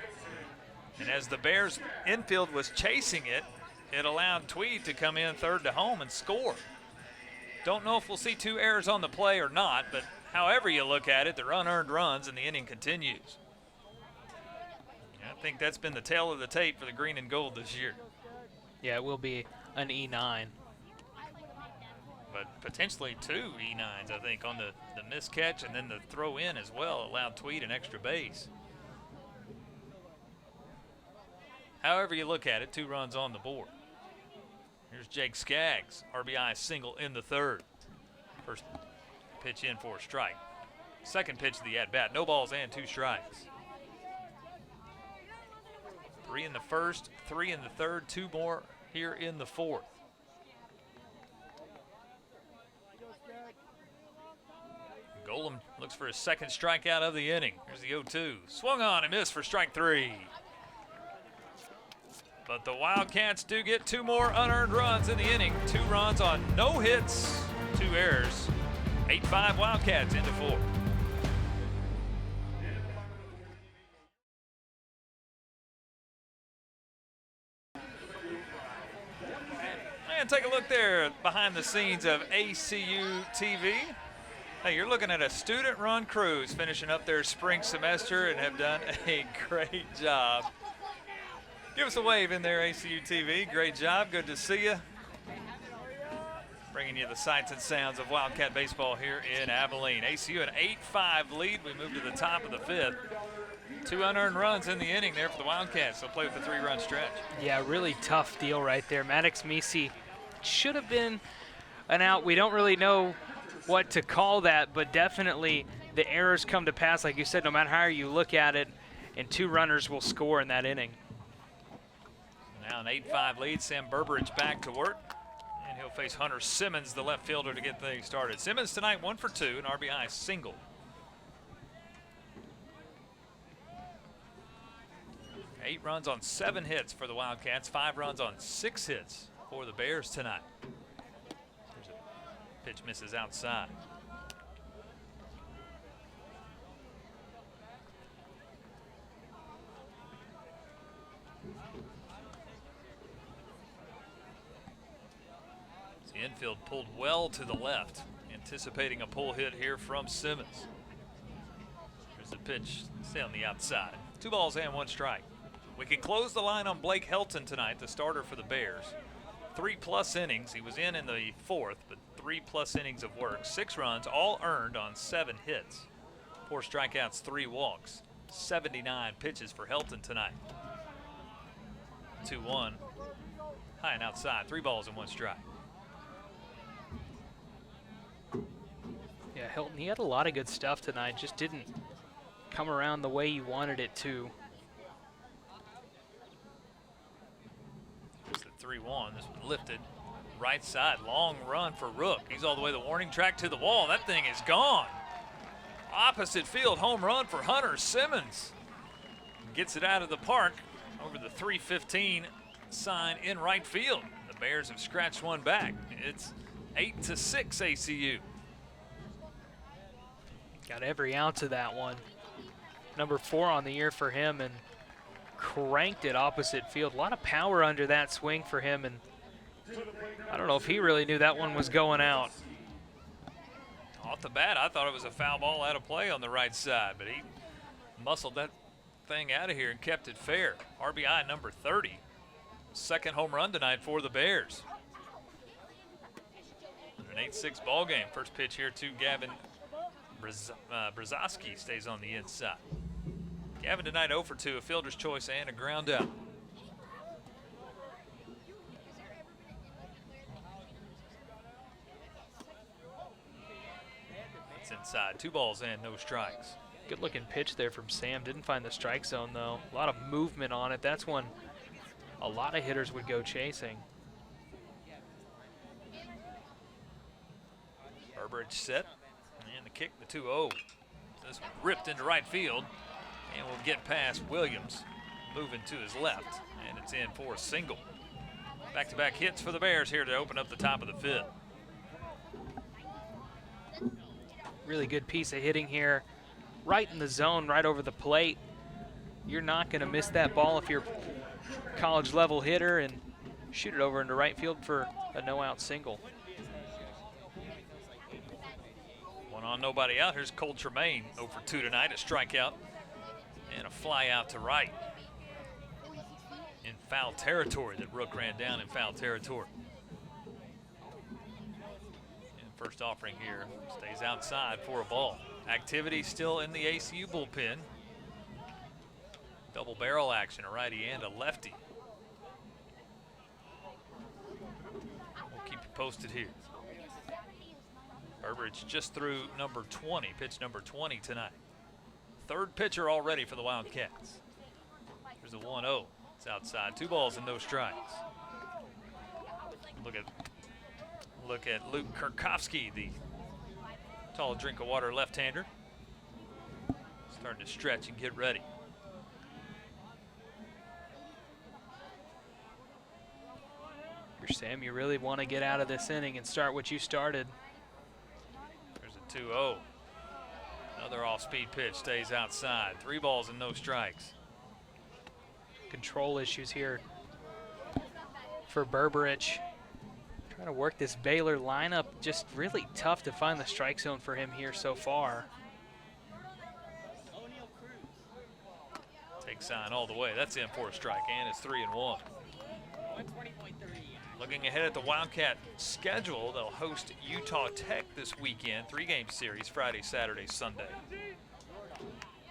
And as the Bears infield was chasing it, it allowed Tweed to come in third to home and score. Don't know if we'll see 2 errors on the play or not, but however you look at it, they're unearned runs and the inning continues. I think that's been the tale of the tape for the green and gold this year. Yeah, it will be an E9. But potentially 2 E9s, I think, on the missed catch, and then the throw in as well allowed Tweed an extra base. However you look at it, 2 runs on the board. Here's Jake Skaggs, RBI single in the third. First pitch in for a strike. Second pitch of the at-bat, no balls and 2 strikes. 3 in the first, 3 in the third, 2 more here in the fourth. Golem looks for his second strikeout of the inning. Here's the 0-2. Swung on and missed for strike 3. But the Wildcats do get 2 more unearned runs in the inning. 2 runs on no hits, 2 errors. 8-5 Wildcats into 4. And take a look there behind the scenes of ACU TV. Hey, you're looking at a student-run cruise finishing up their spring semester and have done a great job. Give us a wave in there, ACU TV. Great job. Good to see you. Bringing you the sights and sounds of Wildcat baseball here in Abilene. ACU an 8-5 lead. We move to the top of the 5th. 2 unearned runs in the inning there for the Wildcats. They'll play with a 3-run stretch. Yeah, really tough deal right there. Maddox Meese should have been an out. We don't really know what to call that, but definitely the errors come to pass. Like you said, no matter how you look at it, and 2 runners will score in that inning. Now an 8-5 lead. Sam Berberidge back to work. And he'll face Hunter Simmons, the left fielder, to get things started. Simmons tonight 1 for 2, an RBI single. Eight runs on 7 hits for the Wildcats. 5 runs on 6 hits for the Bears tonight. There's a pitch misses outside. The infield pulled well to the left, anticipating a pull hit here from Simmons. Here's the pitch, stay on the outside. 2 balls and 1 strike. We can close the line on Blake Helton tonight, the starter for the Bears. 3+ innings. He was in the 4th, but 3+ innings of work. 6 runs, all earned on 7 hits. 4 strikeouts, 3 walks. 79 pitches for Helton tonight. 2-1. High and outside. 3 balls and 1 strike. Yeah, Hilton, he had a lot of good stuff tonight, just didn't come around the way you wanted it to. It's the 3-1. This one lifted. Right side, long run for Rook. He's all the way the warning track to the wall. That thing is gone. Opposite field home run for Hunter Simmons. Gets it out of the park over the 315 sign in right field. The Bears have scratched one back. It's 8-6 ACU. Got every ounce of that one. Number 4 on the year for him and cranked it opposite field. A lot of power under that swing for him, and I don't know if he really knew that one was going out. Off the bat, I thought it was a foul ball out of play on the right side, but he muscled that thing out of here and kept it fair. RBI number 30. Second home run tonight for the Bears. An 8-6 ball game. First pitch here to Gavin Brzezowski stays on the inside. Gavin tonight 0 for 2, a fielder's choice and a ground out. It's inside, 2 balls and no strikes. Good looking pitch there from Sam. Didn't find the strike zone though. A lot of movement on it. That's one a lot of hitters would go chasing. Burbridge set, and the kick, the 2-0. This one ripped into right field, and will get past Williams, moving to his left, and it's in for a single. Back-to-back hits for the Bears here to open up the top of the 5th. Really good piece of hitting here. Right in the zone, right over the plate. You're not going to miss that ball if you're a college level hitter, and shoot it over into right field for a no-out single. 1 on, nobody out. Here's Cole Tremaine, 0 for 2 tonight, a strikeout and a fly out to right. In foul territory, that Rook ran down in foul territory. And first offering here stays outside for a ball. Activity still in the ACU bullpen. Double barrel action, a righty and a lefty. We'll keep you posted here. Burbridge just threw number 20, pitch number 20 tonight. Third pitcher already for the Wildcats. There's a 1-0. It's outside, 2 balls and no strikes. Look at Luke Kurkowski, the tall drink of water left-hander. Starting to stretch and get ready. Here, Sam, you really want to get out of this inning and start what you started. There's a 2-0. Another off-speed pitch stays outside. 3 balls and no strikes. Control issues here for Burbridge. Trying to work this Baylor lineup. Just really tough to find the strike zone for him here so far. Take sign all the way. That's in for a strike, and it's 3-1. Looking ahead at the Wildcat schedule, they'll host Utah Tech this weekend. 3-game series, Friday, Saturday, Sunday.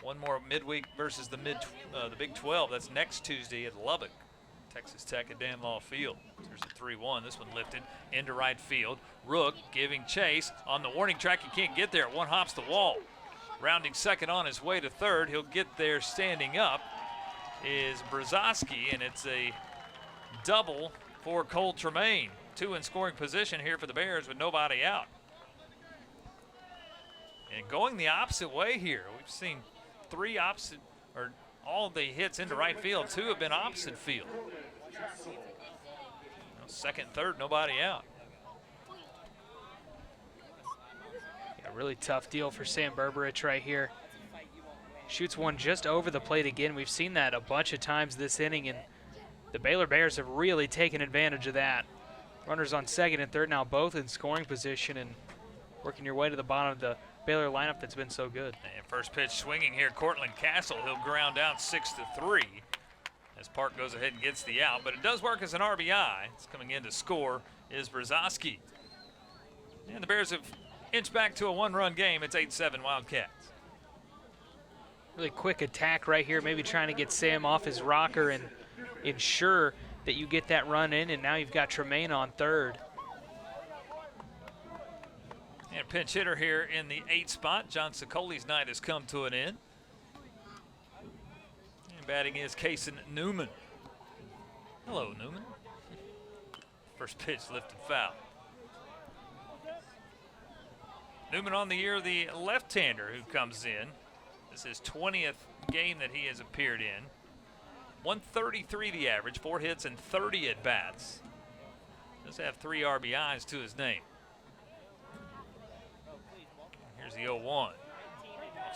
One more midweek versus the Big 12. That's next Tuesday at Lubbock. Texas Tech at Danlaw Field. There's a 3-1. This one lifted into right field. Rook giving chase on the warning track. He can't get there. One hops the wall. Rounding second on his way to third. He'll get there standing up is Brzezowski, and it's a double for Cole Tremaine. 2 in scoring position here for the Bears with nobody out. And going the opposite way here. We've seen 3 opposite, or all the hits into right field. 2 have been opposite field. Second, third, nobody out. Yeah, really tough deal for Sam Burbridge right here. Shoots one just over the plate again. We've seen that a bunch of times this inning, and the Baylor Bears have really taken advantage of that. Runners on second and third now, both in scoring position, and working your way to the bottom of the Baylor lineup that's been so good. And first pitch swinging here, Cortland Castle. He'll ground out 6-3 as Park goes ahead and gets the out, but it does work as an RBI. It's coming in to score is Brzezowski. And the Bears have inched back to a 1-run game. It's 8-7 Wildcats. Really quick attack right here, maybe trying to get Sam off his rocker and ensure that you get that run in, and now you've got Tremaine on third. And pinch hitter here in the 8th spot. John Sicoli's night has come to an end. And batting is Kason Newman. Hello, Newman. First pitch lifted foul. Newman on the year, the left-hander who comes in. This is his 20th game that he has appeared in. 133 the average, 4 hits and 30 at-bats. Does have 3 RBIs to his name. Here's the 0-1.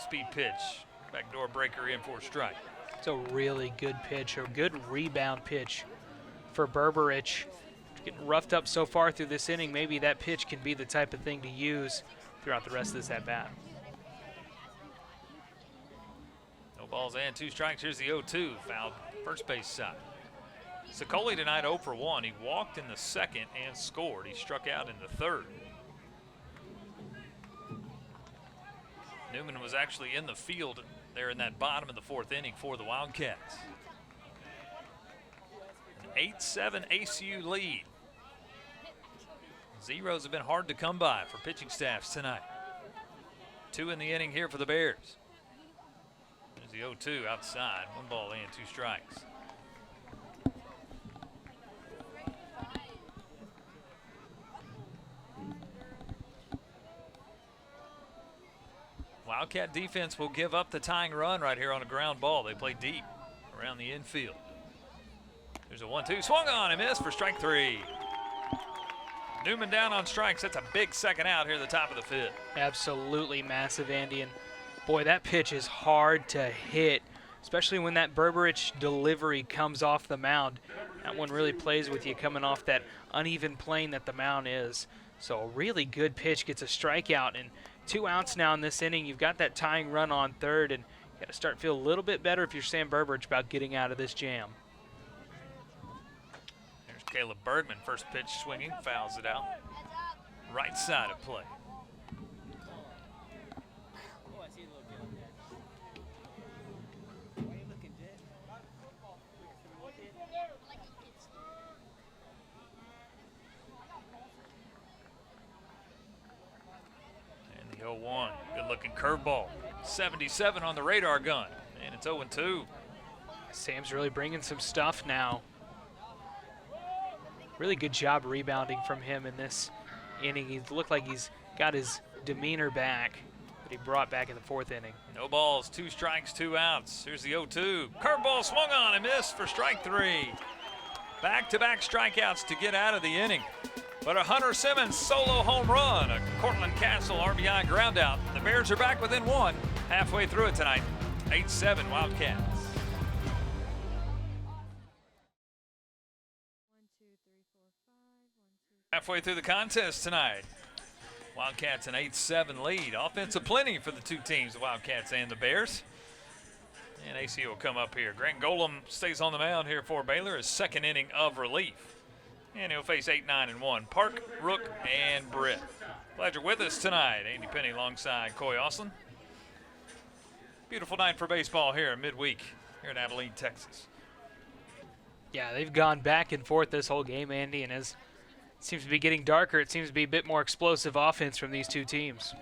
Speed pitch. Backdoor breaker in for a strike. It's a really good pitch, a good rebound pitch for Berberich. Getting roughed up so far through this inning, maybe that pitch can be the type of thing to use throughout the rest of this at-bat. No balls and 2 strikes. Here's the 0-2, fouled first base side. Sicoli tonight 0 for 1. He walked in the 2nd and scored. He struck out in the 3rd. Newman was actually in the field there in that bottom of the 4th inning for the Wildcats. An 8-7 ACU lead. Zeros have been hard to come by for pitching staffs tonight. 2 in the inning here for the Bears. There's the 0-2 outside. 1 ball and 2 strikes. Wildcat defense will give up the tying run right here on a ground ball. They play deep around the infield. There's a 1-2, swung on and missed for strike 3. Newman down on strikes. That's a big second out here at the top of the 5th. Absolutely massive, Andy. And boy, that pitch is hard to hit, especially when that Berberich delivery comes off the mound. That one really plays with you coming off that uneven plane that the mound is. So a really good pitch gets a strikeout, and 2 outs now in this inning. You've got that tying run on third, and you got to start to feel a little bit better if you're Sam Berberich about getting out of this jam. There's Caleb Bergman, first pitch swinging, fouls it out. Right side of play. And the 0-1, good looking curveball. 77 on the radar gun, and it's 0-2. Sam's really bringing some stuff now. Really good job rebounding from him in this inning. He looked like he's got his demeanor back that he brought back in the 4th inning. No balls, 2 strikes, 2 outs. Here's the 0-2. Curveball swung on and missed for strike 3. Back-to-back strikeouts to get out of the inning. But a Hunter Simmons solo home run, a Cortland Castle RBI ground out. The Bears are back within 1 halfway through it tonight. 8-7 Wildcats. Halfway through the contest tonight. Wildcats an 8-7 lead. Offensive plenty for the 2 teams, the Wildcats and the Bears. And ACU will come up here. Grant Golem stays on the mound here for Baylor, his 2nd inning of relief. And he'll face 8-9-1. Park, Rook, and Britt. Glad you're with us tonight. Andy Penny alongside Coy Austin. Beautiful night for baseball here in midweek here in Abilene, Texas. Yeah, they've gone back and forth this whole game, Andy, and as it seems to be getting darker, it seems to be a bit more explosive offense from these 2 teams.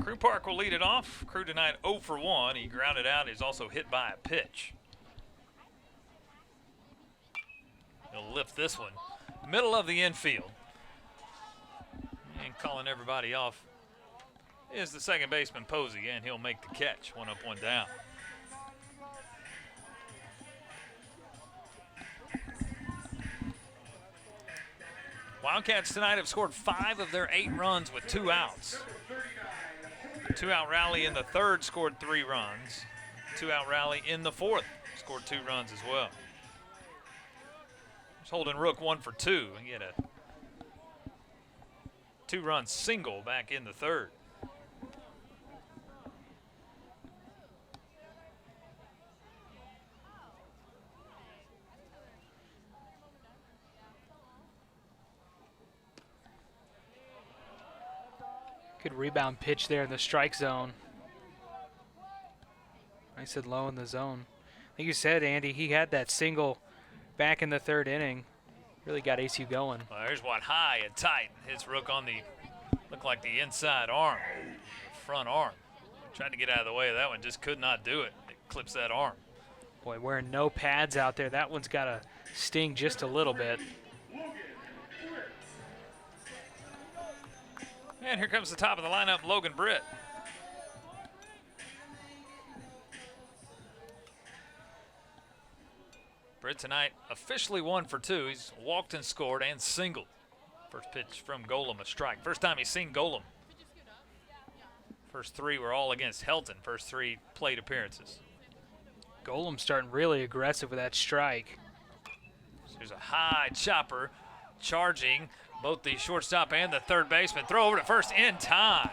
Crew Park will lead it off. Crew tonight 0 for 1. He grounded out. He's also hit by a pitch. He'll lift this one. Middle of the infield. And calling everybody off is the second baseman, Posey, and he'll make the catch. 1 up, 1 down. Wildcats tonight have scored 5 of their 8 runs with 2 outs. 2-out rally in the 3rd, scored 3 runs. 2-out rally in the 4th, scored 2 runs as well. There's Holden Rook 1 for 2. He had a 2-run single back in the 3rd. Good rebound pitch there in the strike zone. I said low in the zone. Like you said, Andy, he had that single back in the 3rd inning. Really got ACU going. Well, there's one high and tight. Hits Rook on the, looked like the inside arm, front arm. Tried to get out of the way of that one, just could not do it. It clips that arm. Boy, wearing no pads out there. That one's got to sting just a little bit. And here comes the top of the lineup, Logan Britt. Britt tonight officially 1 for 2. He's walked and scored and singled. First pitch from Golem, a strike. First time he's seen Golem. First 3 were all against Helton. First 3 plate appearances. Golem starting really aggressive with that strike. There's a high chopper charging both the shortstop and the third baseman. Throw over to first in time.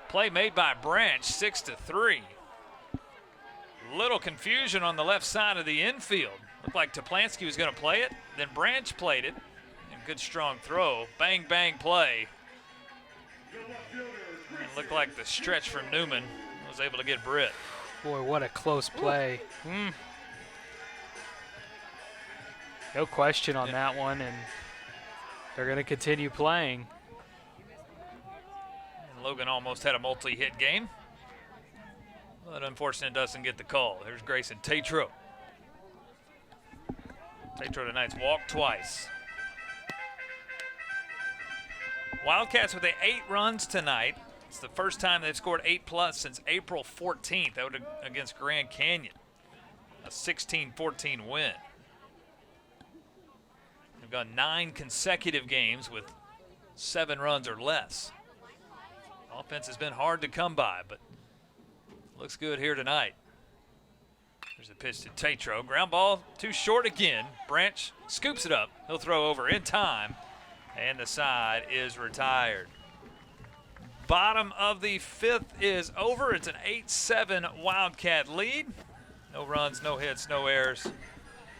Play made by Branch, 6-3. Little confusion on the left side of the infield. Looked like Toplansky was going to play it, then Branch played it. And good strong throw. Bang, bang play. And looked like the stretch from Newman was able to get Britt. Boy, what a close play. No question on that one, and they're going to continue playing. And Logan almost had a multi-hit game, but unfortunately doesn't get the call. There's Grayson Tatro. Tatro tonight's walked twice. Wildcats with 8 runs tonight. It's the first time they've scored 8+ since April 14th. That was against Grand Canyon. A 16-14 win. They've gone 9 consecutive games with 7 runs or less. Offense has been hard to come by, but looks good here tonight. There's a pitch to Tatro. Ground ball too short again. Branch scoops it up. He'll throw over in time, and the side is retired. Bottom of the 5th is over. It's an 8-7 Wildcat lead. No runs, no hits, no errors.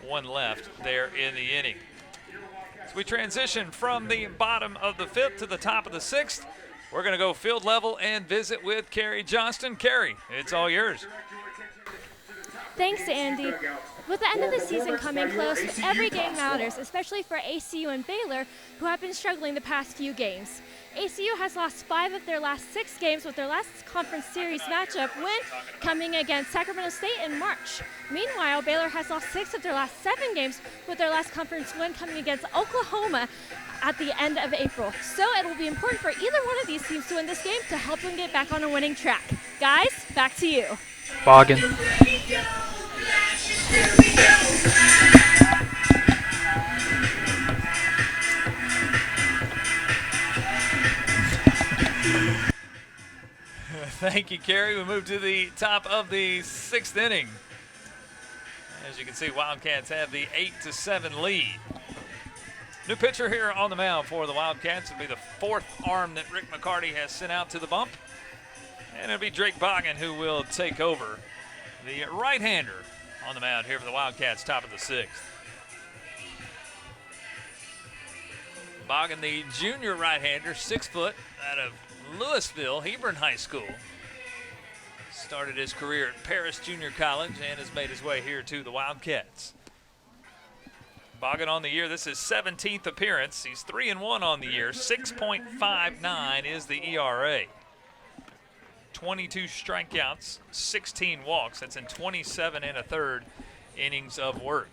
1 left there in the inning. As we transition from the bottom of the 5th to the top of the 6th, we're going to go field level and visit with Carrie Johnston. Carrie, it's all yours. Thanks, Andy. With the end of the season coming close, every game matters, especially for ACU and Baylor, who have been struggling the past few games. ACU has lost 5 of their last 6 games, with their last conference series matchup win coming against Sacramento State in March. Meanwhile, Baylor has lost 6 of their last 7 games, with their last conference win coming against Oklahoma at the end of April. So it will be important for either one of these teams to win this game to help them get back on a winning track. Guys, back to you. Boggin. Thank you, Carrie. We move to the top of the 6th inning. As you can see, Wildcats have the 8-7 lead. New pitcher here on the mound for the Wildcats. It'll be the 4th arm that Rick McCarty has sent out to the bump. And it'll be Drake Boggin who will take over, the right-hander on the mound here for the Wildcats, top of the 6th. Boggin, the junior right-hander, 6 foot, out of Louisville, Hebron High School. Started his career at Paris Junior College and has made his way here to the Wildcats. Boggin on the year, this is 17th appearance. He's 3-1 on the year. 6.59 is the ERA. 22 strikeouts, 16 walks. That's in 27 1/3 innings of work.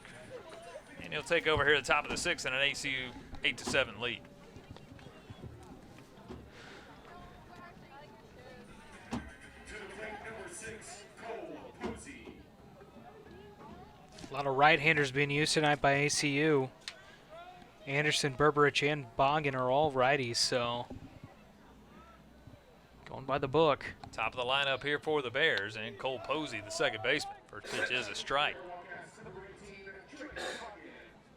And he'll take over here at the top of the 6th in an ACU 8-7 lead. A lot of right-handers being used tonight by ACU. Anderson, Berberich, and Boggin are all righties, so going by the book. Top of the lineup here for the Bears, and Cole Posey, the second baseman. First pitch is a strike.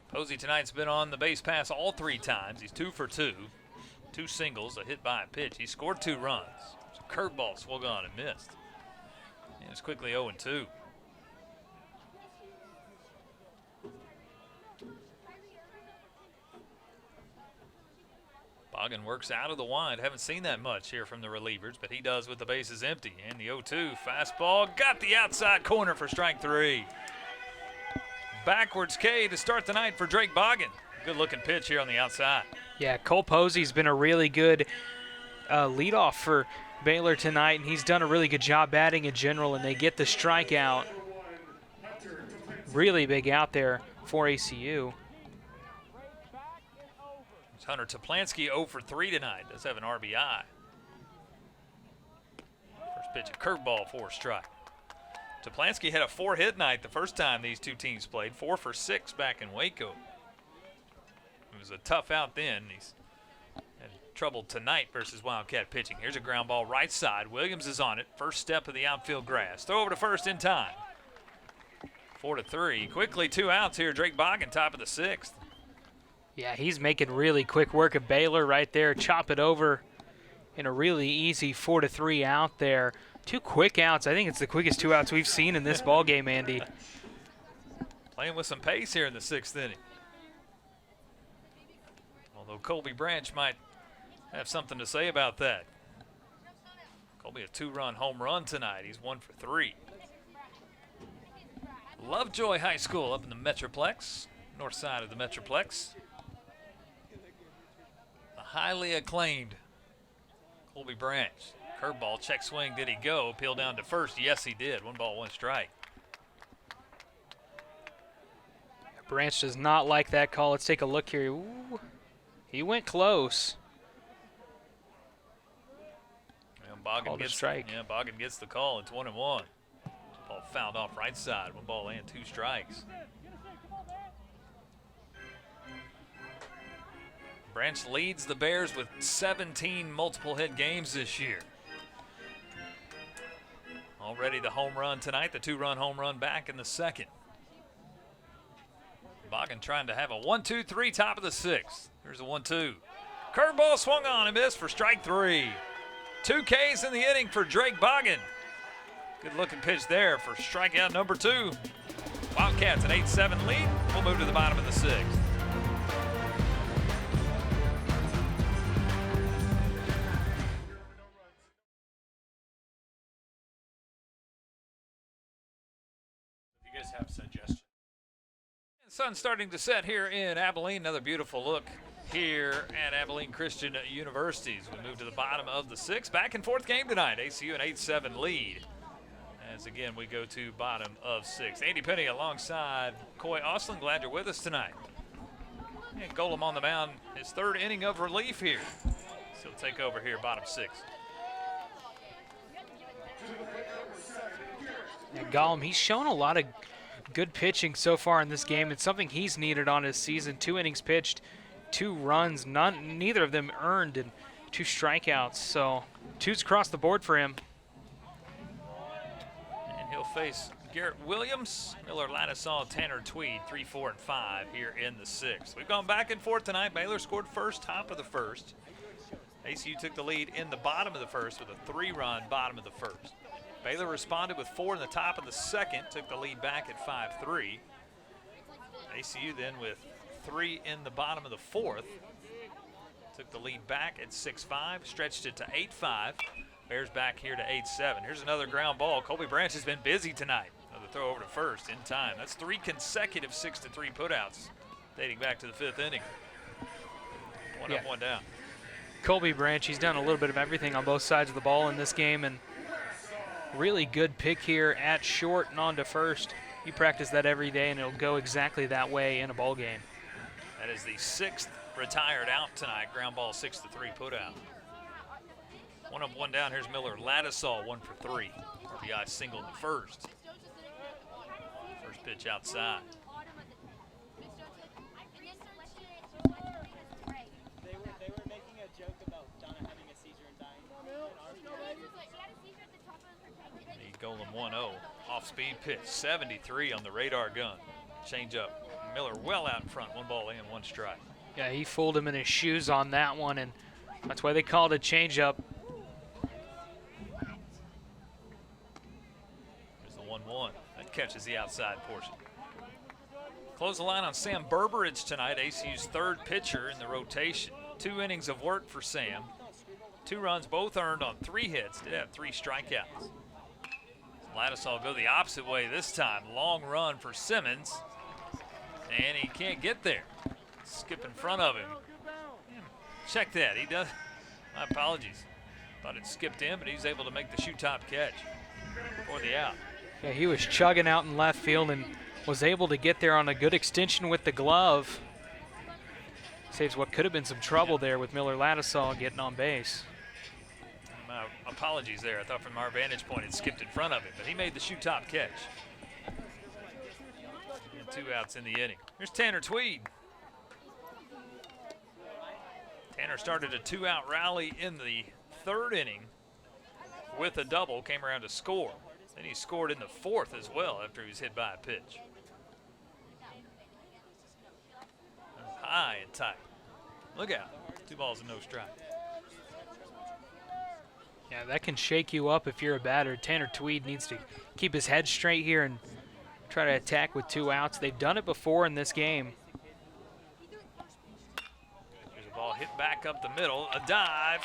Posey tonight's been on the base pass all 3 times. He's 2 for 2. 2 singles, a hit by a pitch. He scored 2 runs. Curveball swung on and missed. And it's quickly 0-2. Boggin works out of the wind. Haven't seen that much here from the relievers, but he does with the bases empty. And the 0-2 fastball got the outside corner for strike 3. Backwards K to start the night for Drake Boggin. Good looking pitch here on the outside. Yeah, Cole Posey's been a really good leadoff for Baylor tonight, and he's done a really good job batting in general, and they get the strikeout. Really big out there for ACU. It's Hunter Toplansky 0 for 3 tonight. Does have an RBI. First pitch, a curveball for a strike. Toplansky had a 4-hit night the first time these two teams played. 4 for 6 back in Waco. It was a tough out then. He's had trouble tonight versus Wildcat pitching. Here's a ground ball right side. Williams is on it. First step of the outfield grass. Throw over to first in time. 4-3. Quickly 2 outs here. Drake Boggin, top of the 6th. Yeah, he's making really quick work of Baylor right there. Chop it over in a really easy 4-3 out there. 2 quick outs. I think it's the quickest 2 outs we've seen in this ball game, Andy. Playing with some pace here in the 6th inning. Although Colby Branch might have something to say about that. Colby a 2-run home run tonight. He's 1 for 3. Lovejoy High School up in the Metroplex, north side of the Metroplex. The highly acclaimed Colby Branch. Curveball, check swing, did he go? Peel down to first, yes he did. 1 ball, 1 strike. Branch does not like that call. Let's take a look here. Ooh, he went close. And Boggin gets strike. Yeah, Boggin gets the call. It's 1-1. Ball fouled off right side. 1 ball and 2 strikes. Branch leads the Bears with 17 multiple hit games this year. Already the home run tonight, the 2-run home run back in the 2nd. Boggin trying to have a 1-2-3 top of the 6th. Here's a 1-2. Curveball swung on and missed for strike 3. 2 Ks in the inning for Drake Boggin. Good looking pitch there for strikeout number 2. Wildcats an 8-7 lead. We'll move to the bottom of the 6th. You guys have suggestions? Sun starting to set here in Abilene. Another beautiful look here at Abilene Christian University as we move to the bottom of the 6th. Back and forth game tonight. ACU an 8-7 lead. As again we go to bottom of 6th. Andy Penny alongside Coy Ostlin. Glad you're with us tonight. And Golem on the mound, his 3rd inning of relief here. So he'll take over here, bottom 6th. And Gollum, he's shown a lot of good pitching so far in this game. It's something he's needed on his season. 2 innings pitched, 2 runs, neither of them earned, and 2 strikeouts. So 2's across the board for him. And he'll face Garrett Williams, Miller Ladisaw, Tanner Tweed, 3, 4, and 5 here in the 6th. We've gone back and forth tonight. Baylor scored first, top of the 1st. ACU took the lead in the bottom of the 1st with a 3-run bottom of the 1st. Baylor responded with 4 in the top of the 2nd, took the lead back at 5-3. ACU then with 3 in the bottom of the 4th, took the lead back at 6-5, stretched it to 8-5. Bears back here to 8-7. Here's another ground ball. Colby Branch has been busy tonight. Another throw over to first in time. That's 3 consecutive 6-3 putouts dating back to the 5th inning. One up, 1 down. Colby Branch, he's done a little bit of everything on both sides of the ball in this game, and really good pick here at short and on to first. You practice that every day, and it'll go exactly that way in a ball game. That is the 6th retired out tonight. Ground ball 6-3 putout. 1 up, 1 down. Here's Miller Ladisaw, 1 for 3. RBI single in the 1st. First pitch outside. They were making a joke about Donna having a seizure and dying. The Golem 1-0. Off-speed pitch. 73 on the radar gun. Change up. Miller well out in front. 1 ball and 1 strike. Yeah, he fooled him in his shoes on that one, and that's why they called it changeup. There's the 1-1. That catches the outside portion. Close the line on Sam Berberidge tonight, ACU's 3rd pitcher in the rotation. 2 innings of work for Sam. 2 runs, both earned on 3 hits. Did have 3 strikeouts. Lattisall go the opposite way this time. Long run for Simmons, and he can't get there. Skip in front of him. Check that. He does. My apologies. Thought it skipped in, but he's able to make the shoe top catch for the out. Yeah, he was chugging out in left field and was able to get there on a good extension with the glove. Saves what could have been some trouble there with Miller Lattisall getting on base. My apologies there. I thought from our vantage point it skipped in front of him, but he made the shoe top catch. And 2 outs in the inning. Here's Tanner Tweed. Tanner started a 2-out rally in the 3rd inning with a double, came around to score. Then he scored in the 4th as well after he was hit by a pitch. High and tight. Look out. 2 balls and no strike. Yeah, that can shake you up if you're a batter. Tanner Tweed needs to keep his head straight here and try to attack with 2 outs. They've done it before in this game. There's a ball hit back up the middle. A dive.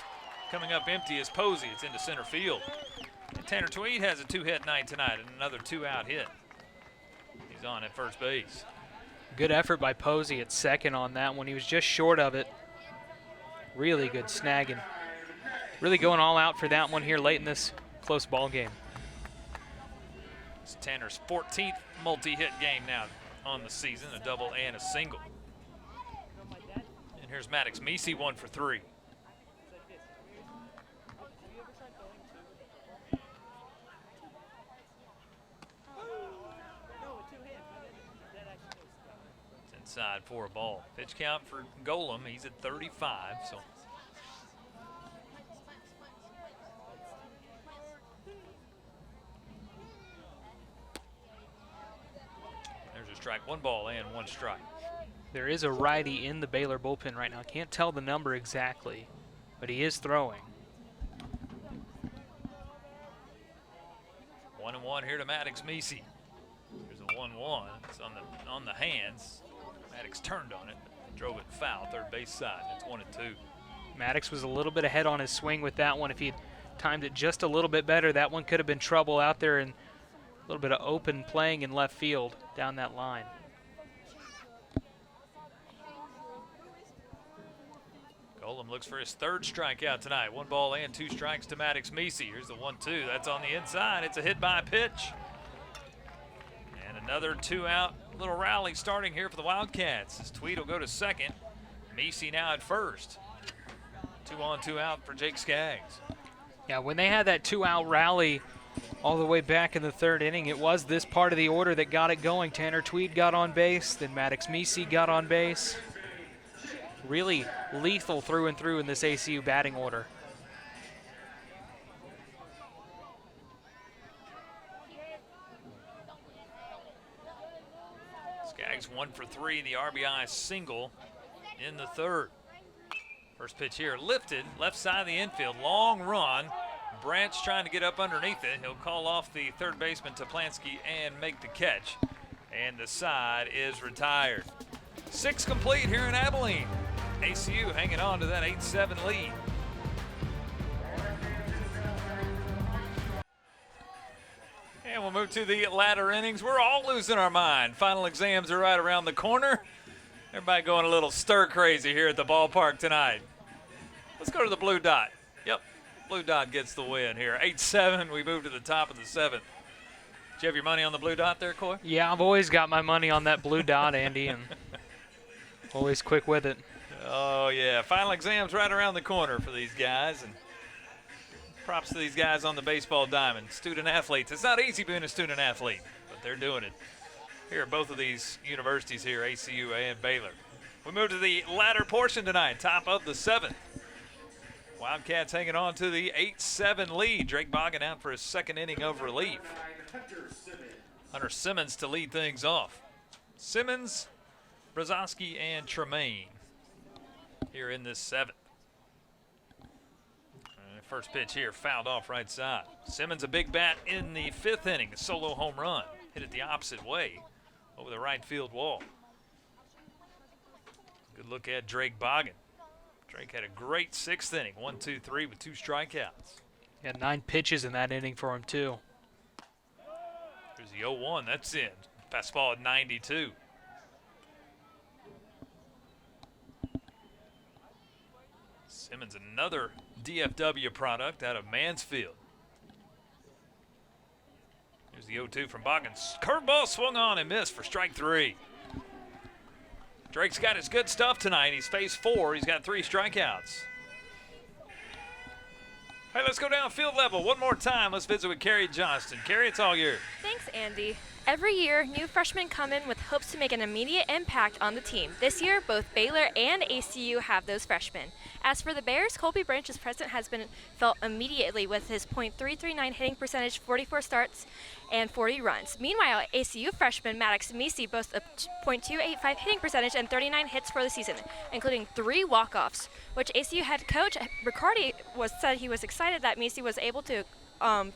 Coming up empty is Posey. It's into center field. And Tanner Tweed has a 2-hit night tonight and another 2-out hit. He's on at first base. Good effort by Posey at second on that one. He was just short of it. Really good snagging. Really going all out for that one here late in this close ball game. It's Tanner's 14th multi-hit game now on the season, a double and a single. And here's Maddox Meese, 1 for 3. It's inside for a ball. Pitch count for Golem, he's at 35, so. There's a strike, 1 ball and 1 strike. There is a righty in the Baylor bullpen right now. Can't tell the number exactly, but he is throwing. 1-1 here to Maddox Meese. There's a 1-1. It's on the hands. Maddox turned on it, drove it foul, third base side. It's 1-2. Maddox was a little bit ahead on his swing with that one. If he'd timed it just a little bit better, that one could have been trouble out there and a little bit of open playing in left field down that line. Golem looks for his 3rd strikeout tonight. 1 ball and 2 strikes to Maddox Meese. Here's the 1-2. That's on the inside. It's a hit by pitch. And another 2-out little rally starting here for the Wildcats as Tweed will go to second. Meese now at first. 2 on, 2 out for Jake Skaggs. Yeah, when they had that 2-out rally all the way back in the 3rd inning, it was this part of the order that got it going. Tanner Tweed got on base, then Maddox Meese got on base. Really lethal through and through in this ACU batting order. Skaggs 1 for 3, the RBI single in the 3rd. First pitch here, lifted, left side of the infield, long run. Branch trying to get up underneath it. He'll call off the 3rd baseman Toplansky and make the catch. And the side is retired. 6 complete here in Abilene. ACU hanging on to that 8-7 lead. And we'll move to the latter innings. We're all losing our mind. Final exams are right around the corner. Everybody going a little stir crazy here at the ballpark tonight. Let's go to the blue dot. Yep, blue dot gets the win here. 8-7, we move to the top of the 7th. Did you have your money on the blue dot there, Coy? Yeah, I've always got my money on that blue dot, Andy, and always quick with it. Oh, yeah. Final exams right around the corner for these guys. And props to these guys on the baseball diamond. Student athletes. It's not easy being a student athlete, but they're doing it. Here are both of these universities here, ACU and Baylor. We move to the latter portion tonight, top of the 7th. Wildcats hanging on to the 8-7 lead. Drake Boggin out for his 2nd inning of relief. Hunter Simmons to lead things off. Simmons, Brzozowski, and Tremaine here in this 7th. First pitch here, fouled off right side. Simmons a big bat in the 5th inning, a solo home run. Hit it the opposite way over the right field wall. Good look at Drake Boggin. Drake had a great 6th inning, 1, 2, 3 with 2 strikeouts. He had 9 pitches in that inning for him, too. There's the 0-1, that's in. Fastball at 92. Simmons, another DFW product out of Mansfield. Here's the 0-2 from Boggins. Curveball swung on and missed for strike 3. Drake's got his good stuff tonight. He's faced 4. He's got 3 strikeouts. Hey, let's go down field level one more time. Let's visit with Carrie Johnston. Carrie, it's all yours. Thanks, Andy. Every year, new freshmen come in with hopes to make an immediate impact on the team. This year, both Baylor and ACU have those freshmen. As for the Bears, Colby Branch's presence has been felt immediately with his .339 hitting percentage, 44 starts, and 40 runs. Meanwhile, ACU freshman Maddox Misi boasts a .285 hitting percentage and 39 hits for the season, including 3 walk-offs, which ACU head coach Riccardi said he was excited that Misi was able to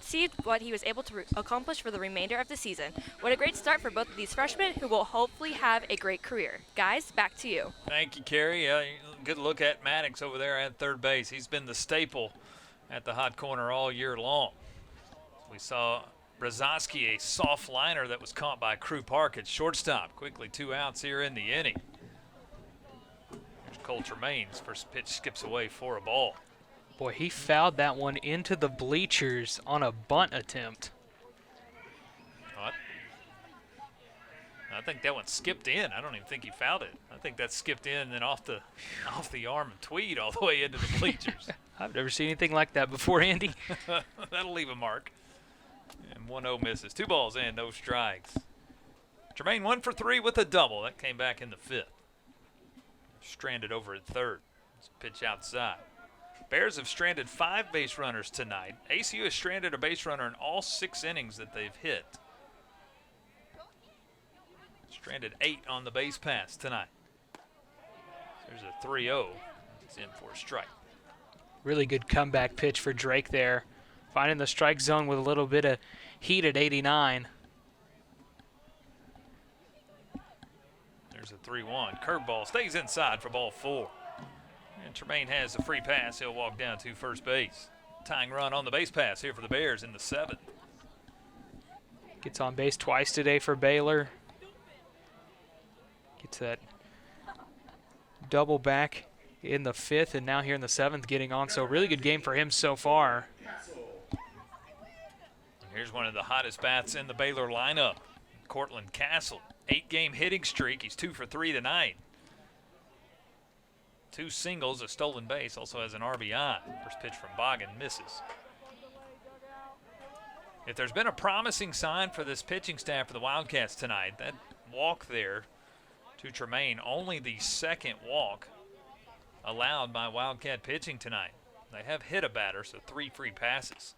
see what he was able to accomplish for the remainder of the season. What a great start for both of these freshmen who will hopefully have a great career. Guys, back to you. Thank you, Carrie. Good look at Maddox over there at third base. He's been the staple at the hot corner all year long. We saw Brzezowski, a soft liner that was caught by Crew Park at shortstop. Quickly 2 outs here in the inning. There's Cole Tremaine's first pitch skips away for a ball. Boy, he fouled that one into the bleachers on a bunt attempt. What? I think that one skipped in. I don't even think he fouled it. I think that skipped in and then off the arm of Tweed all the way into the bleachers. I've never seen anything like that before, Andy. That'll leave a mark. And 1-0 misses. 2 balls and no strikes. Tremaine 1 for 3 with a double. That came back in the 5th. Stranded over at third. It's a pitch outside. Bears have stranded 5 base runners tonight. ACU has stranded a base runner in all 6 innings that they've hit. Stranded 8 on the base pass tonight. There's a 3-0. It's in for a strike. Really good comeback pitch for Drake there. Finding the strike zone with a little bit of heat at 89. There's a 3-1. Curveball stays inside for ball 4. And Tremaine has a free pass. He'll walk down to first base. Tying run on the base pass here for the Bears in the 7th. Gets on base twice today for Baylor. Gets that double back in the 5th and now here in the 7th getting on. So really good game for him so far. Here's one of the hottest bats in the Baylor lineup. Cortland Castle, 8-game hitting streak. He's 2 for 3 tonight. 2 singles, a stolen base, also has an RBI. First pitch from Boggin misses. If there's been a promising sign for this pitching staff for the Wildcats tonight, that walk there to Tremaine, only the 2nd walk allowed by Wildcat pitching tonight. They have hit a batter, so 3 free passes.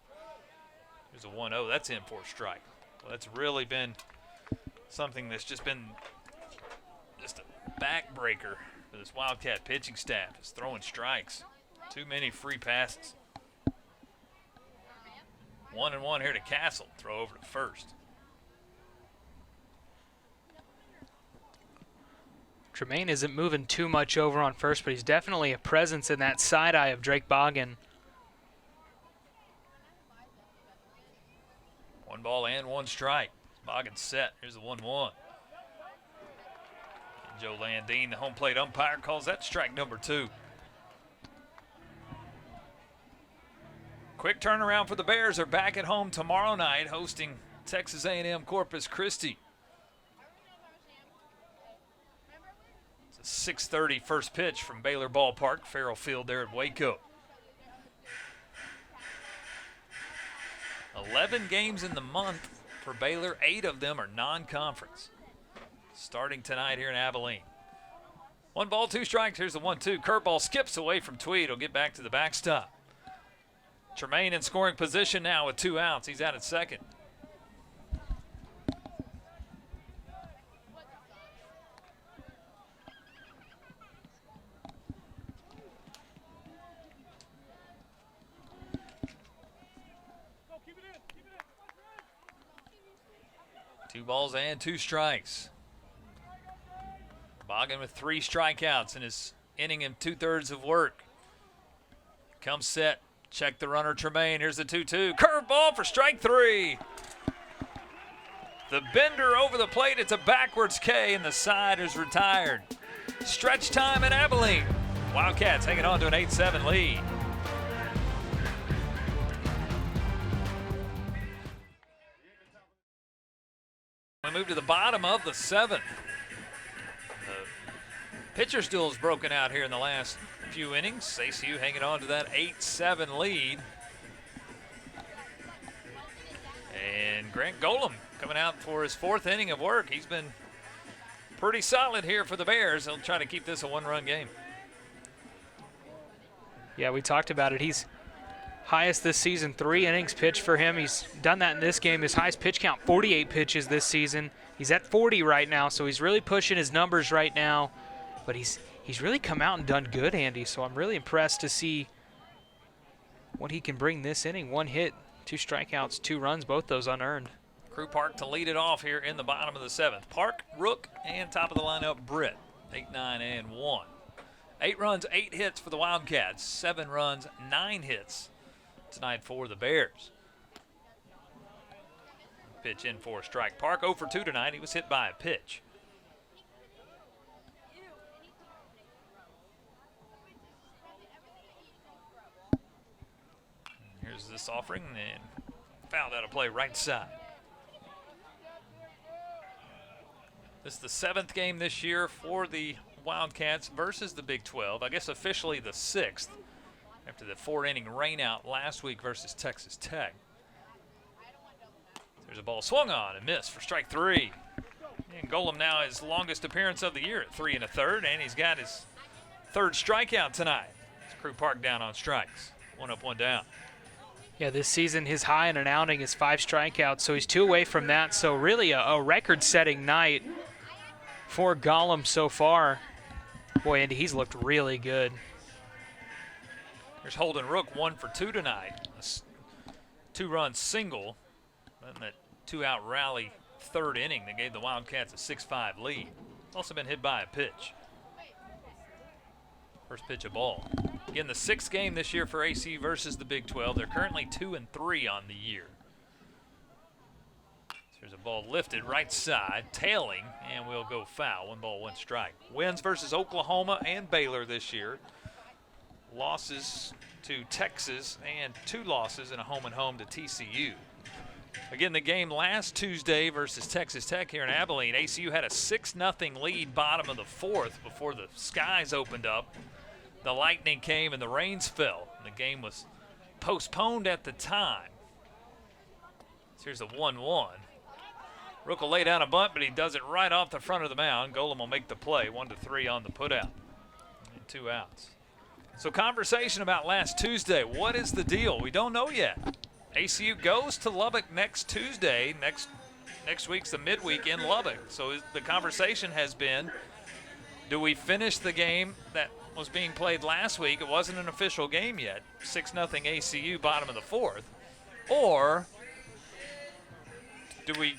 There's a 1-0, that's in for a strike. Well, that's really been something that's just been just a backbreaker for this Wildcat pitching staff, is throwing strikes. Too many free passes. 1-1 here to Castle. Throw over to first. Tremaine isn't moving too much over on first, but he's definitely a presence in that side eye of Drake Boggin. 1 ball and 1 strike. Boggin set. Here's the 1-1. Joe Landine, the home plate umpire, calls that strike number 2. Quick turnaround for the Bears. Are back at home tomorrow night hosting Texas A&M Corpus Christi. It's a 6:30 first pitch from Baylor Ballpark, Farrell Field there at Waco. 11 games in the month for Baylor. 8 of them are non-conference. Starting tonight here in Abilene. 1 ball, 2 strikes. Here's the 1-2. Curveball skips away from Tweed. He'll get back to the backstop. Tremaine in scoring position now with 2 outs. He's out at second. Two balls and 2 strikes. Boggin with 3 strikeouts in his inning and 2/3 of work. Comes set. Check the runner, Tremaine. Here's the 2-2. Curveball for strike 3. The bender over the plate. It's a backwards K, and the side is retired. Stretch time in Abilene. Wildcats hanging on to an 8-7 lead. We move to the bottom of the 7th. The pitcher's duel is broken out here in the last few innings. ACU hanging on to that 8-7 lead. And Grant Golem coming out for his 4th inning of work. He's been pretty solid here for the Bears. They'll try to keep this a 1-run game. Yeah, we talked about it. He's highest this season, 3 innings pitched for him. He's done that in this game. His highest pitch count, 48 pitches this season. He's at 40 right now, so he's really pushing his numbers right now. But he's really come out and done good, Andy, so I'm really impressed to see what he can bring this inning. 1 hit, 2 strikeouts, 2 runs, both those unearned. Crew Park to lead it off here in the bottom of the 7th. Park, Rook, and top of the lineup, Britt. 8, 9, and 1. 8 runs, 8 hits for the Wildcats. 7 runs, 9 hits tonight for the Bears. Pitch in for a strike. Park 0 for 2 tonight. He was hit by a pitch. Here's this offering, and fouled out of play right side. This is the 7th game this year for the Wildcats versus the Big 12. I guess officially the 6th after the 4-inning rainout last week versus Texas Tech. There's a ball swung on and missed for strike 3. And Golem now his longest appearance of the year at 3 1/3, and he's got his 3rd strikeout tonight. It's Crew Park down on strikes. 1 up, 1 down. Yeah, this season his high in an outing is 5 strikeouts, so he's 2 away from that. So really a record-setting night for Golem so far. Boy, Andy, he's looked really good. There's Holden Rook, 1 for 2 tonight. A 2-run single, and that 2-out rally 3rd inning that gave the Wildcats a 6-5 lead. Also been hit by a pitch. First pitch, a ball. Again, the 6th game this year for ACU versus the Big 12. They're currently 2 and 3 on the year. There's a ball lifted right side, tailing, and we'll go foul. 1 ball, 1 strike. Wins versus Oklahoma and Baylor this year. Losses to Texas and 2 losses and a home to TCU. Again, the game last Tuesday versus Texas Tech here in Abilene, ACU had a 6-0 lead bottom of the 4th before the skies opened up. The lightning came and the rains fell. And the game was postponed at the time. So here's a 1-1. Rook will lay down a bunt, but he does it right off the front of the mound. Golem will make the play, 1-3 on the putout. And 2 outs. So conversation about last Tuesday. What is the deal? We don't know yet. ACU goes to Lubbock next Tuesday. Next week's the midweek in Lubbock. So the conversation has been, do we finish the game that was being played last week? It wasn't an official game yet. 6-0 ACU, bottom of the 4th. Or do we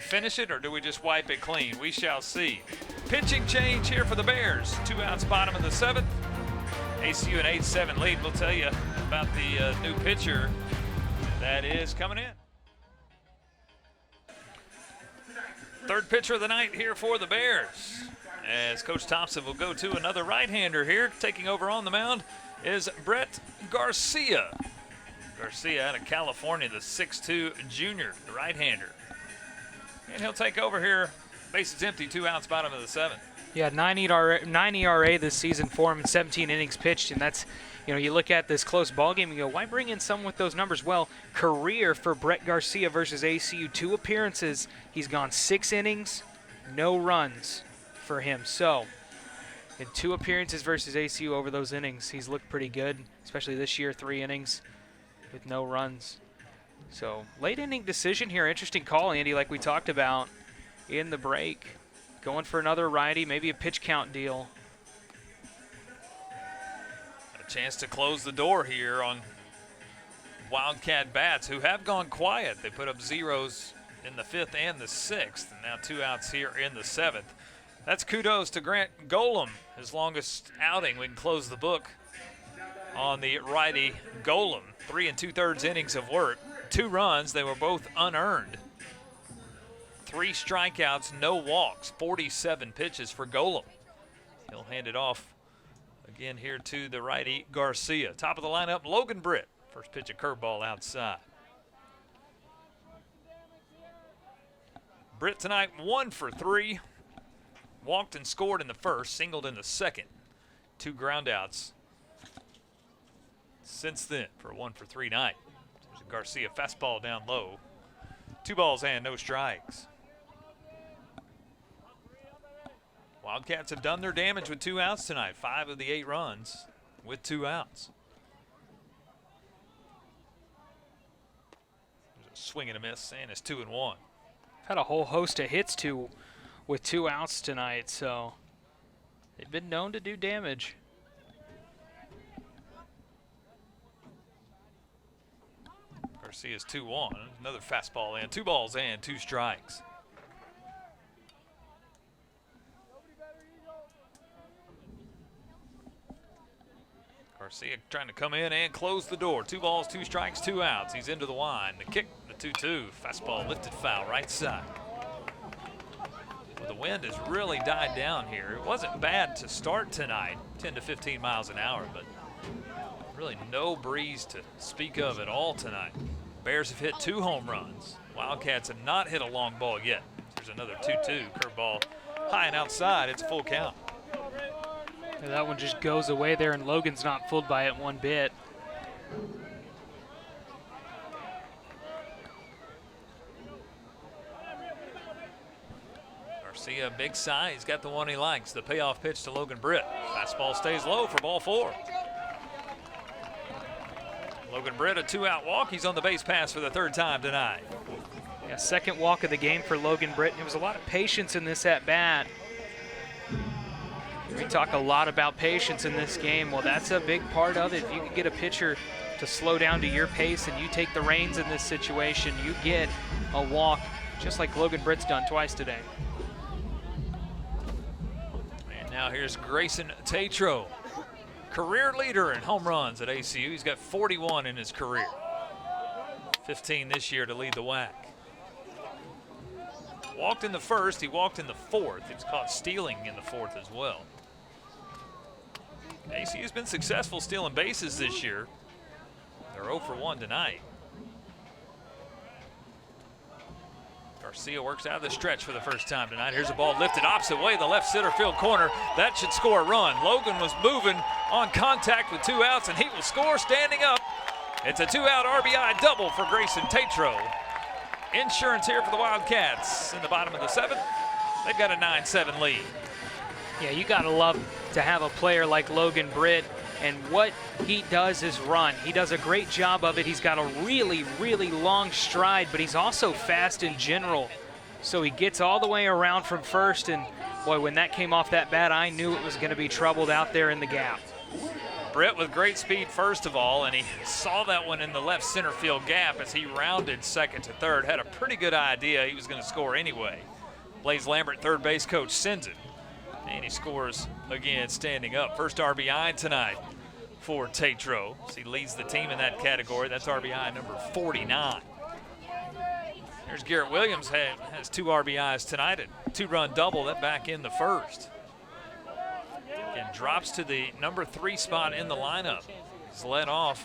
finish it, or do we just wipe it clean? We shall see. Pitching change here for the Bears. 2 outs, bottom of the 7th. ACU an 8-7 lead. We'll tell you about the new pitcher that is coming in. 3rd pitcher of the night here for the Bears. As Coach Thompson will go to another right-hander here. Taking over on the mound is Brett Garcia. Garcia out of California, the 6'2 junior, the right-hander. And he'll take over here. Bases empty, 2 outs, bottom of the 7th. Yeah, 9 ERA this season for him in 17 innings pitched, and that's, you look at this close ball game and you go, why bring in someone with those numbers? Well, career for Brett Garcia versus ACU, 2 appearances. He's gone 6 innings, no runs for him. So, in 2 appearances versus ACU over those innings, he's looked pretty good, especially this year, 3 innings with no runs. So, late inning decision here. Interesting call, Andy, like we talked about in the break. Going for another righty, maybe a pitch count deal. A chance to close the door here on Wildcat bats, who have gone quiet. They put up zeros in the 5th and the 6th, and now 2 outs here in the 7th. That's kudos to Grant Golem, his longest outing. We can close the book on the righty Golem. 3 2/3 innings of work. 2 runs, they were both unearned. 3 strikeouts, no walks, 47 pitches for Golem. He'll hand it off again here to the righty Garcia. Top of the lineup, Logan Britt. First pitch, a curveball outside. Britt tonight 1 for 3. Walked and scored in the first, singled in the second. 2 groundouts since then for a 1 for 3 night. There's a Garcia fastball down low. 2 balls and no strikes. Wildcats have done their damage with 2 outs tonight. 5 of the 8 runs with 2 outs. There's a swing and a miss, and it's 2-1. Had a whole host of hits too with 2 outs tonight, so they've been known to do damage. Garcia's 2-1. Another fastball in. 2 balls and 2 strikes. Garcia trying to come in and close the door. 2 balls, 2 strikes, 2 outs. He's into the wind. The kick, the 2-2. Fastball lifted foul right side. Well, the wind has really died down here. It wasn't bad to start tonight, 10 to 15 miles an hour, but really no breeze to speak of at all tonight. Bears have hit 2 home runs. Wildcats have not hit a long ball yet. There's another 2-2. Curveball high and outside. It's a full count. And that one just goes away there, and Logan's not fooled by it one bit. Garcia, big size. He's got the one he likes. The payoff pitch to Logan Britt. Fastball stays low for ball 4. Logan Britt, a 2-out walk. He's on the base pass for the 3rd time tonight. Yeah, 2nd walk of the game for Logan Britt. There was a lot of patience in this at-bat. We talk a lot about patience in this game. Well, that's a big part of it. If you can get a pitcher to slow down to your pace and you take the reins in this situation, you get a walk, just like Logan Britt's done twice today. And now here's Grayson Tatro, career leader in home runs at ACU. He's got 41 in his career. 15 this year to lead the WAC. Walked in the first, he walked in the 4th. He was caught stealing in the 4th as well. ACU's been successful stealing bases this year. They're 0 for 1 tonight. Garcia works out of the stretch for the first time tonight. Here's a ball lifted opposite way, the left center field corner. That should score a run. Logan was moving on contact with 2 outs, and he will score standing up. It's a 2-out RBI double for Grayson Tatro. Insurance here for the Wildcats in the bottom of the 7th. They've got a 9-7 lead. Yeah, you gotta love to have a player like Logan Britt, and what he does is run. He does a great job of it. He's got a really, really long stride, but he's also fast in general. So he gets all the way around from first, and boy, when that came off that bat, I knew it was gonna be troubled out there in the gap. Britt with great speed first of all, and he saw that one in the left center field gap as he rounded 2nd to 3rd. Had a pretty good idea he was gonna score anyway. Blaze Lambert, third base coach, sends it. And he scores again standing up. First RBI tonight for Tatro. He leads the team in that category. That's RBI number 49. There's Garrett Williams, has 2 RBIs tonight, a 2-run double, that back in the first. And drops to the number 3 spot in the lineup. He's led off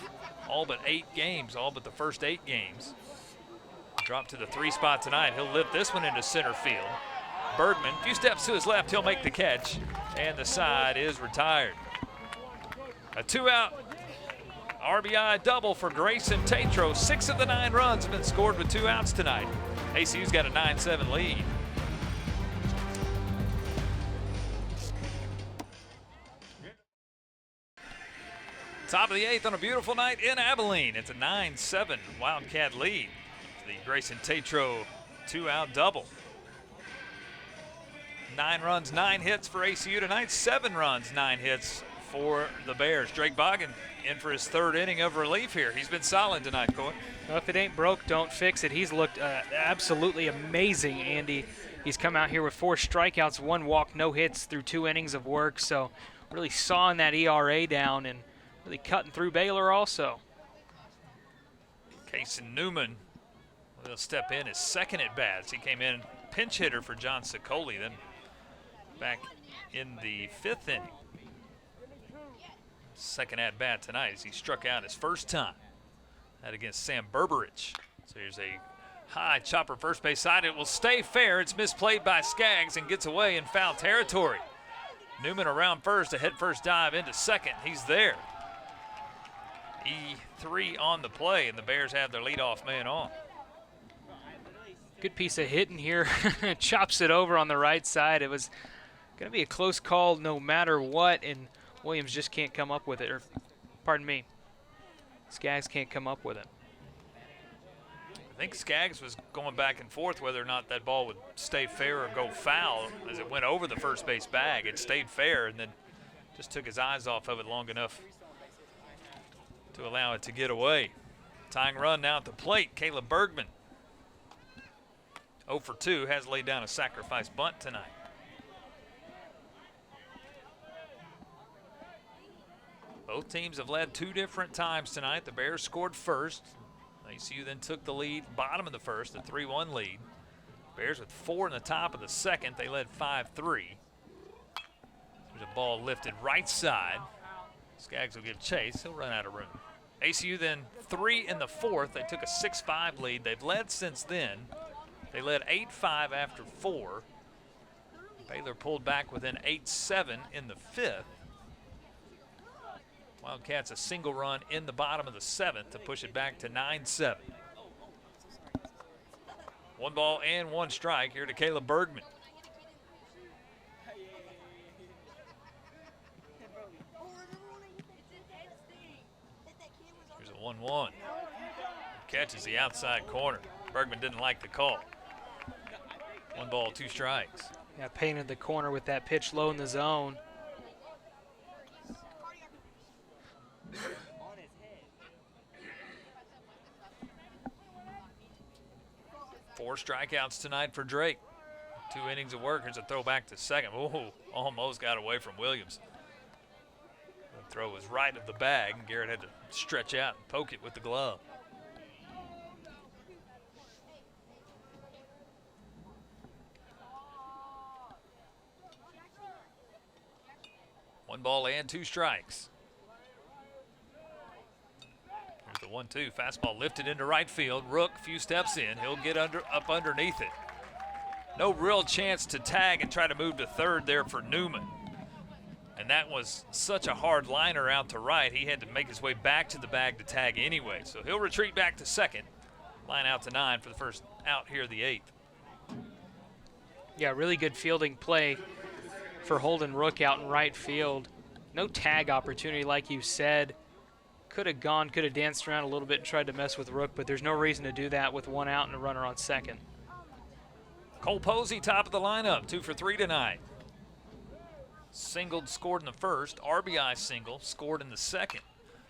all but 8 games, all but the first 8 games. Dropped to the 3 spot tonight. He'll lift this one into center field. Bergman, a few steps to his left, he'll make the catch, and the side is retired. A 2-out RBI double for Grayson Tatro. 6 of the 9 runs have been scored with 2 outs tonight. ACU's got a 9-7 lead. Top of the 8th on a beautiful night in Abilene. It's a 9-7 Wildcat lead. The Grayson Tatro 2-out double. 9 runs, 9 hits for ACU tonight. 7 runs, 9 hits for the Bears. Drake Boggin in for his 3rd inning of relief here. He's been solid tonight, Coy. Well, if it ain't broke, don't fix it. He's looked absolutely amazing, Andy. He's come out here with 4 strikeouts, 1 walk, no hits through 2 innings of work. So really sawing that ERA down and really cutting through Baylor also. Kason Newman will step in his second at bats. He came in pinch hitter for John Sicoli, then back in the 5th inning. Second at bat tonight as he struck out his first time. That against Sam Berberich. So here's a high chopper first base side. It will stay fair. It's misplayed by Skaggs and gets away in foul territory. Newman around first, a head first dive into second. He's there. E3 on the play, and the Bears have their leadoff man on. Good piece of hitting here. Chops it over on the right side. It was going to be a close call no matter what, and Williams just can't come up with it. Or, pardon me, Skaggs can't come up with it. I think Skaggs was going back and forth whether or not that ball would stay fair or go foul. As it went over the first base bag, it stayed fair and then just took his eyes off of it long enough to allow it to get away. Tying run now at the plate, Caleb Bergman. 0 for 2, has laid down a sacrifice bunt tonight. Both teams have led 2 different times tonight. The Bears scored first. ACU then took the lead, bottom of the first, a 3-1 lead. Bears with 4 in the top of the second. They led 5-3. There's a ball lifted right side. Skaggs will give chase. He'll run out of room. ACU then 3 in the 4th. They took a 6-5 lead. They've led since then. They led 8-5 after 4. Baylor pulled back within 8-7 in the 5th. Wildcats a single run in the bottom of the 7th to push it back to 9-7. 1 ball and 1 strike here to Caleb Bergman. Here's a 1-1. Catches the outside corner. Bergman didn't like the call. 1 ball, 2 strikes. Yeah, painted the corner with that pitch low in the zone. Four strikeouts tonight for Drake. 2 innings of work. Here's a throw back to second. Oh, almost got away from Williams. The throw was right of the bag, and Garrett had to stretch out and poke it with the glove. One ball and 2 strikes. Here's the 1-2. Fastball lifted into right field. Rook, few steps in. He'll get up underneath it. No real chance to tag and try to move to third there for Newman. And that was such a hard liner out to right. He had to make his way back to the bag to tag anyway. So he'll retreat back to second. Line out to 9 for the first out here, the 8th. Yeah, really good fielding play for Holden Rook out in right field. No tag opportunity like you said. Could have danced around a little bit and tried to mess with Rook, but there's no reason to do that with 1 out and a runner on second. Cole Posey, top of the lineup, 2 for 3 tonight. Singled, scored in the first. RBI single, scored in the second.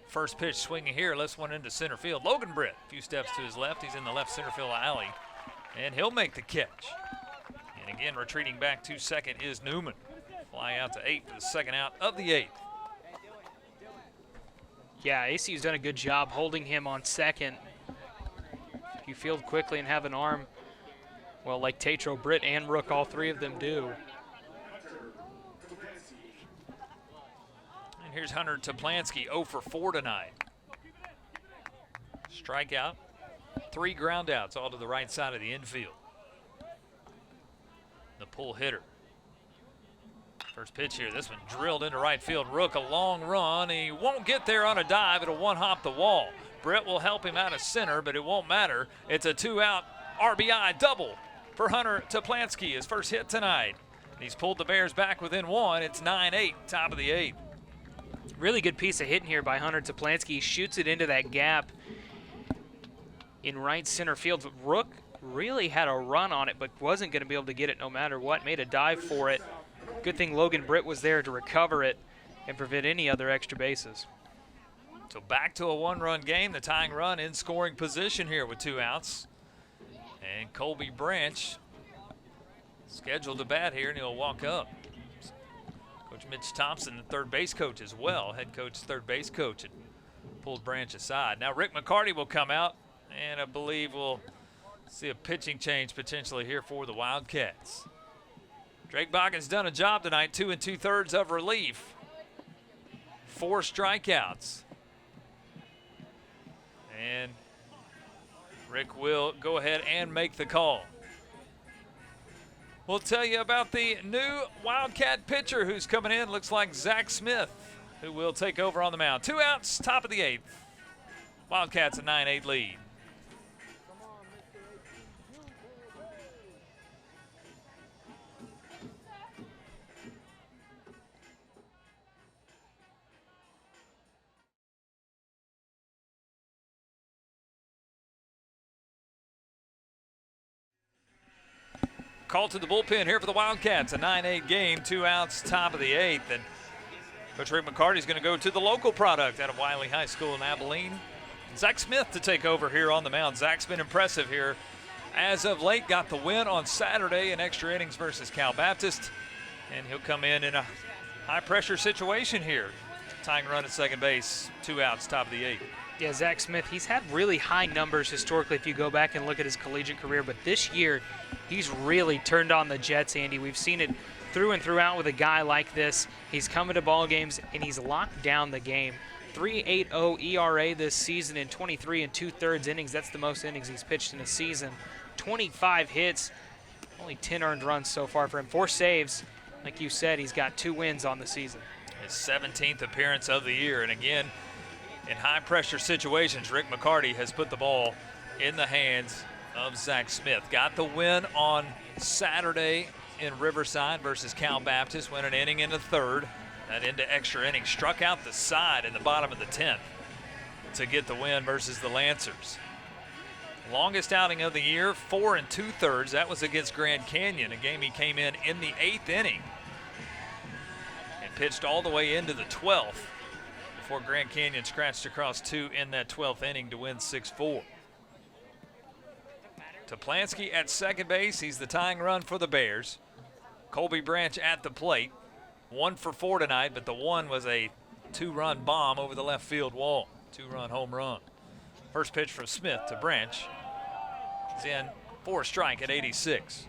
First pitch swinging here, lifts one into center field. Logan Britt, a few steps to his left. He's in the left center field alley, and he'll make the catch. And again, retreating back to second is Newman. Fly out to 8 for the second out of the 8th. Yeah, ACU's done a good job holding him on second. If you field quickly and have an arm, well, like Tatro, Britt, and Rook, all 3 of them do. And here's Hunter Toplansky, 0 for 4 tonight. Strikeout, 3 ground outs, all to the right side of the infield. The pull hitter. First pitch here, this one drilled into right field. Rook, a long run. He won't get there on a dive. It'll one-hop the wall. Britt will help him out of center, but it won't matter. It's a 2-out RBI double for Hunter Toplansky, his first hit tonight. He's pulled the Bears back within 1. It's 9-8, top of the 8th. Really good piece of hitting here by Hunter Toplansky. He shoots it into that gap in right center field. Rook really had a run on it, but wasn't going to be able to get it no matter what. Made a dive for it. Good thing Logan Britt was there to recover it and prevent any other extra bases. So back to a 1-run game. The tying run in scoring position here with 2 outs. And Colby Branch scheduled to bat here, and he'll walk up. Coach Mitch Thompson, the third base coach as well, head coach, third base coach, and pulled Branch aside. Now Rick McCarty will come out, and I believe we'll see a pitching change potentially here for the Wildcats. Drake Boggin's done a job tonight, 2 2/3 of relief, 4 strikeouts. And Rick will go ahead and make the call. We'll tell you about the new Wildcat pitcher who's coming in. Looks like Zach Smith, who will take over on the mound. 2 outs, top of the 8th. Wildcats a 9-8 lead. Call to the bullpen here for the Wildcats. A 9-8 game, 2 outs, top of the 8th. And Coach Rick McCarty's going to go to the local product out of Wiley High School in Abilene. Zach Smith to take over here on the mound. Zach's been impressive here as of late. Got the win on Saturday in extra innings versus Cal Baptist. And he'll come in a high-pressure situation here. Tying run at second base, 2 outs, top of the 8th. Yeah, Zach Smith, he's had really high numbers historically if you go back and look at his collegiate career, but this year he's really turned on the Jets, Andy. We've seen it through and throughout with a guy like this. He's coming to ball games and he's locked down the game. 3.80 ERA this season in 23 2/3 innings. That's the most innings he's pitched in a season. 25 hits, only 10 earned runs so far for him. 4 saves. Like you said, he's got 2 wins on the season. His 17th appearance of the year, and again, in high-pressure situations, Rick McCarty has put the ball in the hands of Zach Smith. Got the win on Saturday in Riverside versus Cal Baptist. Went an inning and a third. That into extra innings. Struck out the side in the bottom of the 10th to get the win versus the Lancers. Longest outing of the year, 4 2/3. That was against Grand Canyon, a game he came in the 8th inning and pitched all the way into the 12th. Before Grand Canyon scratched across 2 in that 12th inning to win 6-4. Toplansky at second base. He's the tying run for the Bears. Colby Branch at the plate. 1 for 4 tonight, but the one was a 2-run bomb over the left field wall. 2-run home run. First pitch from Smith to Branch. He's in for a strike at 86.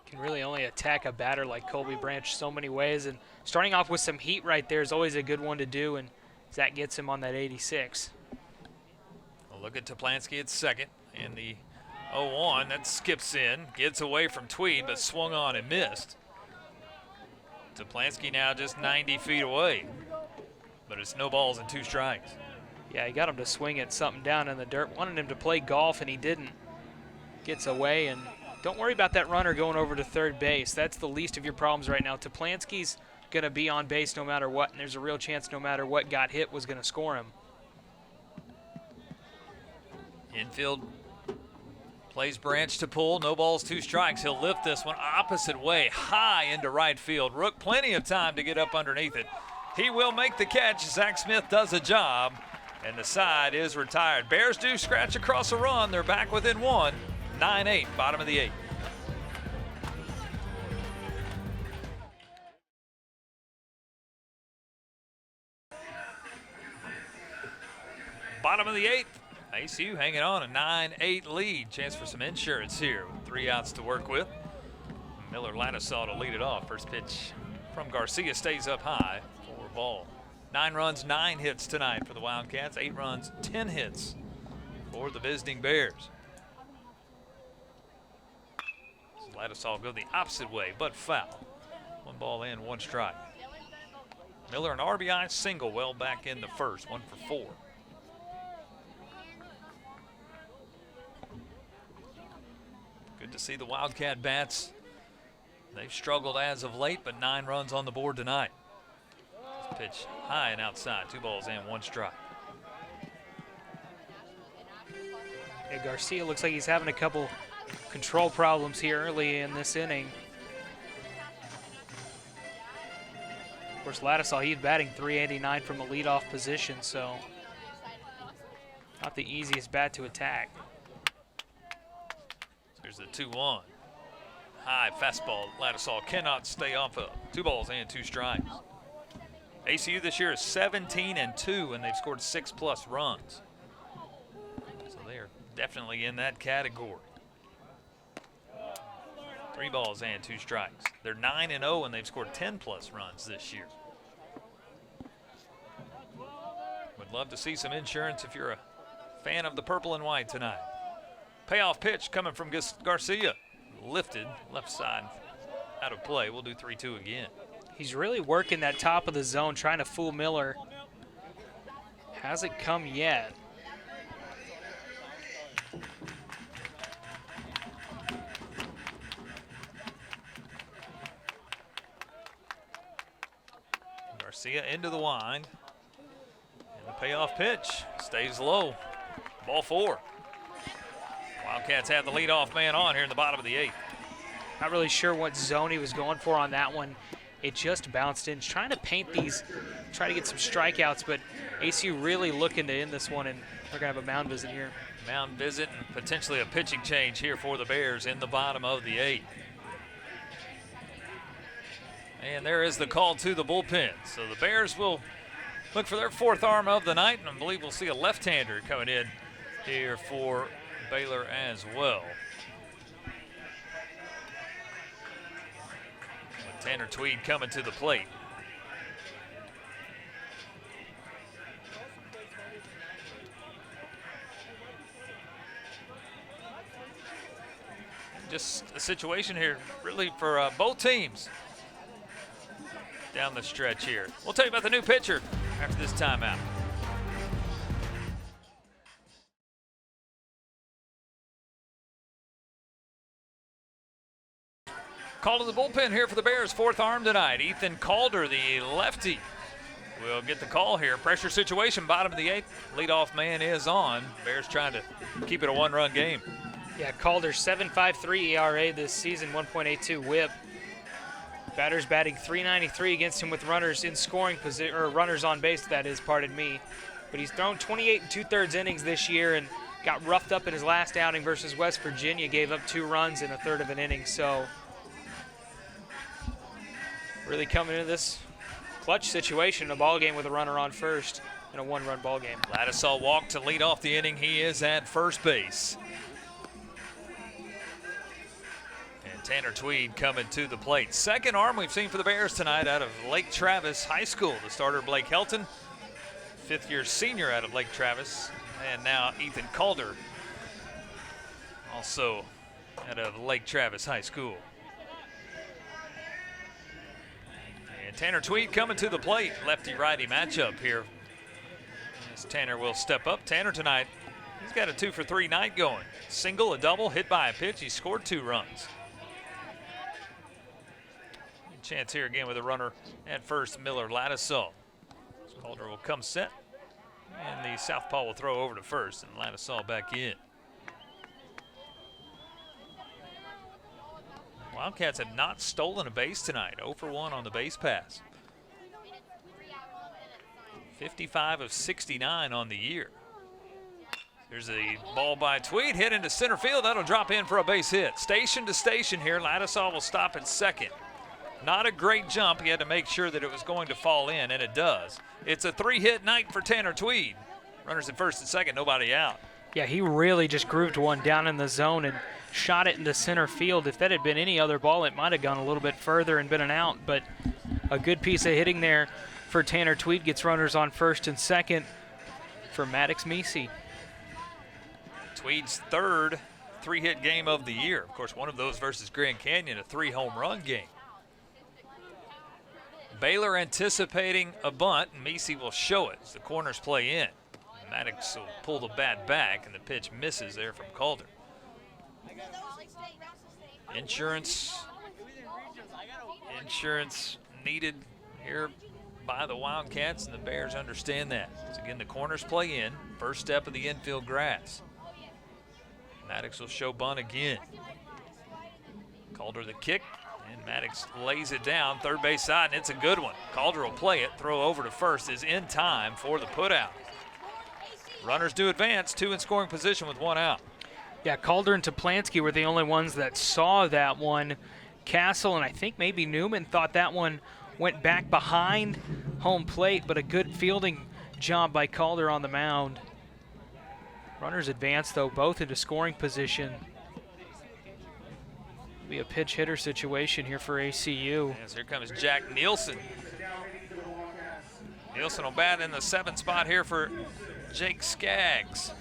Can really only attack a batter like Colby Branch so many ways, and starting off with some heat right there is always a good one to do, and Zach gets him on that 86. We'll look at Toplansky at second, and the 0-1 that skips in, gets away from Tweed, but swung on and missed. Toplansky now just 90 feet away, but it's no balls and 2 strikes. Yeah, he got him to swing at something down in the dirt, wanted him to play golf, and he didn't. Gets away, and don't worry about that runner going over to third base. That's the least of your problems right now. Toplansky's going to be on base no matter what, and there's a real chance no matter what got hit was going to score him. Infield plays Branch to pull. No balls, 2 strikes. He'll lift this one opposite way, high into right field. Rook plenty of time to get up underneath it. He will make the catch. Zach Smith does a job, and the side is retired. Bears do scratch across a run. They're back within 1. 9-8, bottom of the 8th. Bottom of the 8th. ACU hanging on a 9-8 lead. Chance for some insurance here with 3 outs to work with. Miller Ladisaw to lead it off. First pitch from Garcia stays up high for a ball. 9 runs, 9 hits tonight for the Wildcats. 8 runs, 10 hits for the visiting Bears. Ladisaw go the opposite way, but foul. 1 ball in, 1 strike. Miller an RBI single well back in the first, 1 for 4. Good to see the Wildcat bats. They've struggled as of late, but 9 runs on the board tonight. This pitch high and outside, 2 balls in, 1 strike. Yeah, Garcia looks like he's having a couple control problems here early in this inning. Of course, Ladisaw, he's batting .389 from a leadoff position, so. Not the easiest bat to attack. Here's the 2-1. High fastball. Lattisaw cannot stay off of. 2 balls and 2 strikes. ACU this year is 17-2, and they've scored 6+ runs. So they are definitely in that category. 3 balls and 2 strikes. They're 9-0, and they've scored 10+ runs this year. Would love to see some insurance if you're a fan of the purple and white tonight. Payoff pitch coming from Garcia. Lifted, left side, out of play. We'll do 3-2 again. He's really working that top of the zone, trying to fool Miller. Hasn't come yet. Garcia into the wind. And the payoff pitch stays low. Ball 4. Wildcats have the leadoff man on here in the bottom of the 8th. Not really sure what zone he was going for on that one. It just bounced in. He's trying to paint these, try to get some strikeouts, but ACU really looking to end this one, and we're going to have a mound visit here. Mound visit and potentially a pitching change here for the Bears in the bottom of the 8th. And there is the call to the bullpen. So the Bears will look for their 4th arm of the night, and I believe we'll see a left-hander coming in here for Baylor as well. With Tanner Tweed coming to the plate. Just a situation here really for both teams down the stretch here. We'll tell you about the new pitcher after this timeout. Call to the bullpen here for the Bears, 4th arm tonight. Ethan Calder, the lefty, will get the call here. Pressure situation, bottom of the 8th. Leadoff man is on. Bears trying to keep it a 1-run game. Yeah, Calder's 7.53 ERA this season, 1.82 WHIP. Batter's batting .393 against him with runners in scoring position, or runners on base, that is, pardon me. But he's thrown 28 2/3 innings this year and got roughed up in his last outing versus West Virginia, gave up 2 runs in a third of an inning. So really coming into this clutch situation, a ball game with a runner on first in a 1-run ball game. Lattisaw walked to lead off the inning. He is at first base. And Tanner Tweed coming to the plate. 2nd arm we've seen for the Bears tonight out of Lake Travis High School. The starter, Blake Helton, 5th-year senior out of Lake Travis. And now Ethan Calder, also out of Lake Travis High School. And Tanner Tweed coming to the plate. Lefty-righty matchup here. As Tanner will step up. Tanner tonight, he's got a 2-for-3 night going. Single, a double, hit by a pitch. He scored 2 runs. Chance here again with a runner at first, Miller Lattisaw. Calder will come set. And the southpaw will throw over to first, and Lattisaw back in. Wildcats have not stolen a base tonight. 0 for 1 on the base pass. 55 of 69 on the year. There's a ball by Tweed, hit into center field. That'll drop in for a base hit. Station to station here. Lattisaw will stop at second. Not a great jump. He had to make sure that it was going to fall in, and it does. It's a 3-hit night for Tanner Tweed. Runners at first and second, nobody out. Yeah, he really just grooved one down in the zone and shot it into center field. If that had been any other ball, it might have gone a little bit further and been an out, but a good piece of hitting there for Tanner Tweed. Gets runners on first and second for Maddox Meesey. Tweed's 3rd 3-hit game of the year. Of course, one of those versus Grand Canyon, a 3-home-run game. Baylor anticipating a bunt, and Meesey will show it as the corners play in. Maddox will pull the bat back, and the pitch misses there from Calder. Insurance needed here by the Wildcats, and the Bears understand that. So again, the corners play in, first step of the infield grass. Maddox will show bunt again. Calder the kick, and Maddox lays it down, third base side, and it's a good one. Calder will play it, throw over to first is in time for the putout. Runners do advance, 2 in scoring position with 1 out. Yeah, Calder and Toplansky were the only ones that saw that one. Castle and I think maybe Newman thought that one went back behind home plate, but a good fielding job by Calder on the mound. Runners advance, though, both into scoring position. Be a pinch hitter situation here for ACU. Yes, here comes Jack Nielsen. Nielsen will bat in the 7th spot here for Jake Skaggs.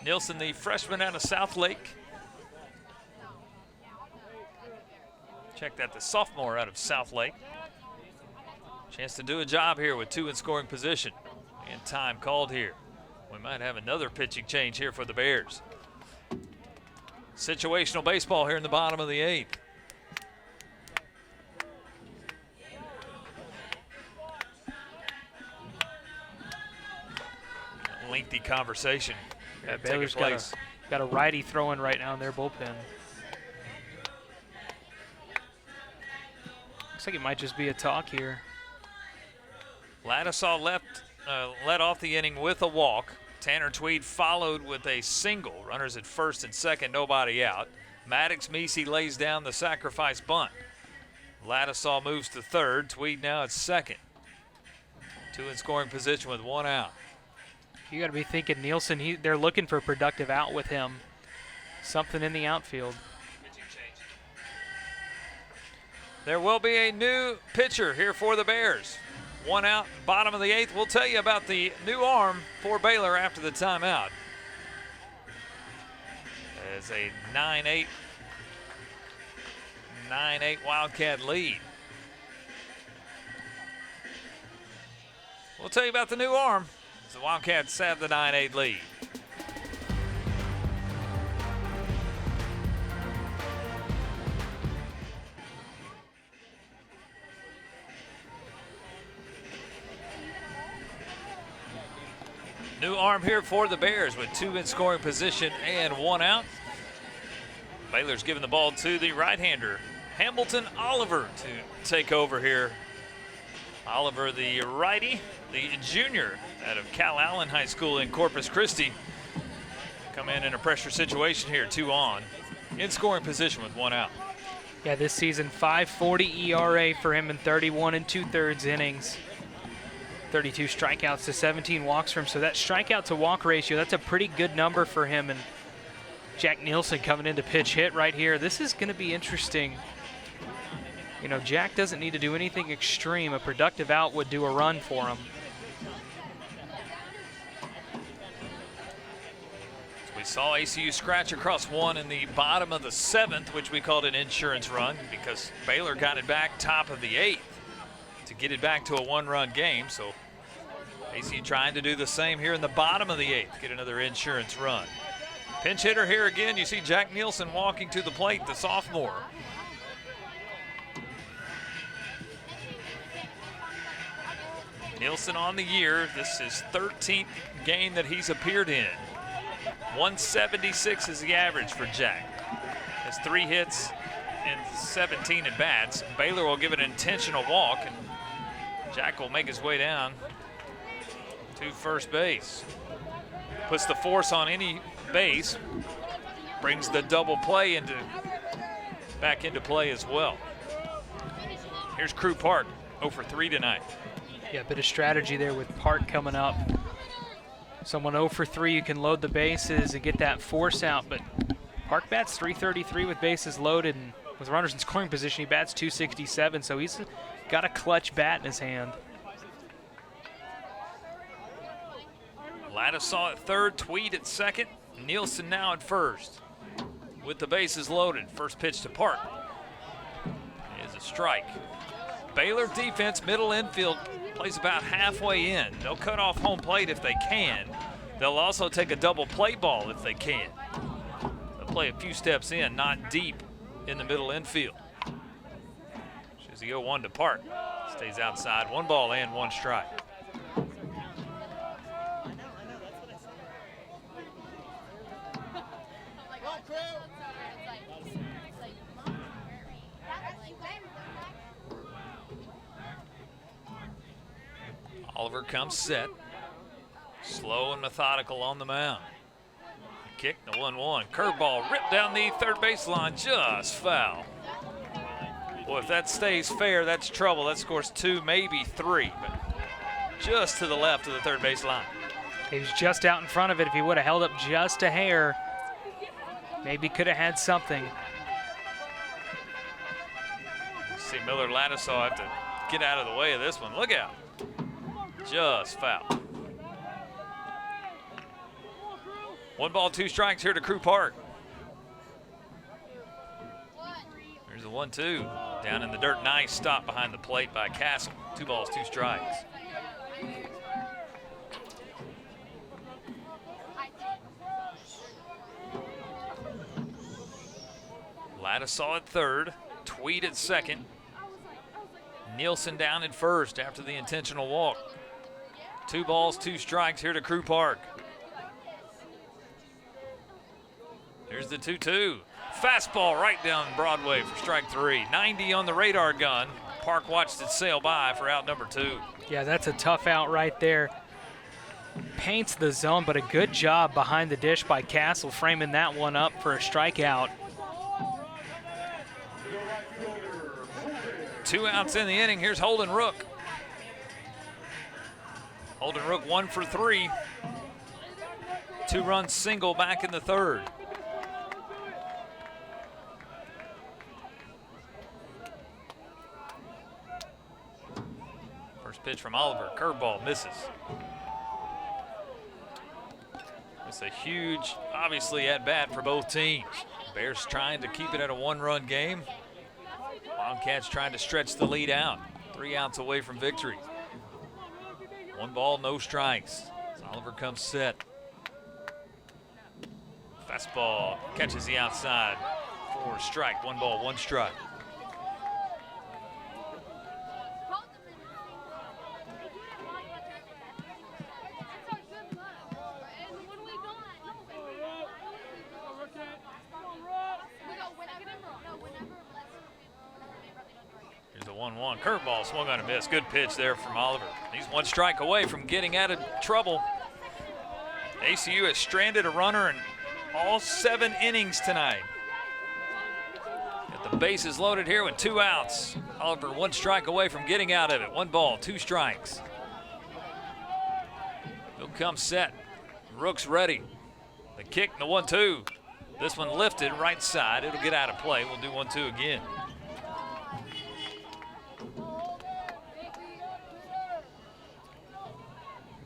Nielsen, the freshman out of South Lake. Check that, the sophomore out of South Lake. Chance to do a job here with 2 in scoring position. And time called here. We might have another pitching change here for the Bears. Situational baseball here in the bottom of the 8th. Lengthy conversation. Yeah, Baylor's got a righty throwing right now in their bullpen. Looks like it might just be a talk here. Ladisaw led off the inning with a walk. Tanner Tweed followed with a single. Runners at first and second, nobody out. Maddox Meese lays down the sacrifice bunt. Ladisaw moves to third. Tweed now at second. 2 in scoring position with 1 out. You got to be thinking Nielsen, they're looking for a productive out with him. Something in the outfield. There will be a new pitcher here for the Bears. 1 out, bottom of the 8th. We'll tell you about the new arm for Baylor after the timeout. As a 9-8 Wildcat lead. We'll tell you about the new arm as the Wildcats have the 9-8 lead. New arm here for the Bears with 2 in scoring position and 1 out. Baylor's giving the ball to the right-hander, Hamilton Oliver, to take over here. Oliver, the righty, the junior out of Cal Allen High School in Corpus Christi. Come in a pressure situation here, 2 on. In scoring position with 1 out. Yeah, this season, 5.40 ERA for him in 31 2/3 innings. 32 strikeouts to 17 walks for him. So that strikeout to walk ratio, that's a pretty good number for him. And Jack Nielsen coming in to pitch hit right here. This is going to be interesting. You know, Jack doesn't need to do anything extreme. A productive out would do a run for him. So we saw ACU scratch across 1 in the bottom of the 7th, which we called an insurance run because Baylor got it back top of the 8th to get it back to a 1-run game. So ACU trying to do the same here in the bottom of the 8th, get another insurance run. Pinch hitter here again. You see Jack Nielsen walking to the plate, the sophomore. Nielsen on the year. This is 13th game that he's appeared in. 176 is the average for Jack. Has 3 hits and 17 at bats. Baylor will give an intentional walk, and Jack will make his way down to first base. Puts the force on any base, brings the double play back into play as well. Here's Crew Park, 0 for 3 tonight. Yeah, a bit of strategy there with Park coming up. Someone 0 for 3, you can load the bases and get that force out, but Park bats .333 with bases loaded, and with runners in scoring position, he bats .267, so he's got a clutch bat in his hand. Ladisaw at third, Tweed at second, Nielsen now at first. With the bases loaded, first pitch to Park is a strike. Baylor defense, middle infield, plays about halfway in. They'll cut off home plate if they can. They'll also take a double play ball if they can. They'll play a few steps in, not deep in the middle infield. Shows the 0-1 to Park. Stays outside, 1 ball and 1 strike. Oliver comes set. Slow and methodical on the mound. Kick, the 1-1. Curveball ripped down the third baseline, just foul. Boy, if that stays fair, that's trouble. That scores 2, maybe 3, but just to the left of the third baseline. He was just out in front of it. If he would have held up just a hair, maybe could have had something. See Miller Ladisaw have to get out of the way of this one. Look out. Just foul. 1 ball, 2 strikes here to Crew Park. There's a 1-2. Down in the dirt. Nice stop behind the plate by Castle. 2 balls, 2 strikes. Ladisaw at third. Tweed at second. Nielsen down at first after the intentional walk. 2 balls, 2 strikes here to Crew Park. Here's the 2-2. Fastball right down Broadway for strike 3. 90 on the radar gun. Park watched it sail by for out number 2. Yeah, that's a tough out right there. Paints the zone, but a good job behind the dish by Castle, framing that one up for a strikeout. 2 outs in the inning. Here's Holden Rook. Holden Rook 1 for 3. 2-run single back in the third. First pitch from Oliver. Curveball misses. It's a huge, obviously, at bat for both teams. Bears trying to keep it at a 1-run game. Wildcats trying to stretch the lead out. 3 outs away from victory. 1 ball, no strikes. As Oliver comes set. Fastball catches the outside for a strike. 1 ball, 1 strike. Here's a 1-1 curveball, swung on a miss. Good pitch there from Oliver. He's 1 strike away from getting out of trouble. ACU has stranded a runner in all 7 innings tonight. Got the bases loaded here with 2 outs. Oliver 1 strike away from getting out of it. 1 ball, 2 strikes. He'll come set. Rook's ready. The kick, the 1-2. This one lifted right side. It'll get out of play. We'll do 1-2 again.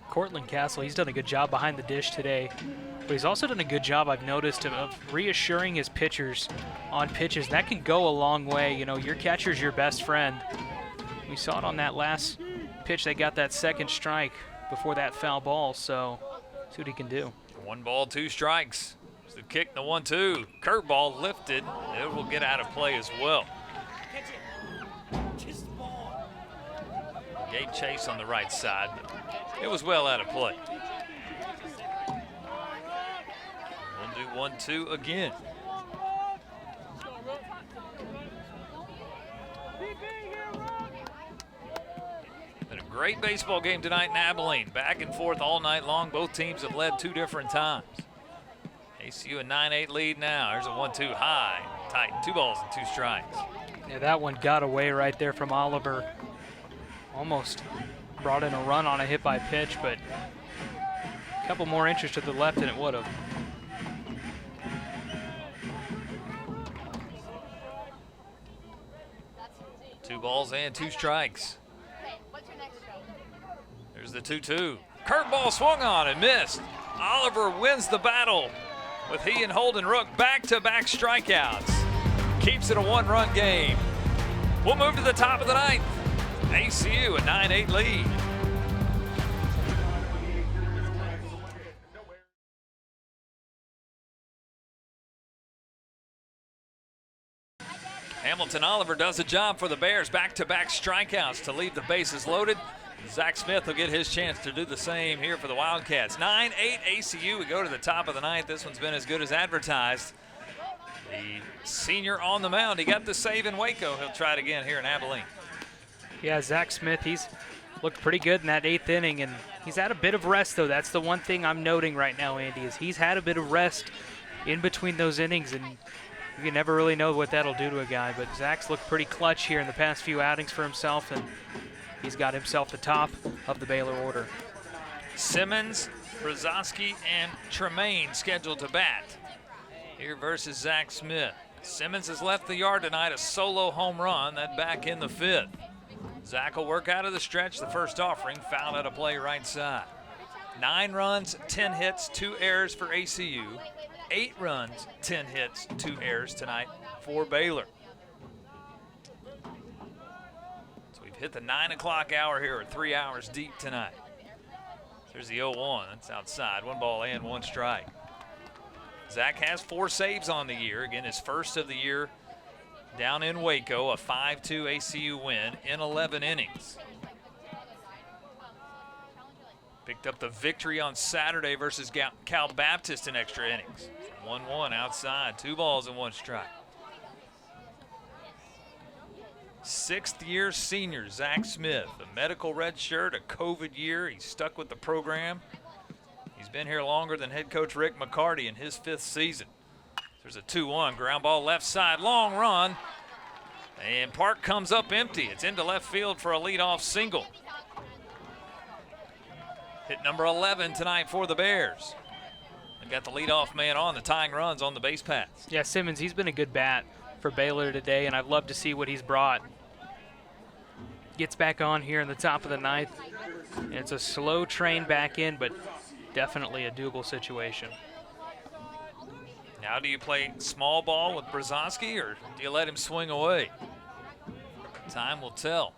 Cortland Castle, he's done a good job behind the dish today, but he's also done a good job, I've noticed, of reassuring his pitchers on pitches. That can go a long way. You know, your catcher's your best friend. We saw it on that last pitch. They got that 2nd strike before that foul ball, so see what he can do. 1 ball, 2 strikes. There's the kick, the 1-2. Curveball lifted. It will get out of play as well. Gate chase on the right side, but it was well out of play. We'll do 1-2 again. Been a great baseball game tonight in Abilene. Back and forth all night long. Both teams have led 2 different times. ACU a 9-8 lead now. There's a 1-2 high, tight. 2 balls and 2 strikes. Yeah, that one got away right there from Oliver. Almost brought in a run on a hit by pitch, but a couple more inches to the left than it would have. Two balls and 2 strikes. There's the 2-2. Curveball swung on and missed. Oliver wins the battle with he and Holden Rook back-to-back strikeouts. Keeps it a 1-run game. We'll move to the top of the 9th. ACU a 9-8 lead. Hamilton Oliver does a job for the Bears. Back-to-back strikeouts to leave the bases loaded. Zach Smith will get his chance to do the same here for the Wildcats. 9-8 ACU. We go to the top of the 9th. This one's been as good as advertised. The senior on the mound. He got the save in Waco. He'll try it again here in Abilene. Yeah, Zach Smith, he's looked pretty good in that 8th inning, and he's had a bit of rest, though. That's the one thing I'm noting right now, Andy, is he's had a bit of rest in between those innings, and you can never really know what that'll do to a guy. But Zach's looked pretty clutch here in the past few outings for himself, and he's got himself the top of the Baylor order. Simmons, Brzezowski, and Tremaine scheduled to bat here versus Zach Smith. Simmons has left the yard tonight, a solo home run, that back in the 5th. Zach will work out of the stretch, the first offering, fouled out of play right side. 9 runs, 10 hits, 2 errors for ACU. 8 runs, 10 hits, 2 errors tonight for Baylor. So we've hit the 9 o'clock hour here, 3 hours deep tonight. There's the 0-1, that's outside, 1 ball and 1 strike. Zach has 4 saves on the year. Again, his first of the year down in Waco, a 5-2 ACU win in 11 innings. Picked up the victory on Saturday versus Cal Baptist in extra innings. 1-1 outside, 2 balls and 1 strike. 6th year senior Zach Smith, a medical red shirt, a COVID year. He's stuck with the program. He's been here longer than head coach Rick McCarty in his 5th season. There's a 2-1, ground ball left side, long run. And Park comes up empty. It's into left field for a leadoff single. Hit number 11 tonight for the Bears. They've got the leadoff man on, the tying runs on the base paths. Yeah, Simmons, he's been a good bat for Baylor today, and I'd love to see what he's brought. Gets back on here in the top of the 9th. And it's a slow train back in, but definitely a doable situation. Now do you play small ball with Brzezowski, or do you let him swing away? Time will tell.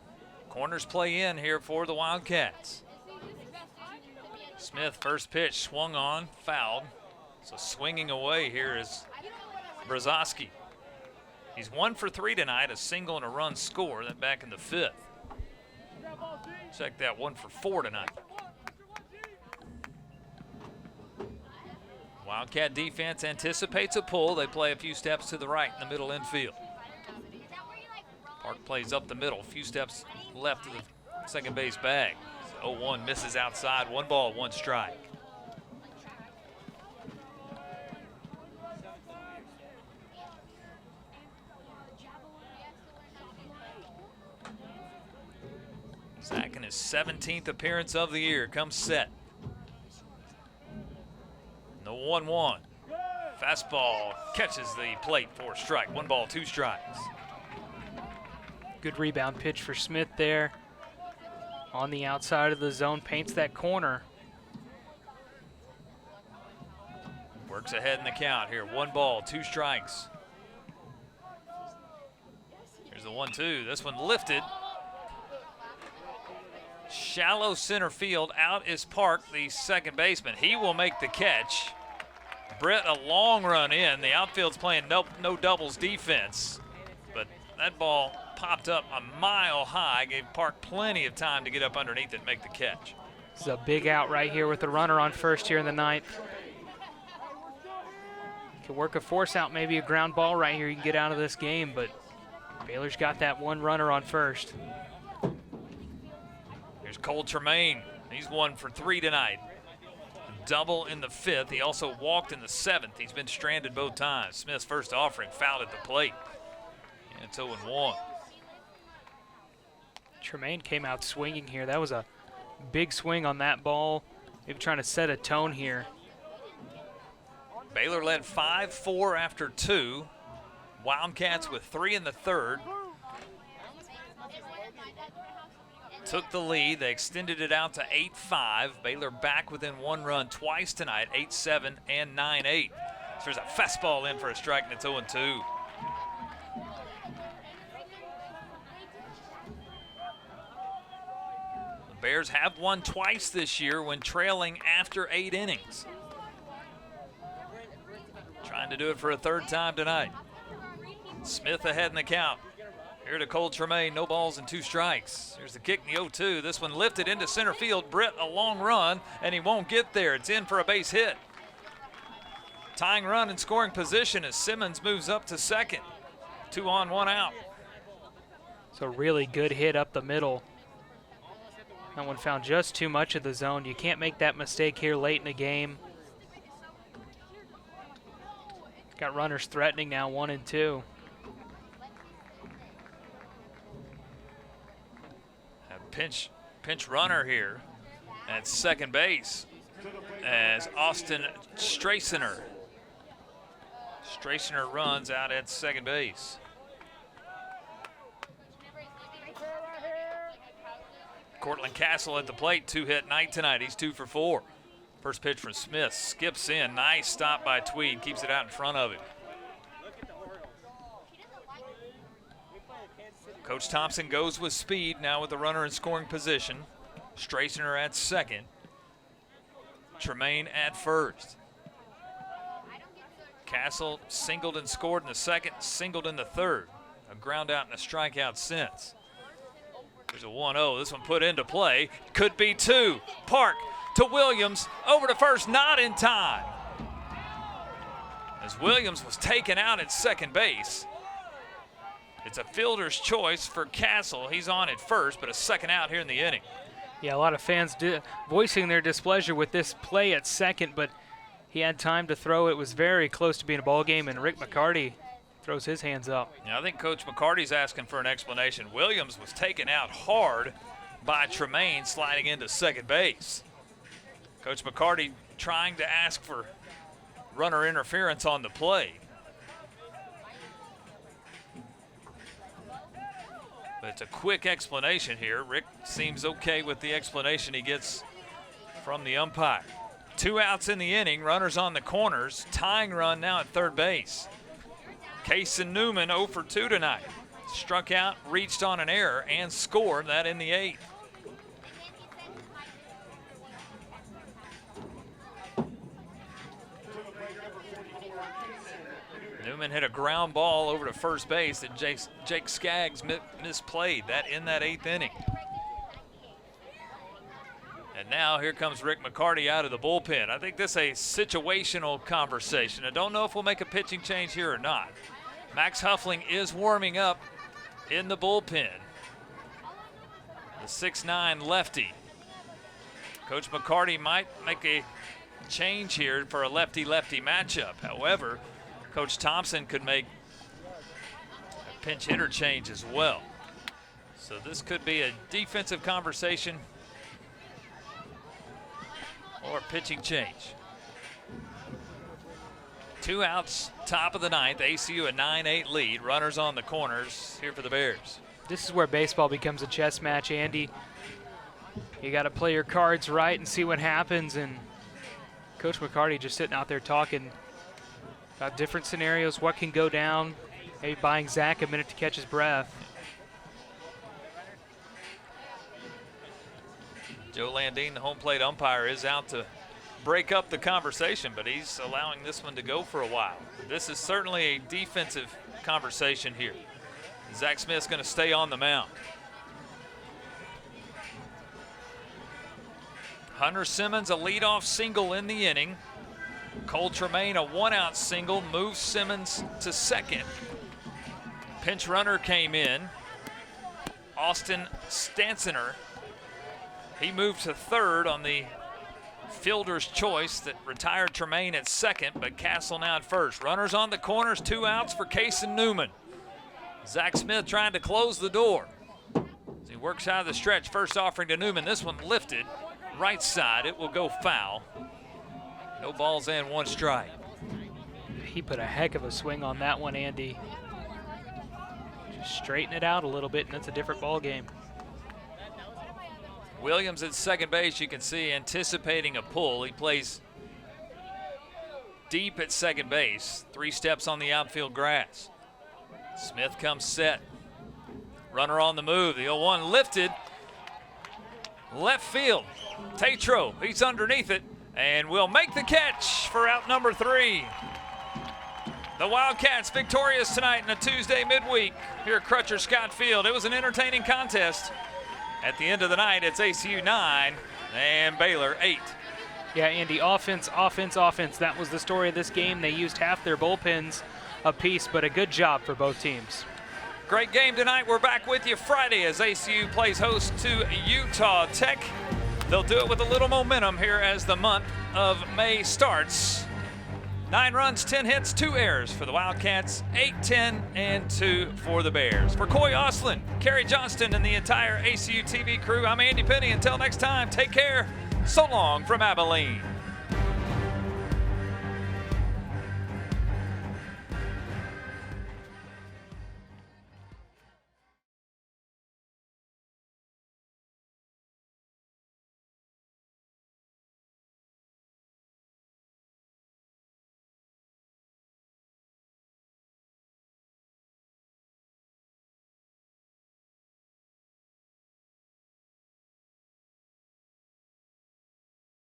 Corners play in here for the Wildcats. Smith, first pitch, swung on, fouled. So swinging away here is Brzezowski. He's 1 for 3 tonight, a single and a run score, then back in the 5th. Check that, 1 for 4 tonight. Wildcat defense anticipates a pull. They play a few steps to the right in the middle infield. Park plays up the middle, a few steps left of the second base bag. 0-1 misses outside, 1 ball, 1 strike. Zach in his 17th appearance of the year comes set. The 1-1. Fastball catches the plate for a strike. 1 ball, 2 strikes. Good rebound pitch for Smith there. On the outside of the zone, paints that corner. Works ahead in the count here. 1 ball, 2 strikes. Here's the 1-2. This one lifted. Shallow center field. Out is Park, the second baseman. He will make the catch. Britt, a long run in. The outfield's playing no doubles defense. But that ball popped up a mile high, gave Park plenty of time to get up underneath it and make the catch. This is a big out right here with the runner on first here in the 9th. Can work a force out, maybe a ground ball right here. You can get out of this game, but Baylor's got that 1 runner on first. Here's Cole Tremaine. He's 1 for 3 tonight. Double in the 5th. He also walked in the 7th. He's been stranded both times. Smith's first offering fouled at the plate. And it's 0-1. Tremaine came out swinging here. That was a big swing on that ball. Maybe trying to set a tone here. Baylor led 5-4 after 2. Wildcats with 3 in the 3rd. Took the lead. They extended it out to 8-5. Baylor back within 1 run twice tonight, 8-7 and 9-8. So there's a fastball in for a strike, and it's 0-2. The Bears have won twice this year when trailing after 8 innings. Trying to do it for a 3rd time tonight. Smith ahead in the count. Here to Cole Tremaine, no balls and 2 strikes. Here's the kick in the 0-2. This one lifted into center field. Britt, a long run, and he won't get there. It's in for a base hit. Tying run in scoring position as Simmons moves up to second. 2 on, 1 out. So really good hit up the middle. That one found just too much of the zone. You can't make that mistake here late in the game. Got runners threatening now, 1 and 2. A pinch runner here at second base as Austin Straciner. Straciner runs out at second base. Cortland Castle at the plate, 2-hit night tonight. He's 2 for 4. First pitch from Smith, skips in. Nice stop by Tweed, keeps it out in front of him. Coach Thompson goes with speed now with the runner in scoring position. Straciner at second. Tremaine at first. Castle singled and scored in the second, singled in the third. A ground out and a strikeout since. There's a 1-0. This one put into play. Could be 2. Park to Williams. Over to first. Not in time. As Williams was taken out at second base. It's a fielder's choice for Castle. He's on at first, but a second out here in the inning. Yeah, a lot of fans voicing their displeasure with this play at second, but he had time to throw. It was very close to being a ball game, and Rick McCarty throws his hands up. Yeah, I think Coach McCarty's asking for an explanation. Williams was taken out hard by Tremaine sliding into second base. Coach McCarty trying to ask for runner interference on the play. But it's a quick explanation here. Rick seems okay with the explanation he gets from the umpire. 2 outs in the inning, runners on the corners, tying run now at third base. Kason Newman 0 for 2 tonight. Struck out, reached on an error, and scored that in the 8th. Newman hit a ground ball over to first base that Jake Skaggs misplayed that in that 8th inning. And now here comes Rick McCarty out of the bullpen. I think this is a situational conversation. I don't know if we'll make a pitching change here or not. Max Huffling is warming up in the bullpen. The 6'9" lefty. Coach McCarty might make a change here for a lefty-lefty matchup. However, Coach Thompson could make a pinch hitter change as well. So this could be a defensive conversation or a pitching change. 2 outs, top of the 9th. ACU a 9-8 lead. Runners on the corners here for the Bears. This is where baseball becomes a chess match, Andy. You got to play your cards right and see what happens. And Coach McCarty just sitting out there talking about different scenarios, what can go down, maybe buying Zach a minute to catch his breath. Joe Landine, the home plate umpire, is out to break up the conversation, but he's allowing this one to go for a while. This is certainly a defensive conversation here. Zach Smith's going to stay on the mound. Hunter Simmons, a leadoff single in the inning. Cole Tremaine, a 1-out single, moves Simmons to second. Pinch runner came in. Austin Stanciner, he moved to third on the fielder's choice that retired Tremaine at second, but Castle now at first. Runners on the corners, 2 outs for Kason Newman. Zach Smith trying to close the door. As he works out of the stretch, first offering to Newman. This one lifted, right side. It will go foul. No balls and 1 strike. He put a heck of a swing on that one, Andy. Just straighten it out a little bit, and it's a different ball game. Williams at second base, you can see, anticipating a pull. He plays deep at second base. 3 steps on the outfield grass. Smith comes set. Runner on the move. The 0-1 lifted. Left field. Tatro, he's underneath it and will make the catch for out number 3. The Wildcats victorious tonight in a Tuesday midweek here at Crutcher Scott Field. It was an entertaining contest. At the end of the night, it's ACU 9 and Baylor 8. Yeah, Andy, offense, offense, offense. That was the story of this game. They used half their bullpens apiece, but a good job for both teams. Great game tonight. We're back with you Friday as ACU plays host to Utah Tech. They'll do it with a little momentum here as the month of May starts. 9 runs, 10 hits, 2 errors for the Wildcats, 8-10, and 2 for the Bears. For Coy Oslin, Kerry Johnston, and the entire ACU TV crew, I'm Andy Penny. Until next time, take care. So long from Abilene.